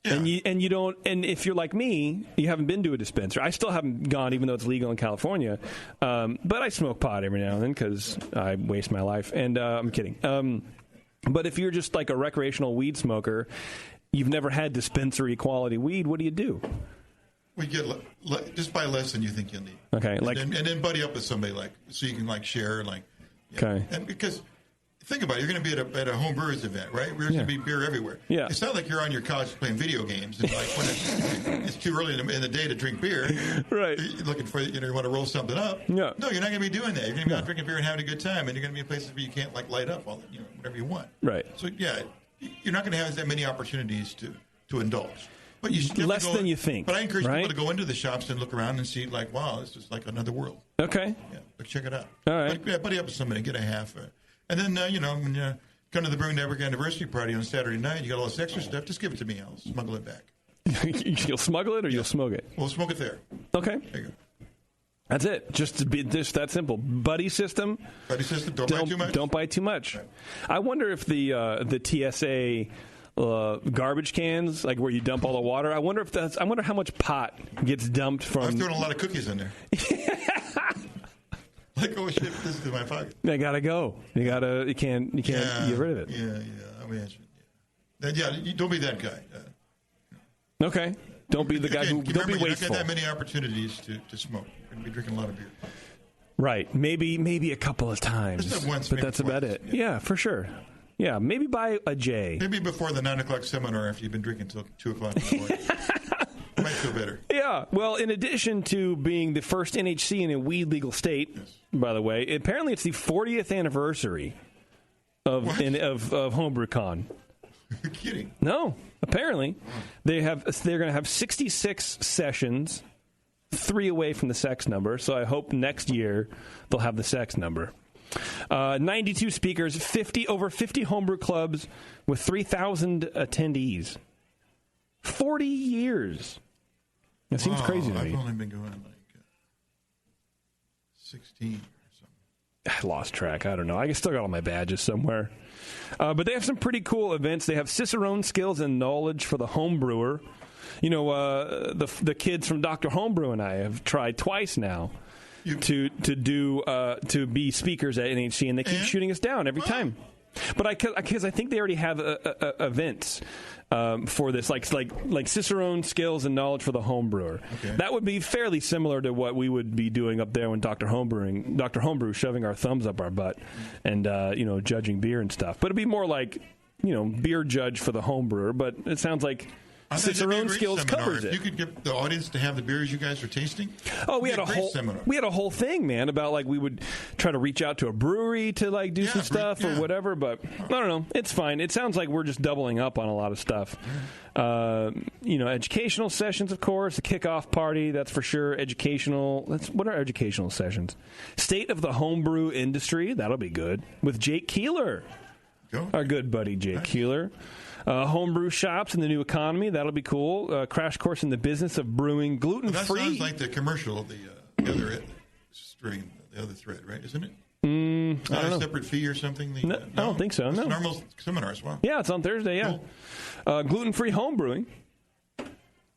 [SPEAKER 18] Yeah. And you don't, and if you're like me, you haven't been to a dispensary. I still haven't gone, even though it's legal in California. But I smoke pot every now and then because I waste my life. And I'm kidding. But if you're just like a recreational weed smoker, you've never had dispensary quality weed. What do you do?
[SPEAKER 10] We get just buy less than you think you'll need.
[SPEAKER 18] Okay,
[SPEAKER 10] and then buddy up with somebody so you can share
[SPEAKER 18] Okay.
[SPEAKER 10] And because. Think about it. You're going to be at a home brewers event, right? There's going to be beer everywhere.
[SPEAKER 18] Yeah.
[SPEAKER 10] It's not like you're on your couch playing video games and when it's too early in the day to drink beer.
[SPEAKER 18] Right.
[SPEAKER 10] You're looking for you want to roll something up.
[SPEAKER 18] Yeah.
[SPEAKER 10] No, you're not going to be doing that. You're going to be out drinking beer and having a good time, and you're going to be in places where you can't light up all whatever you want.
[SPEAKER 18] Right.
[SPEAKER 10] So you're not going to have that many opportunities to indulge. But you
[SPEAKER 18] less than you think.
[SPEAKER 10] But I encourage people to go into the shops and look around and see wow, this is like another world.
[SPEAKER 18] Okay.
[SPEAKER 10] Yeah. But check it out.
[SPEAKER 18] All right.
[SPEAKER 10] But buddy up with somebody, get a half. And then when you come to the Brewing Network anniversary party on Saturday night, you got all this extra stuff, just give it to me. I'll smuggle it back.
[SPEAKER 18] You'll smuggle it or you'll smoke it?
[SPEAKER 10] We'll smoke it there.
[SPEAKER 18] Okay.
[SPEAKER 10] There you go.
[SPEAKER 18] That's it. Just that simple. Buddy system.
[SPEAKER 10] Buddy system. Don't buy too much.
[SPEAKER 18] Don't buy too much. Right. I wonder if the TSA garbage cans, like where you dump all the water, I wonder how much pot gets dumped from...
[SPEAKER 10] I've thrown a lot of cookies in there. Like, oh shit, this is in my pocket.
[SPEAKER 18] They gotta go. You can't get rid of it.
[SPEAKER 10] You don't be that guy.
[SPEAKER 18] Okay. Don't be the guy who. Don't be wasteful.
[SPEAKER 10] You're not gonna have that many opportunities to smoke. You're gonna be drinking a lot of beer.
[SPEAKER 18] Right. Maybe a couple of times.
[SPEAKER 10] Just once,
[SPEAKER 18] but that's about it. Yeah, for sure. Yeah, maybe buy a J.
[SPEAKER 10] Maybe before the 9:00 seminar after you've been drinking till 2:00 in the morning. Might feel better.
[SPEAKER 18] Yeah. Well, in addition to being the first NHC in a weed legal state, by the way, apparently it's the 40th anniversary of HomebrewCon.
[SPEAKER 10] You're kidding?
[SPEAKER 18] No. Apparently, they're going to have 66 sessions, 3 away from the sex number. So I hope next year they'll have the sex number. 92 speakers, over 50 homebrew clubs with 3,000 attendees. 40 years. That seems crazy to me.
[SPEAKER 10] I've only been going 16 or something.
[SPEAKER 18] I lost track. I don't know. I still got all my badges somewhere. But they have some pretty cool events. They have Cicerone skills and knowledge for the home brewer. The kids from Dr. Homebrew and I have tried twice now to be speakers at NHC, and they keep shooting us down every time. But because I think they already have events for this, like Cicerone skills and knowledge for the home brewer. Okay. That would be fairly similar to what we would be doing up there when Dr. Homebrew shoving our thumbs up our butt and judging beer and stuff. But it'd be more like beer judge for the home brewer. But it sounds like
[SPEAKER 10] Cicerone
[SPEAKER 1] Skills covers it.
[SPEAKER 10] You could get the audience to have the beers you guys are tasting.
[SPEAKER 1] Oh, we had a whole
[SPEAKER 10] seminar.
[SPEAKER 1] We had a whole thing, man, about like we would try to reach out to a brewery to like do some stuff or whatever. But I don't know. It's fine. It sounds like we're just doubling up on a lot of stuff. Educational sessions, of course, the kickoff party. That's for sure. What are educational sessions? State of the homebrew industry. That'll be good with Jake Keeler, our good buddy Jake Keeler. Homebrew shops in the new economy. That'll be cool. Crash course in the business of brewing gluten-free.
[SPEAKER 10] That sounds like the commercial of the other string, the other thread, right? Isn't it? It's not a separate fee or something?
[SPEAKER 1] No, I don't think so, no.
[SPEAKER 10] It's normal seminars, wow.
[SPEAKER 1] Yeah, it's on Thursday, yeah. Cool. Gluten-free homebrewing.
[SPEAKER 10] Oh,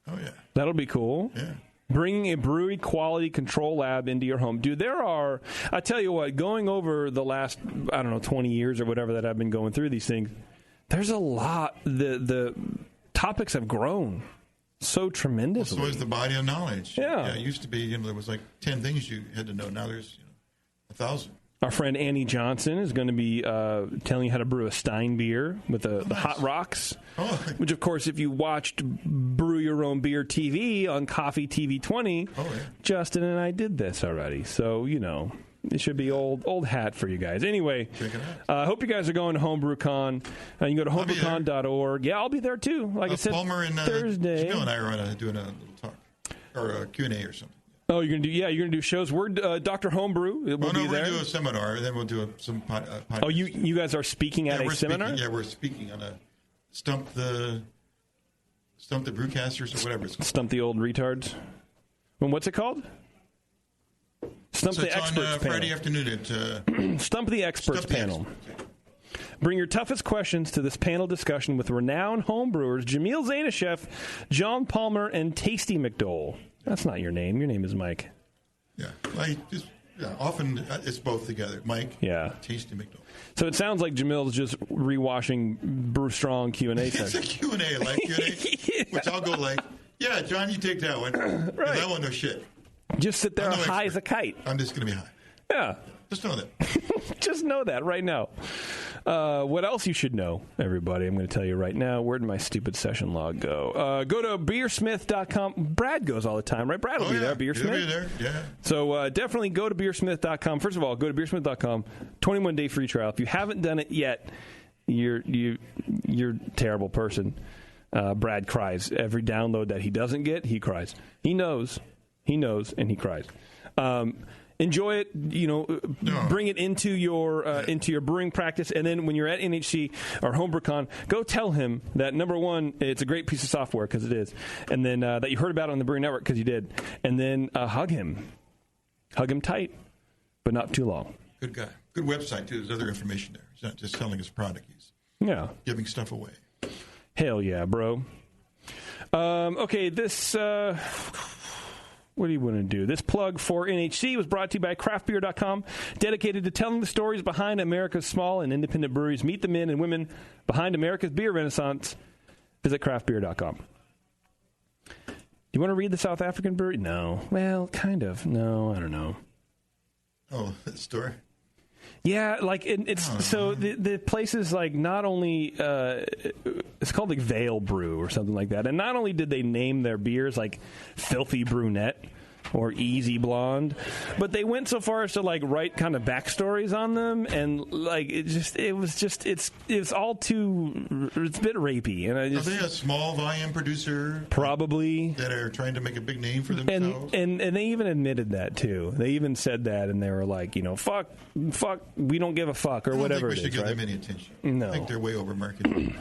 [SPEAKER 10] yeah.
[SPEAKER 1] That'll be cool.
[SPEAKER 10] Yeah.
[SPEAKER 1] Bringing a brewery quality control lab into your home. Dude, I tell you what, going over the last, 20 years or whatever that I've been going through these things, there's a lot. The topics have grown so tremendously.
[SPEAKER 10] So is the body of knowledge.
[SPEAKER 1] Yeah.
[SPEAKER 10] It used to be, there was like 10 things you had to know. Now there's 1,000.
[SPEAKER 1] Our friend Annie Johnson is going to be telling you how to brew a Stein beer with the hot rocks, which, of course, if you watched Brew Your Own Beer TV on Coffee TV 20, Justin and I did this already. So, it should be old hat for you guys. Anyway, I hope you guys are going to HomebrewCon. You can go to homebrewcon.org. Yeah, I'll be there, too. Like I said,
[SPEAKER 10] Palmer and
[SPEAKER 1] Thursday.
[SPEAKER 10] Jamil and I are doing a little talk or a Q&A or something.
[SPEAKER 1] Oh, you're gonna do shows. We're Dr. Homebrew. We'll be there.
[SPEAKER 10] We're gonna do a seminar, and then we'll do some podcast.
[SPEAKER 1] Oh, you guys are speaking at a seminar?
[SPEAKER 10] We're speaking on a stump the brewcasters or whatever it's called.
[SPEAKER 1] Stump the old retards. And what's it called? Stump the Experts
[SPEAKER 10] on Friday afternoon at
[SPEAKER 1] Stump the Experts panel. Bring your toughest questions to this panel discussion with renowned homebrewers Jamil Zainasheff, John Palmer, and Tasty McDole. That's not your name. Your name is Mike.
[SPEAKER 10] Yeah. Often it's both together. Mike, Tasty McDole.
[SPEAKER 1] So it sounds like Jamil's just rewashing Brew Strong Q&A session.
[SPEAKER 10] It's a Q&A, like Q&A, which I'll go like, yeah, John, you take that one. Right. That one, no shit.
[SPEAKER 1] Just sit there high as a kite.
[SPEAKER 10] I'm just going to be high.
[SPEAKER 1] Yeah.
[SPEAKER 10] Just know that.
[SPEAKER 1] Just know that right now. What else you should know, everybody? I'm going to tell you right now. Where did my stupid session log go? Go to beersmith.com. Brad goes all the time, right? Brad will be there. Beersmith.
[SPEAKER 10] He'll be there, yeah.
[SPEAKER 1] So definitely go to beersmith.com. First of all, go to beersmith.com. 21-day free trial. If you haven't done it yet, you're a terrible person. Brad cries. Every download that he doesn't get, he cries. He knows, and he cries. Enjoy it, bring it into your brewing practice, and then when you're at NHC or HomebrewCon, go tell him that, number one, it's a great piece of software, because it is, and then that you heard about it on the Brewing Network, because you did, and then hug him tight, but not too long.
[SPEAKER 10] Good guy. Good website, too. There's other information there. He's not just selling his product. He's giving stuff away.
[SPEAKER 1] Hell yeah, bro. Okay, this... what do you want to do? This plug for NHC was brought to you by craftbeer.com, dedicated to telling the stories behind America's small and independent breweries. Meet the men and women behind America's beer renaissance. Visit craftbeer.com. Do you want to read the South African brewery? No. Well, kind of. No, I don't know.
[SPEAKER 10] Oh, that story?
[SPEAKER 1] Yeah, like the place is like not only it's called like Vale Brew or something like that, and not only did they name their beers like Filthy Brunette or Easy Blonde, but they went so far as to like write kind of backstories on them, and like it's a bit rapey, and
[SPEAKER 10] are they a small volume producer?
[SPEAKER 1] Probably.
[SPEAKER 10] That are trying to make a big name for themselves?
[SPEAKER 1] And they even admitted that too. They even said that, and they were like, fuck, we don't give a fuck, or whatever it is.
[SPEAKER 10] I don't think we should give them any attention.
[SPEAKER 1] No.
[SPEAKER 10] I think they're way over marketed.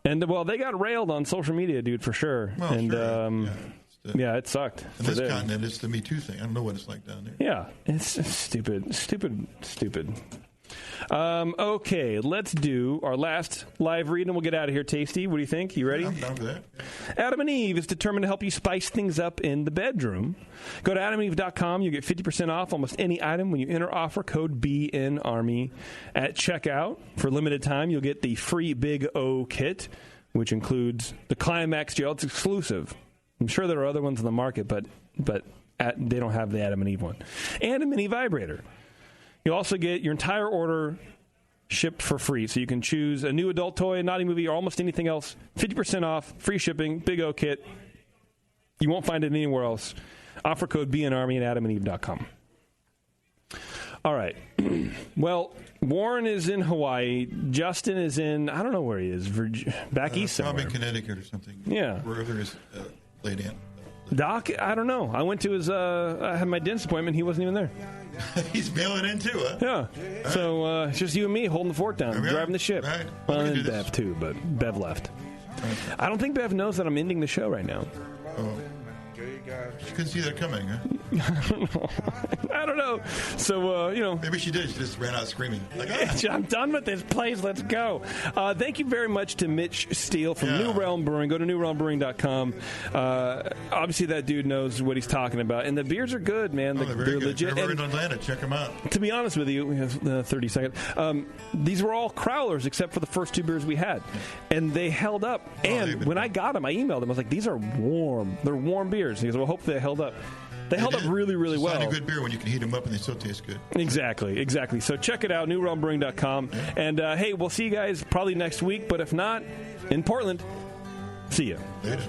[SPEAKER 1] And well, they got railed on social media, dude, for sure.
[SPEAKER 10] Well,
[SPEAKER 1] and
[SPEAKER 10] sure.
[SPEAKER 1] Yeah, it sucked.
[SPEAKER 10] In this continent, it's the Me Too thing. I don't know what it's like down there.
[SPEAKER 1] Yeah, it's stupid. Okay, let's do our last live read, and we'll get out of here. Tasty, what do you think? You ready?
[SPEAKER 10] I'm down for that.
[SPEAKER 1] Adam and Eve is determined to help you spice things up in the bedroom. Go to adamandeve.com. You get 50% off almost any item when you enter offer code BNARMY at checkout. For limited time, you'll get the free Big O kit, which includes the Climax gel. It's exclusive. I'm sure there are other ones on the market, but they don't have the Adam and Eve one. And a mini vibrator. You'll also get your entire order
[SPEAKER 18] shipped for free. So you can choose a new adult toy, a naughty movie, or almost anything else. 50% off, free shipping, Big O kit. You won't find it anywhere else. Offer code BNARMY at adamandeve.com. All right. Well, Warren is in Hawaii. Justin is in, I don't know where he is, back east somewhere.
[SPEAKER 10] Probably in Connecticut or something.
[SPEAKER 18] Yeah.
[SPEAKER 10] Wherever his lady aunt.
[SPEAKER 18] Doc, I don't know. I went to his, I had my dentist appointment. He wasn't even there.
[SPEAKER 10] He's mailing in too, huh?
[SPEAKER 18] Yeah. So it's just you and me holding the fort down, driving the ship.
[SPEAKER 10] Right.
[SPEAKER 18] Well, and Bev too, but Bev left. I don't think Bev knows that I'm ending the show right now.
[SPEAKER 10] Oh. She couldn't see that coming, huh?
[SPEAKER 18] I don't know. So,
[SPEAKER 10] maybe she did. She just ran out screaming. Like,
[SPEAKER 18] I'm done with this place. Let's go. Thank you very much to Mitch Steele from New Realm Brewing. Go to newrealmbrewing.com. Obviously, that dude knows what he's talking about. And the beers are good, man.
[SPEAKER 10] They're very good.
[SPEAKER 18] Legit.
[SPEAKER 10] If you're ever in Atlanta, check them out.
[SPEAKER 18] To be honest with you, we have 30 seconds. These were all crowlers except for the first two beers we had. And they held up. And when I got them, I emailed them. I was like, these are warm. They're warm beers. He goes, well, hopefully they held up. They held up really, really well.
[SPEAKER 10] It's not a good beer when you can heat them up and they still taste good.
[SPEAKER 18] Exactly. So check it out, newrealmbrewing.com. And, hey, we'll see you guys probably next week. But if not, in Portland, see you.
[SPEAKER 10] Later.